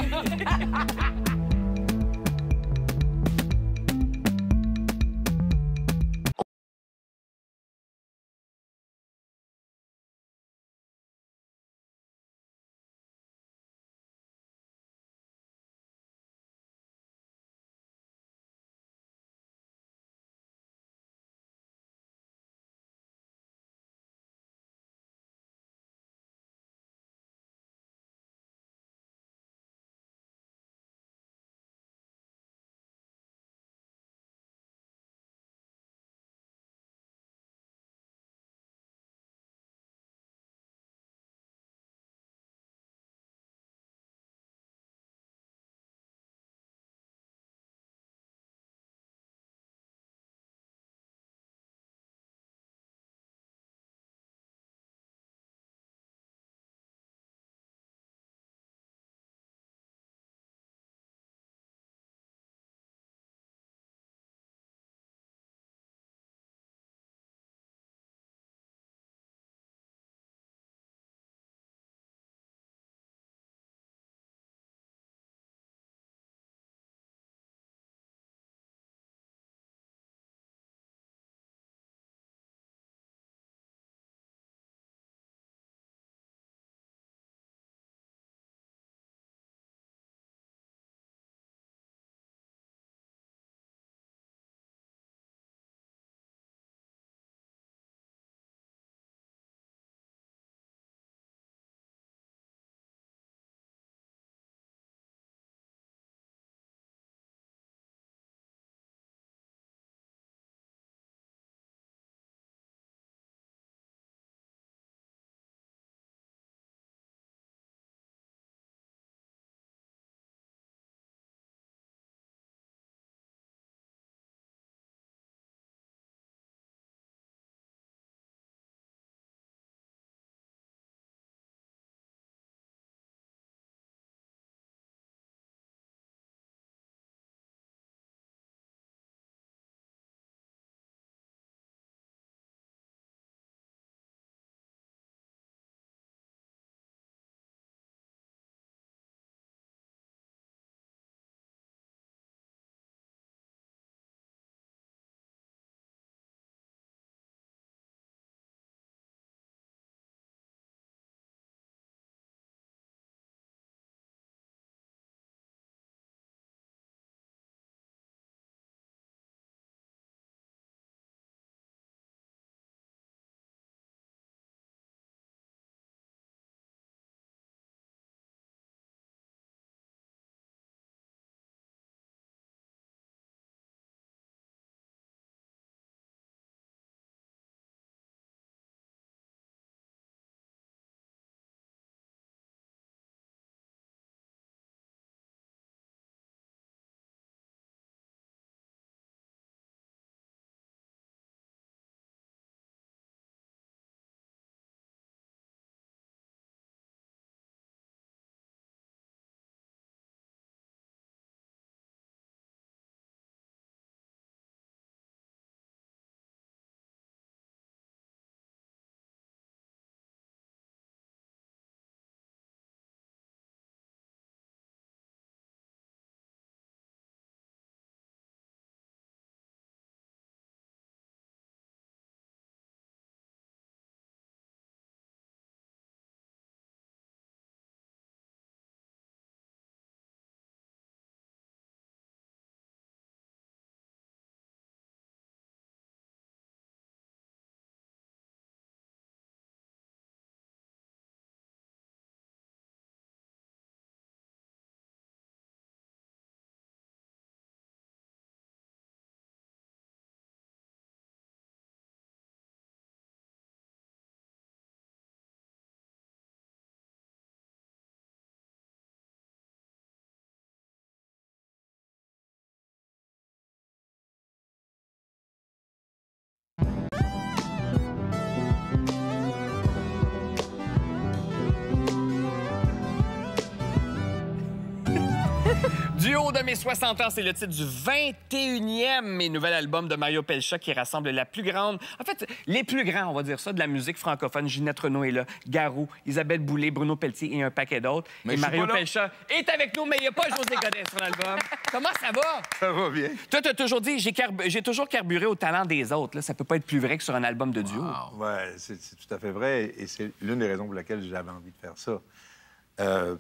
[SPEAKER 1] duo de mes 60 ans, c'est le titre du 21e et nouvel album de Mario Pelcha qui rassemble la plus grande... En fait, les plus grands, on va dire ça, de la musique francophone. Ginette Renault est là, Garou, Isabelle Boulay, Bruno Pelletier et un paquet d'autres. Et Mario Pelcha est avec nous, mais il n'y a pas José Godet sur l'album. Comment ça va?
[SPEAKER 5] Ça va bien.
[SPEAKER 1] Toi, tu as toujours dit, j'ai toujours carburé au talent des autres. Là. Ça peut pas être plus vrai que sur un album de duo.
[SPEAKER 5] Oui, c'est tout à fait vrai. Et c'est l'une des raisons pour laquelle j'avais envie de faire ça.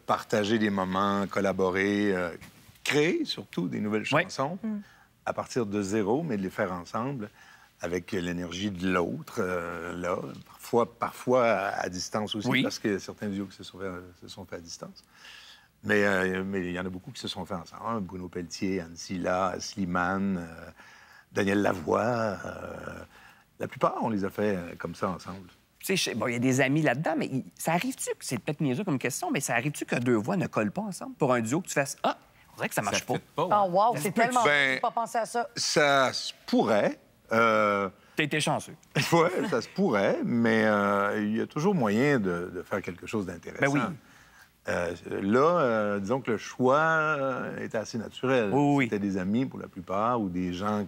[SPEAKER 5] Partager des moments, collaborer, créer surtout des nouvelles chansons à partir de zéro, mais de les faire ensemble avec l'énergie de l'autre, là. Parfois à distance aussi, parce que certains duos qui se sont faits à distance. Mais il y en a beaucoup qui se sont faits ensemble. Bruno Pelletier, Anne Silla, Slimane, Daniel Lavoie. La plupart, on les a fait comme ça ensemble.
[SPEAKER 1] Tu sais, bon, il y a des amis là-dedans, mais ça arrive-tu, c'est peut-être niaiseux comme question, mais ça arrive-tu que deux voix ne collent pas ensemble pour un duo que tu fasses « Ah, on dirait que ça marche pas. »
[SPEAKER 3] Oh, wow, c'est tellement... J'ai pas pensé à ça.
[SPEAKER 5] Ça se pourrait.
[SPEAKER 1] T'as été chanceux.
[SPEAKER 5] Oui, ça se pourrait, mais il y a toujours moyen de faire quelque chose d'intéressant.
[SPEAKER 1] Ben oui.
[SPEAKER 5] Là, disons que le choix était assez naturel.
[SPEAKER 1] Oui.
[SPEAKER 5] C'était des amis pour la plupart ou des gens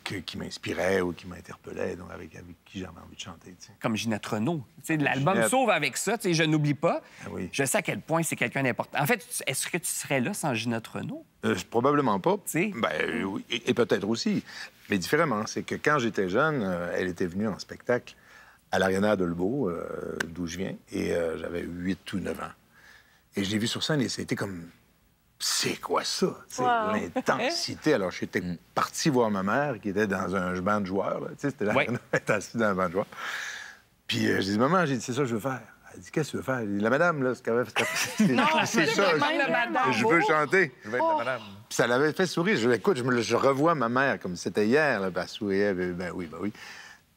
[SPEAKER 5] qui m'inspiraient ou qui m'interpellaient, donc avec qui j'avais envie de chanter. T'sais.
[SPEAKER 1] Comme Ginette Renault. L'album s'ouvre avec ça, je n'oublie pas.
[SPEAKER 5] Ah oui.
[SPEAKER 1] Je sais à quel point c'est quelqu'un d'important. En fait, est-ce que tu serais là sans Ginette Renault?
[SPEAKER 5] Probablement pas. Oui, et peut-être aussi. Mais différemment, c'est que quand j'étais jeune, elle était venue en spectacle à l'Arena de Dolbeau, d'où je viens, et j'avais 8 ou 9 ans. Et je l'ai vue sur scène et c'était comme... C'est quoi ça? Wow. L'intensité. Alors, j'étais parti voir ma mère qui était dans un banc de joueurs. C'était là, elle était assise dans un banc de joueurs. Puis, je dis, maman, c'est ça que je veux faire. Elle dit, qu'est-ce que tu veux faire? Je dis, la madame, là, c'est ça. Je veux chanter. Je veux être la madame. Puis, ça l'avait fait sourire. Je revois ma mère comme c'était hier. Là, elle souriait. Ben oui.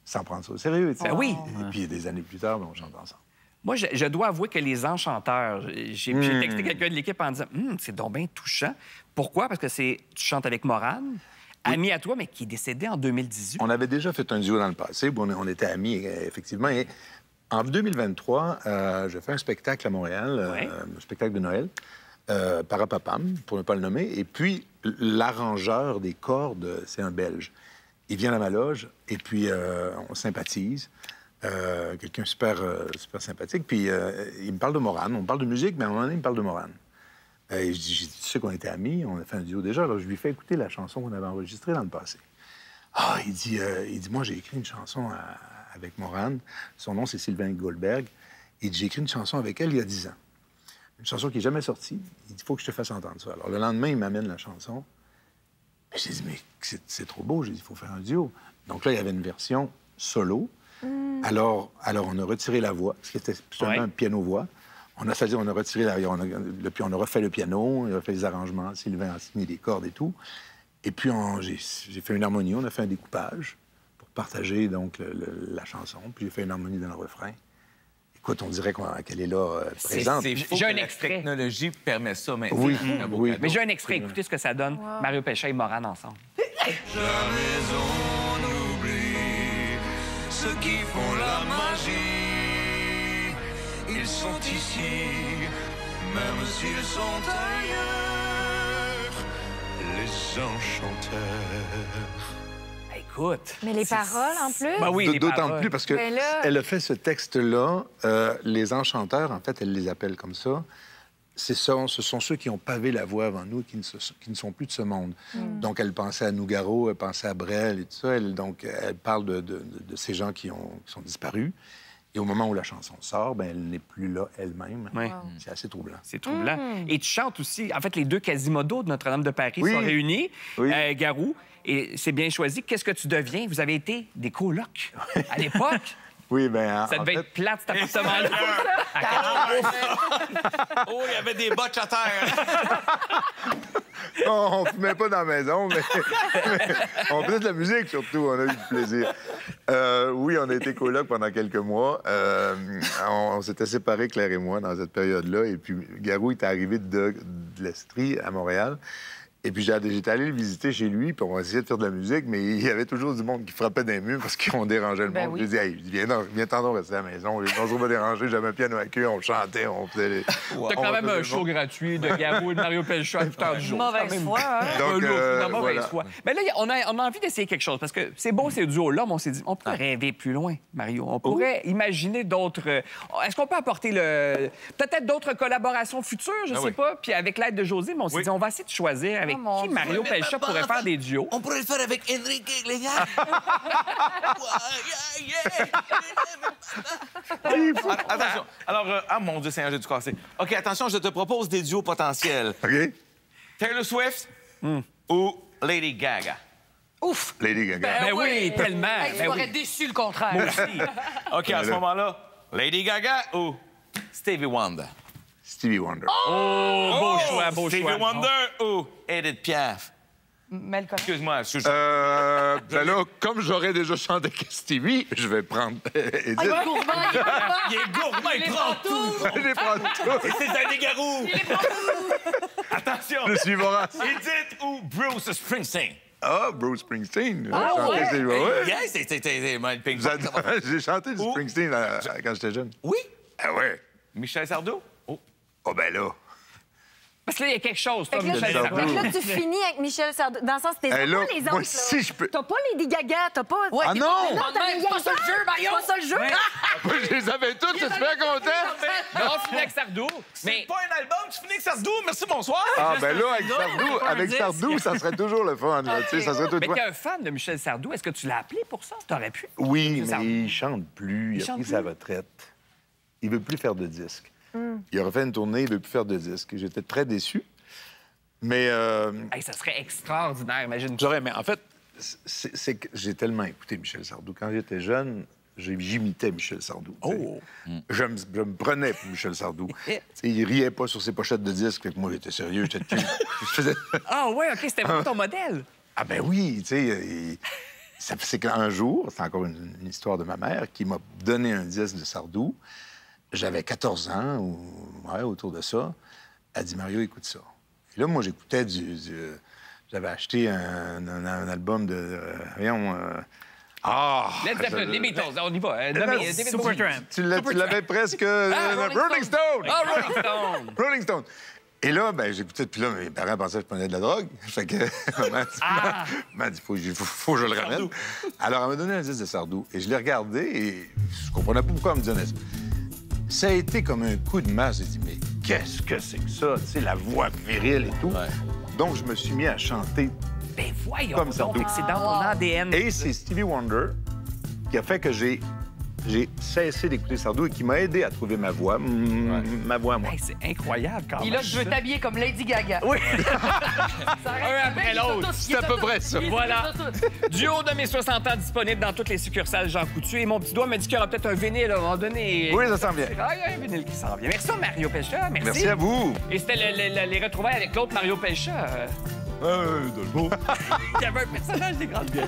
[SPEAKER 5] Sans prendre ça au sérieux.
[SPEAKER 1] Ben oui.
[SPEAKER 5] Et puis, des années plus tard, on chante ensemble.
[SPEAKER 1] Moi, je dois avouer que les enchanteurs, j'ai texté quelqu'un de l'équipe en disant c'est donc bien touchant. Pourquoi? Parce que tu chantes avec Morane, ami à toi, mais qui est décédé en 2018.
[SPEAKER 5] On avait déjà fait un duo dans le passé, où on était amis, effectivement. Et en 2023, je fais un spectacle à Montréal, un spectacle de Noël, Parapapam, pour ne pas le nommer. Et puis, l'arrangeur des cordes, c'est un Belge. Il vient à ma loge, et puis on sympathise. Quelqu'un super sympathique. Puis il me parle de Morane. On parle de musique, mais à un moment donné, il me parle de Morane. Et je dis, tu sais qu'on était amis, on a fait un duo déjà. Alors je lui fais écouter la chanson qu'on avait enregistrée dans le passé. Ah, il dit, moi, j'ai écrit une chanson avec Morane. Son nom, c'est Sylvain Goldberg. Il dit, j'ai écrit une chanson avec elle il y a 10 ans. Une chanson qui n'est jamais sortie. Il dit, il faut que je te fasse entendre ça. Alors le lendemain, il m'amène la chanson. J'ai dit, mais c'est trop beau. J'ai dit, il faut faire un duo. Donc là, il y avait une version solo. Alors, on a retiré la voix, parce que c'était seulement un piano-voix. On a retiré puis on a refait le piano, on a fait les arrangements, Sylvain a signé les cordes et tout. Et puis, j'ai fait une harmonie, on a fait un découpage pour partager donc la chanson. Puis j'ai fait une harmonie dans le refrain. Écoute, on dirait qu'elle est là, présente.
[SPEAKER 1] J'ai un extrait.
[SPEAKER 2] La technologie permet ça maintenant.
[SPEAKER 5] Oui.
[SPEAKER 1] Mais j'ai un extrait. Écoutez ce que ça donne. Wow. Mario Pelcha et Morane ensemble.
[SPEAKER 6] Ceux qui font la magie, ils sont ici, même s'ils sont ailleurs, les enchanteurs.
[SPEAKER 1] Écoute.
[SPEAKER 4] Mais les paroles, en plus?
[SPEAKER 1] Ben oui,
[SPEAKER 5] d'autant plus, parce qu'elle a fait ce texte-là, les enchanteurs, en fait, elle les appelle comme ça. Ce sont ceux qui ont pavé la voie avant nous, qui ne sont plus de ce monde. Donc, elle pensait à Nougaro, elle pensait à Brel et tout ça. Elle parle de ces gens qui sont disparus. Et au moment où la chanson sort, elle n'est plus là elle-même.
[SPEAKER 1] Oui.
[SPEAKER 5] C'est assez troublant.
[SPEAKER 1] C'est troublant. Et tu chantes aussi... En fait, les deux Quasimodo de Notre-Dame de Paris sont réunis. Garou, et c'est bien choisi. Qu'est-ce que tu deviens? Vous avez été des colocs à l'époque.
[SPEAKER 5] Oui, bien...
[SPEAKER 1] Ça devait être plate, cet appartement-là.
[SPEAKER 2] Oh, il y avait des botches à terre.
[SPEAKER 5] On ne fumait pas dans la maison, mais on faisait de la musique, surtout. On a eu du plaisir. Oui, on a été colocs pendant quelques mois. On s'était séparés, Claire et moi, dans cette période-là. Et puis, Garou est arrivé de l'Estrie à Montréal. Et puis j'étais allé le visiter chez lui, puis on essayait de faire de la musique, mais il y avait toujours du monde qui frappait dans les murs parce qu'on dérangeait le
[SPEAKER 3] Ben
[SPEAKER 5] monde.
[SPEAKER 3] oui.
[SPEAKER 5] J'ai dit, hey, viens t'en rester à la maison. Les gens pas déranger, j'avais un piano à queue, on chantait, on faisait les...
[SPEAKER 1] T'as quand même un show gratuit de Garou et de Mario Pelcha à tout temps du jour.
[SPEAKER 3] Mauvaise foi, hein?
[SPEAKER 5] Donc,
[SPEAKER 1] Mauvaise
[SPEAKER 5] voilà.
[SPEAKER 1] foi. Mais là, on a envie d'essayer quelque chose parce que c'est beau ces duos-là, mais on s'est dit, on pourrait rêver plus loin, Mario. On pourrait imaginer d'autres. Est-ce qu'on peut apporter peut-être d'autres collaborations futures, je sais pas. Puis avec l'aide de José, mais on s'est dit, on va essayer de choisir avec qui Mario Pelcha pourrait faire des duos.
[SPEAKER 31] On pourrait le faire avec Enrique Iglesias.
[SPEAKER 2] Attention. Alors, ah mon Dieu, Seigneur, j'ai dû casser. OK, attention, je te propose des duos potentiels.
[SPEAKER 5] OK?
[SPEAKER 2] Taylor Swift ou Lady Gaga?
[SPEAKER 3] Ouf!
[SPEAKER 5] Lady Gaga.
[SPEAKER 1] Ben oui, tellement.
[SPEAKER 3] Hey, tu
[SPEAKER 1] Ben
[SPEAKER 3] m'aurais
[SPEAKER 1] oui.
[SPEAKER 3] déçu le contraire.
[SPEAKER 1] Moi aussi.
[SPEAKER 2] OK, à ce moment-là, Lady Gaga ou Stevie Wonder?
[SPEAKER 5] Stevie Wonder.
[SPEAKER 1] Oh, beau choix, beau
[SPEAKER 2] Stevie
[SPEAKER 1] choix.
[SPEAKER 2] Wonder ou Edith Piaf?
[SPEAKER 3] Mais le contraire.
[SPEAKER 2] Excuse-moi,
[SPEAKER 5] ben là, comme j'aurais déjà chanté avec Stevie, je vais prendre Edith.
[SPEAKER 3] Ah, il est gourmand, il est gourmand.
[SPEAKER 2] Il est gourmand, il prend tout!
[SPEAKER 5] Je les prends tous.
[SPEAKER 2] C'est un dégarou!
[SPEAKER 3] Il est prend tout.
[SPEAKER 2] Attention!
[SPEAKER 5] Je suis vorace.
[SPEAKER 2] Edith ou Bruce Springsteen?
[SPEAKER 5] Ah, Bruce Springsteen.
[SPEAKER 3] Ah,
[SPEAKER 5] J'ai chanté
[SPEAKER 3] ouais?
[SPEAKER 5] Stevie Wonder.
[SPEAKER 2] Yes, c'était le ping-pong.
[SPEAKER 5] J'ai chanté du Springsteen quand j'étais jeune.
[SPEAKER 2] Oui?
[SPEAKER 5] Ah ouais?
[SPEAKER 2] Michel Sardou?
[SPEAKER 5] Oh ben là.
[SPEAKER 1] Parce que là, il y a quelque chose,
[SPEAKER 4] Fait
[SPEAKER 1] toi,
[SPEAKER 4] que là,
[SPEAKER 1] Michel
[SPEAKER 5] Sardou.
[SPEAKER 1] Sardou.
[SPEAKER 4] fait que là, tu finis avec Michel Sardou. Dans le sens, t'es
[SPEAKER 5] Hey, là,
[SPEAKER 4] pas les autres.
[SPEAKER 5] moi,
[SPEAKER 4] là.
[SPEAKER 5] si je peux-
[SPEAKER 4] T'as pas Lady Gaga, t'as pas.
[SPEAKER 3] Ouais,
[SPEAKER 5] Ah
[SPEAKER 3] t'es
[SPEAKER 5] non!
[SPEAKER 3] pas-
[SPEAKER 4] Non, t'as
[SPEAKER 3] c'est pas ça le jeu, Mario!
[SPEAKER 4] C'est pas ça le jeu.
[SPEAKER 5] Moi, je les avais tous, je suis bien content.
[SPEAKER 1] Mais on finit avec Sardou. Mais
[SPEAKER 2] Pas un album, tu finis avec Sardou. Merci, bonsoir.
[SPEAKER 5] Ah, ben là, avec Sardou, ça serait toujours le fun. Là, tu sais, ça serait tout le
[SPEAKER 1] mais
[SPEAKER 5] fun.
[SPEAKER 1] t'es un fan de Michel Sardou. Est-ce que tu l'as appelé pour ça? T'aurais pu.
[SPEAKER 5] Oui,
[SPEAKER 1] Sardou.
[SPEAKER 5] mais il chante plus. Il a
[SPEAKER 1] chante
[SPEAKER 5] pris
[SPEAKER 1] plus?
[SPEAKER 5] sa retraite. Il veut plus faire de disques. Il aurait fait une tournée, il veut plus faire de disques. J'étais très déçu. Mais
[SPEAKER 1] Hey, ça serait extraordinaire, imagine.
[SPEAKER 5] j'aurais, mais en fait, c'est que j'ai tellement écouté Michel Sardou. Quand j'étais jeune, j'imitais Michel Sardou. tu sais. Je me prenais pour Michel Sardou. Tu sais, il riait pas sur ses pochettes de disques. Fait que moi, j'étais sérieux, j'étais je faisais...
[SPEAKER 1] Ah ouais, OK, c'était pas ton modèle.
[SPEAKER 5] Ah ben oui, tu sais, c'est qu'un jour, c'est encore une histoire de ma mère, qui m'a donné un disque de Sardou. J'avais 14 ans, ou ouais, autour de ça. Elle dit, Mario, écoute ça. Et là, moi, j'écoutais j'avais acheté un album de...
[SPEAKER 1] Let's Zeppelin, les Beatles, on y va.
[SPEAKER 5] Supertramp. Tu l'avais presque... Rolling Stone!
[SPEAKER 1] Ah, Rolling Stone!
[SPEAKER 5] Rolling Stone. Et là, ben, j'écoutais, puis là, mes parents pensaient que je prenais de la drogue. Fait que maman m'a dit, faut que je le ramène. Alors, elle m'a donné un disque de Sardou. Et je l'ai regardé et je comprenais pas pourquoi elle me donnait ça. Ça a été comme un coup de masse. J'ai dit, mais qu'est-ce que c'est que ça? Tu sais, la voix virile et tout. Donc, je me suis mis à chanter
[SPEAKER 1] Ben voyons
[SPEAKER 5] comme
[SPEAKER 1] donc,
[SPEAKER 5] Sardou.
[SPEAKER 1] fait que c'est dans ton ADN.
[SPEAKER 5] Et c'est Stevie Wonder qui a fait que j'ai cessé d'écouter Sardou et qui m'a aidé à trouver ma voix, ma voix à moi.
[SPEAKER 1] Hey, c'est incroyable quand
[SPEAKER 3] Puis
[SPEAKER 1] même.
[SPEAKER 3] là, je veux t'habiller comme Lady Gaga.
[SPEAKER 1] Oui.
[SPEAKER 3] Ça arrête
[SPEAKER 1] Un
[SPEAKER 3] bien,
[SPEAKER 1] après
[SPEAKER 3] il est
[SPEAKER 1] l'autre.
[SPEAKER 3] tout-
[SPEAKER 5] C'est à peu près ça.
[SPEAKER 1] Voilà. Duo de mes 60 ans disponible dans toutes les succursales Jean Coutu. Et mon petit doigt me dit qu'il y aura peut-être un vinyle à un moment donné.
[SPEAKER 5] Oui, ça s'en vient.
[SPEAKER 1] Ah, il y a un vinyle qui s'en vient. Merci Mario Pelcha. Merci.
[SPEAKER 5] Merci à vous.
[SPEAKER 1] Et c'était les retrouvailles avec l'autre Mario Pelcha. Il y avait un personnage des Grandes Gueules.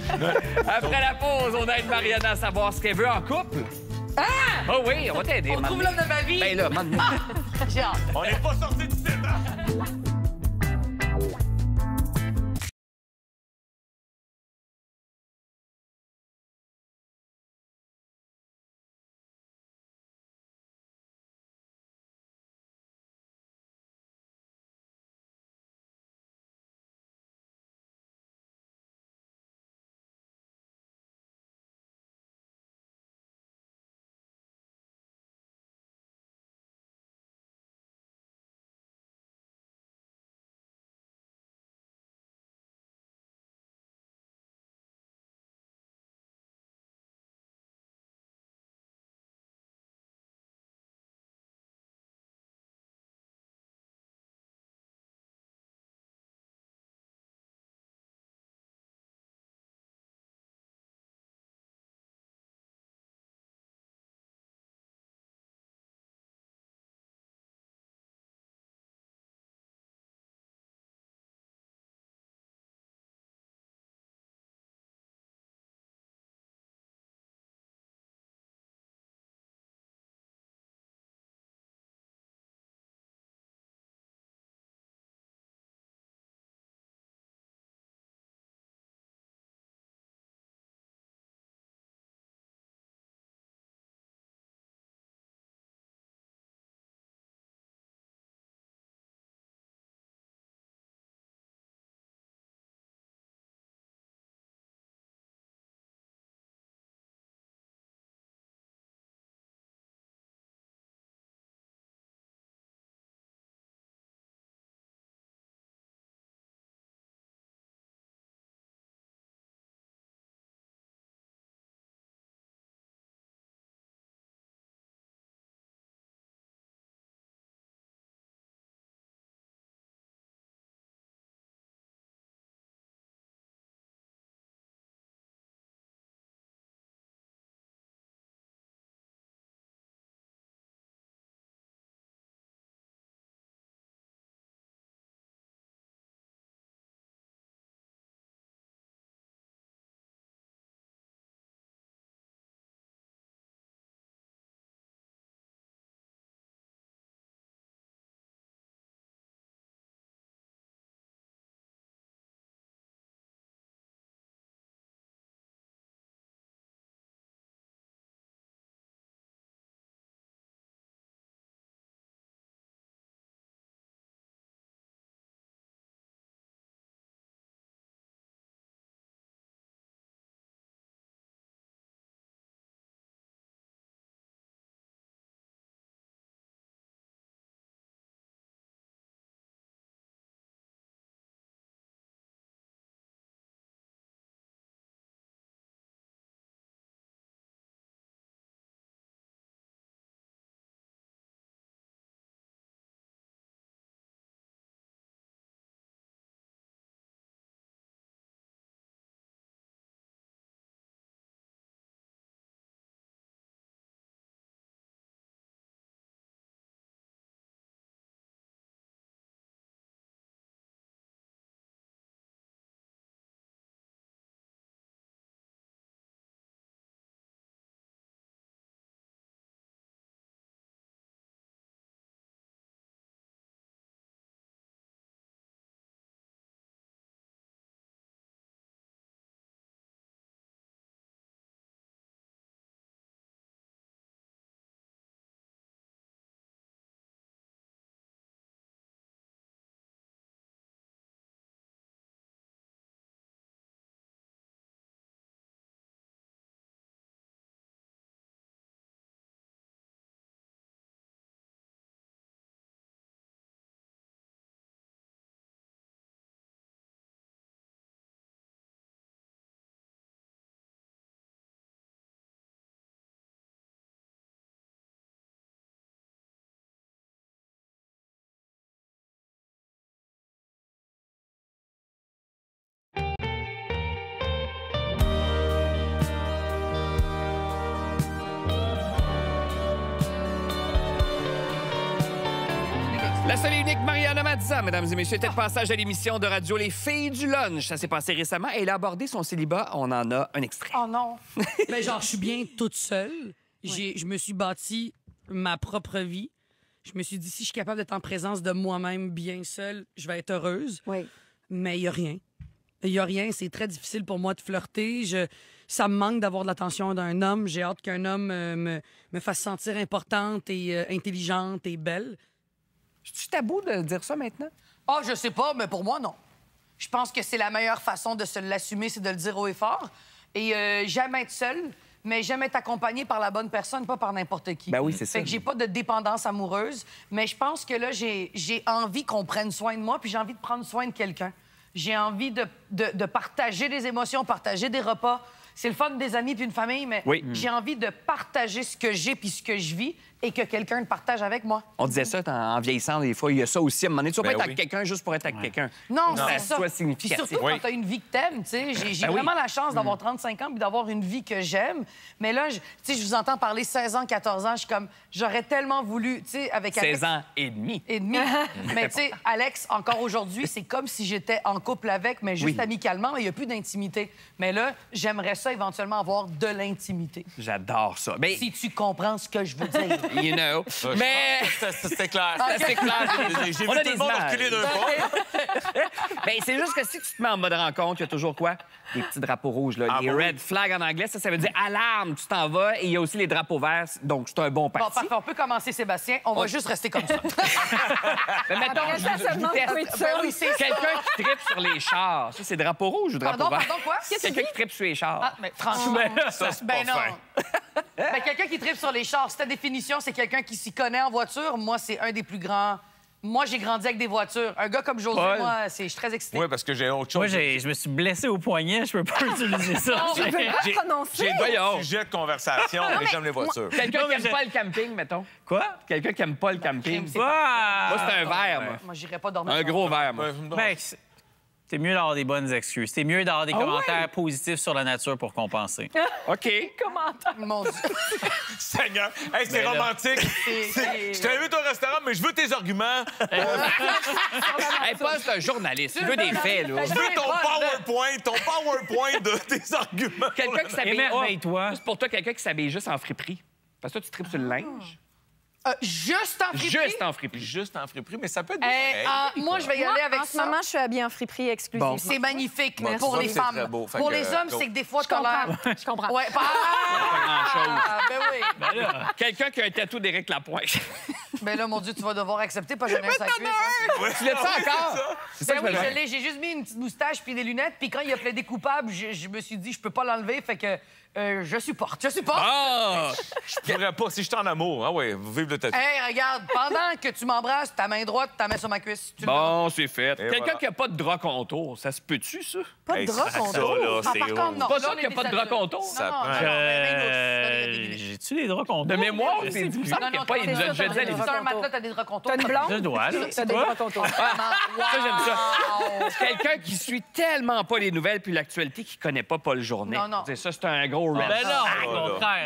[SPEAKER 1] Après la pause, on aide Mariana à savoir ce qu'elle veut en couple. Ah! Oh oui, on va t'aider.
[SPEAKER 3] On trouve l'homme de ma vie.
[SPEAKER 1] Ben là, maintenant.
[SPEAKER 3] J'ai hâte.
[SPEAKER 2] On n'est pas sorti du débat.
[SPEAKER 1] La seule et unique Mariana Mazza, mesdames et messieurs, était de passage à l'émission de radio Les Filles du Lunch. Ça s'est passé récemment et elle a abordé son célibat. On en a un extrait.
[SPEAKER 3] Oh non!
[SPEAKER 7] Ben, genre, je suis bien toute seule. Je me suis bâti ma propre vie. Je me suis dit, si je suis capable d'être en présence de moi-même bien seule, je vais être heureuse.
[SPEAKER 3] Oui.
[SPEAKER 7] Mais il n'y a rien. Il n'y a rien. C'est très difficile pour moi de flirter. Ça me manque d'avoir de l'attention d'un homme. J'ai hâte qu'un homme me fasse sentir importante et intelligente et belle.
[SPEAKER 1] C'est-tu tabou de dire ça maintenant?
[SPEAKER 3] Ah, je sais pas, mais pour moi, non. Je pense que c'est la meilleure façon de se l'assumer, c'est de le dire haut et fort. Et j'aime être seule, mais j'aime être accompagnée par la bonne personne, pas par n'importe qui.
[SPEAKER 1] Ben oui, c'est ça.
[SPEAKER 3] Fait que j'ai pas de dépendance amoureuse, mais je pense que là, j'ai envie qu'on prenne soin de moi, puis j'ai envie de prendre soin de quelqu'un. J'ai envie de partager des émotions, partager des repas. C'est le fun des amis puis une famille, mais j'ai envie de partager ce que j'ai puis ce que je vis et que quelqu'un le partage avec moi.
[SPEAKER 1] On disait ça en vieillissant, des fois. Il y a ça aussi. À un moment donné, tu vas pas être avec quelqu'un juste pour être avec quelqu'un.
[SPEAKER 3] Non, c'est ça.
[SPEAKER 1] Soit
[SPEAKER 3] Puis
[SPEAKER 1] significatif.
[SPEAKER 3] surtout quand tu as une vie que t'aimes, tu sais. J'ai vraiment la chance d'avoir 35 ans puis d'avoir une vie que j'aime. Mais là, tu sais, je vous entends parler 16 ans, 14 ans. Je suis comme, j'aurais tellement voulu, tu sais, avec Alex...
[SPEAKER 1] 16 ans et demi.
[SPEAKER 3] Mais tu sais, Alex, encore aujourd'hui, c'est comme si j'étais en couple avec, mais juste amicalement, mais il n'y a plus d'intimité. Mais là, j'aimerais ça éventuellement avoir de l'intimité.
[SPEAKER 1] J'adore ça. Mais...
[SPEAKER 3] Si tu comprends ce que je veux dire.
[SPEAKER 1] You know. Mais...
[SPEAKER 2] C'était clair.
[SPEAKER 1] C'est clair.
[SPEAKER 2] J'ai vu
[SPEAKER 1] On a
[SPEAKER 2] tout
[SPEAKER 1] des
[SPEAKER 2] le monde
[SPEAKER 1] images.
[SPEAKER 2] reculer d'un pas.
[SPEAKER 1] Bien, c'est juste que si tu te mets en mode rencontre, il y a toujours quoi? Des petits drapeaux rouges, là. Les red flags en anglais, ça veut dire alarme, tu t'en vas. Et il y a aussi les drapeaux verts, donc c'est un bon parti.
[SPEAKER 3] Bon, parfait, on peut commencer, Sébastien. On va juste rester comme ça.
[SPEAKER 1] Mais mettons, quelqu'un qui tripe sur les chars. Ça, c'est drapeau rouge ou drapeau vert?
[SPEAKER 3] Pardon, quoi?
[SPEAKER 1] Quelqu'un qui tripe sur les chars.
[SPEAKER 3] Ah, mais franchement,
[SPEAKER 2] ça, c'est
[SPEAKER 3] ben
[SPEAKER 2] pas
[SPEAKER 3] non.
[SPEAKER 2] fin.
[SPEAKER 3] Ben, quelqu'un qui tripe sur les chars, si ta définition, c'est quelqu'un qui s'y connaît en voiture, moi, c'est un des plus grands... Moi, j'ai grandi avec des voitures. Un gars comme José, moi, je suis très excitée.
[SPEAKER 2] Oui, parce que j'ai autre chose.
[SPEAKER 8] Moi, je me suis blessé au poignet, je peux pas utiliser ça.
[SPEAKER 2] J'ai deux sujets de conversation, mais j'aime les voitures.
[SPEAKER 1] Quelqu'un qui n'aime pas le camping, mettons.
[SPEAKER 8] Quoi?
[SPEAKER 1] Quelqu'un qui n'aime pas le camping.
[SPEAKER 3] C'est
[SPEAKER 1] Moi, c'est un verre, moi.
[SPEAKER 3] Moi, j'irais pas dormir.
[SPEAKER 1] Un gros verre, moi.
[SPEAKER 8] Ben, c'est mieux d'avoir des bonnes excuses. C'est mieux d'avoir des commentaires positifs sur la nature pour compenser.
[SPEAKER 1] OK.
[SPEAKER 3] Commentaire. Mon Dieu.
[SPEAKER 2] Seigneur. Hey, c'est romantique. Je t'invite au restaurant, mais je veux tes arguments.
[SPEAKER 1] Hey, Paul, c'est un journaliste. Il veut des faits, là.
[SPEAKER 2] Je veux ton PowerPoint de tes arguments.
[SPEAKER 1] Quelqu'un qui s'habille...
[SPEAKER 8] Émerveille-toi.
[SPEAKER 1] Juste pour toi, quelqu'un qui s'habille juste en friperie. Parce que toi, tu tripes sur le linge.
[SPEAKER 3] Juste en friperie?
[SPEAKER 1] Juste en friperie.
[SPEAKER 2] Juste en friperie, mais ça peut être...
[SPEAKER 3] Moi, je vais y aller avec
[SPEAKER 4] en
[SPEAKER 3] ça.
[SPEAKER 4] ce moment, je suis habillée en friperie exclusivement.
[SPEAKER 3] C'est magnifique
[SPEAKER 2] Bon,
[SPEAKER 3] pour
[SPEAKER 2] tu
[SPEAKER 3] les
[SPEAKER 2] vois que c'est
[SPEAKER 3] femmes.
[SPEAKER 2] très beau. Fait
[SPEAKER 3] Pour
[SPEAKER 2] que,
[SPEAKER 3] les hommes,
[SPEAKER 2] go.
[SPEAKER 3] c'est que des fois, t'as l'air...
[SPEAKER 4] Je comprends.
[SPEAKER 3] Ouais, ben oui.
[SPEAKER 1] Quelqu'un qui a un tatou d'Éric Lapointe.
[SPEAKER 3] Ben là, mon Dieu, tu vas devoir accepter, pas jamais un sac.
[SPEAKER 1] Tu l'as-tu encore? C'est ça
[SPEAKER 3] Ben
[SPEAKER 1] que
[SPEAKER 3] oui,
[SPEAKER 1] je
[SPEAKER 3] je l'ai. J'ai juste mis une petite moustache puis des lunettes. Puis quand il a plaidé coupable, je me suis dit, je peux pas l'enlever. Fait que je supporte. Je supporte.
[SPEAKER 1] Ah!
[SPEAKER 2] Je pourrais pas. Si je suis en amour, ah oui, vive le tatou.
[SPEAKER 3] Hey, regarde, pendant que tu m'embrasses, ta main droite, ta main sur ma cuisse. Tu
[SPEAKER 1] Bon, c'est fait.
[SPEAKER 2] Et
[SPEAKER 1] Quelqu'un
[SPEAKER 2] voilà.
[SPEAKER 1] qui a pas de drap contour, ça se peut-tu, ça?
[SPEAKER 3] Pas de drap contour.
[SPEAKER 2] là,
[SPEAKER 3] Ah,
[SPEAKER 2] c'est
[SPEAKER 3] par contre, non.
[SPEAKER 1] Pas
[SPEAKER 3] Là,
[SPEAKER 1] sûr
[SPEAKER 3] on
[SPEAKER 1] qu'il y a
[SPEAKER 3] est
[SPEAKER 1] pas de drap
[SPEAKER 3] des adultes.
[SPEAKER 1] contour.
[SPEAKER 2] Ça
[SPEAKER 3] Non,
[SPEAKER 2] prend.
[SPEAKER 3] non, mais
[SPEAKER 8] J'ai-tu des draps contours?
[SPEAKER 1] De mémoire, c'est il me semble
[SPEAKER 3] non,
[SPEAKER 1] qu'il n'y a
[SPEAKER 3] non,
[SPEAKER 1] pas. Il nous a déjà dit à
[SPEAKER 3] t'as
[SPEAKER 1] l'émission.
[SPEAKER 3] un matelas, t'as des draps contours.
[SPEAKER 4] T'as une blonde?
[SPEAKER 8] Je dois, là.
[SPEAKER 4] T'as des draps contours.
[SPEAKER 1] Ça, j'aime ça. Quelqu'un qui suit tellement pas les nouvelles puis l'actualité qu'il connaît pas Paul Journet.
[SPEAKER 3] Non.
[SPEAKER 1] Ça, c'est un gros red
[SPEAKER 8] Ben
[SPEAKER 1] flag.
[SPEAKER 8] non, au contraire.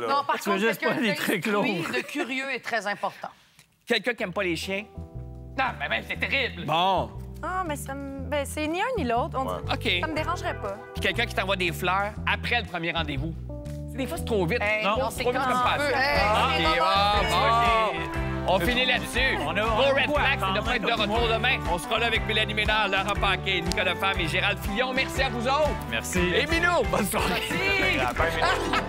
[SPEAKER 3] Non, par
[SPEAKER 8] Tu veux
[SPEAKER 3] contre,
[SPEAKER 8] juste pas des trucs
[SPEAKER 3] quelqu'un
[SPEAKER 8] lourds.
[SPEAKER 3] d'instruit, de curieux est très important.
[SPEAKER 1] Quelqu'un qui aime pas les chiens.
[SPEAKER 3] Non, mais même, c'est terrible.
[SPEAKER 1] Bon.
[SPEAKER 4] Ah, mais c'est ni un ni l'autre.
[SPEAKER 1] OK.
[SPEAKER 4] Ça me dérangerait pas.
[SPEAKER 1] Puis quelqu'un qui t'envoie des fleurs après le premier rendez-vous. Des fois, c'est trop vite.
[SPEAKER 3] Hey, non, c'est
[SPEAKER 1] trop vite
[SPEAKER 3] quand
[SPEAKER 1] comme
[SPEAKER 3] tu
[SPEAKER 1] passe.
[SPEAKER 3] veux. Hey,
[SPEAKER 1] OK,
[SPEAKER 3] c'est
[SPEAKER 1] bon. On finit là-dessus.
[SPEAKER 8] On a
[SPEAKER 1] Gros
[SPEAKER 8] un
[SPEAKER 1] red
[SPEAKER 8] coup à
[SPEAKER 1] flag, c'est de
[SPEAKER 8] attendre,
[SPEAKER 1] pas être de
[SPEAKER 8] comme
[SPEAKER 1] retour demain. On sera là avec Mélanie Ménard, Laurent Paquet, Nicolas Femme et Gérald Fillon. Merci à vous autres.
[SPEAKER 8] Merci.
[SPEAKER 1] Et Minou, bonne soirée.
[SPEAKER 3] Merci.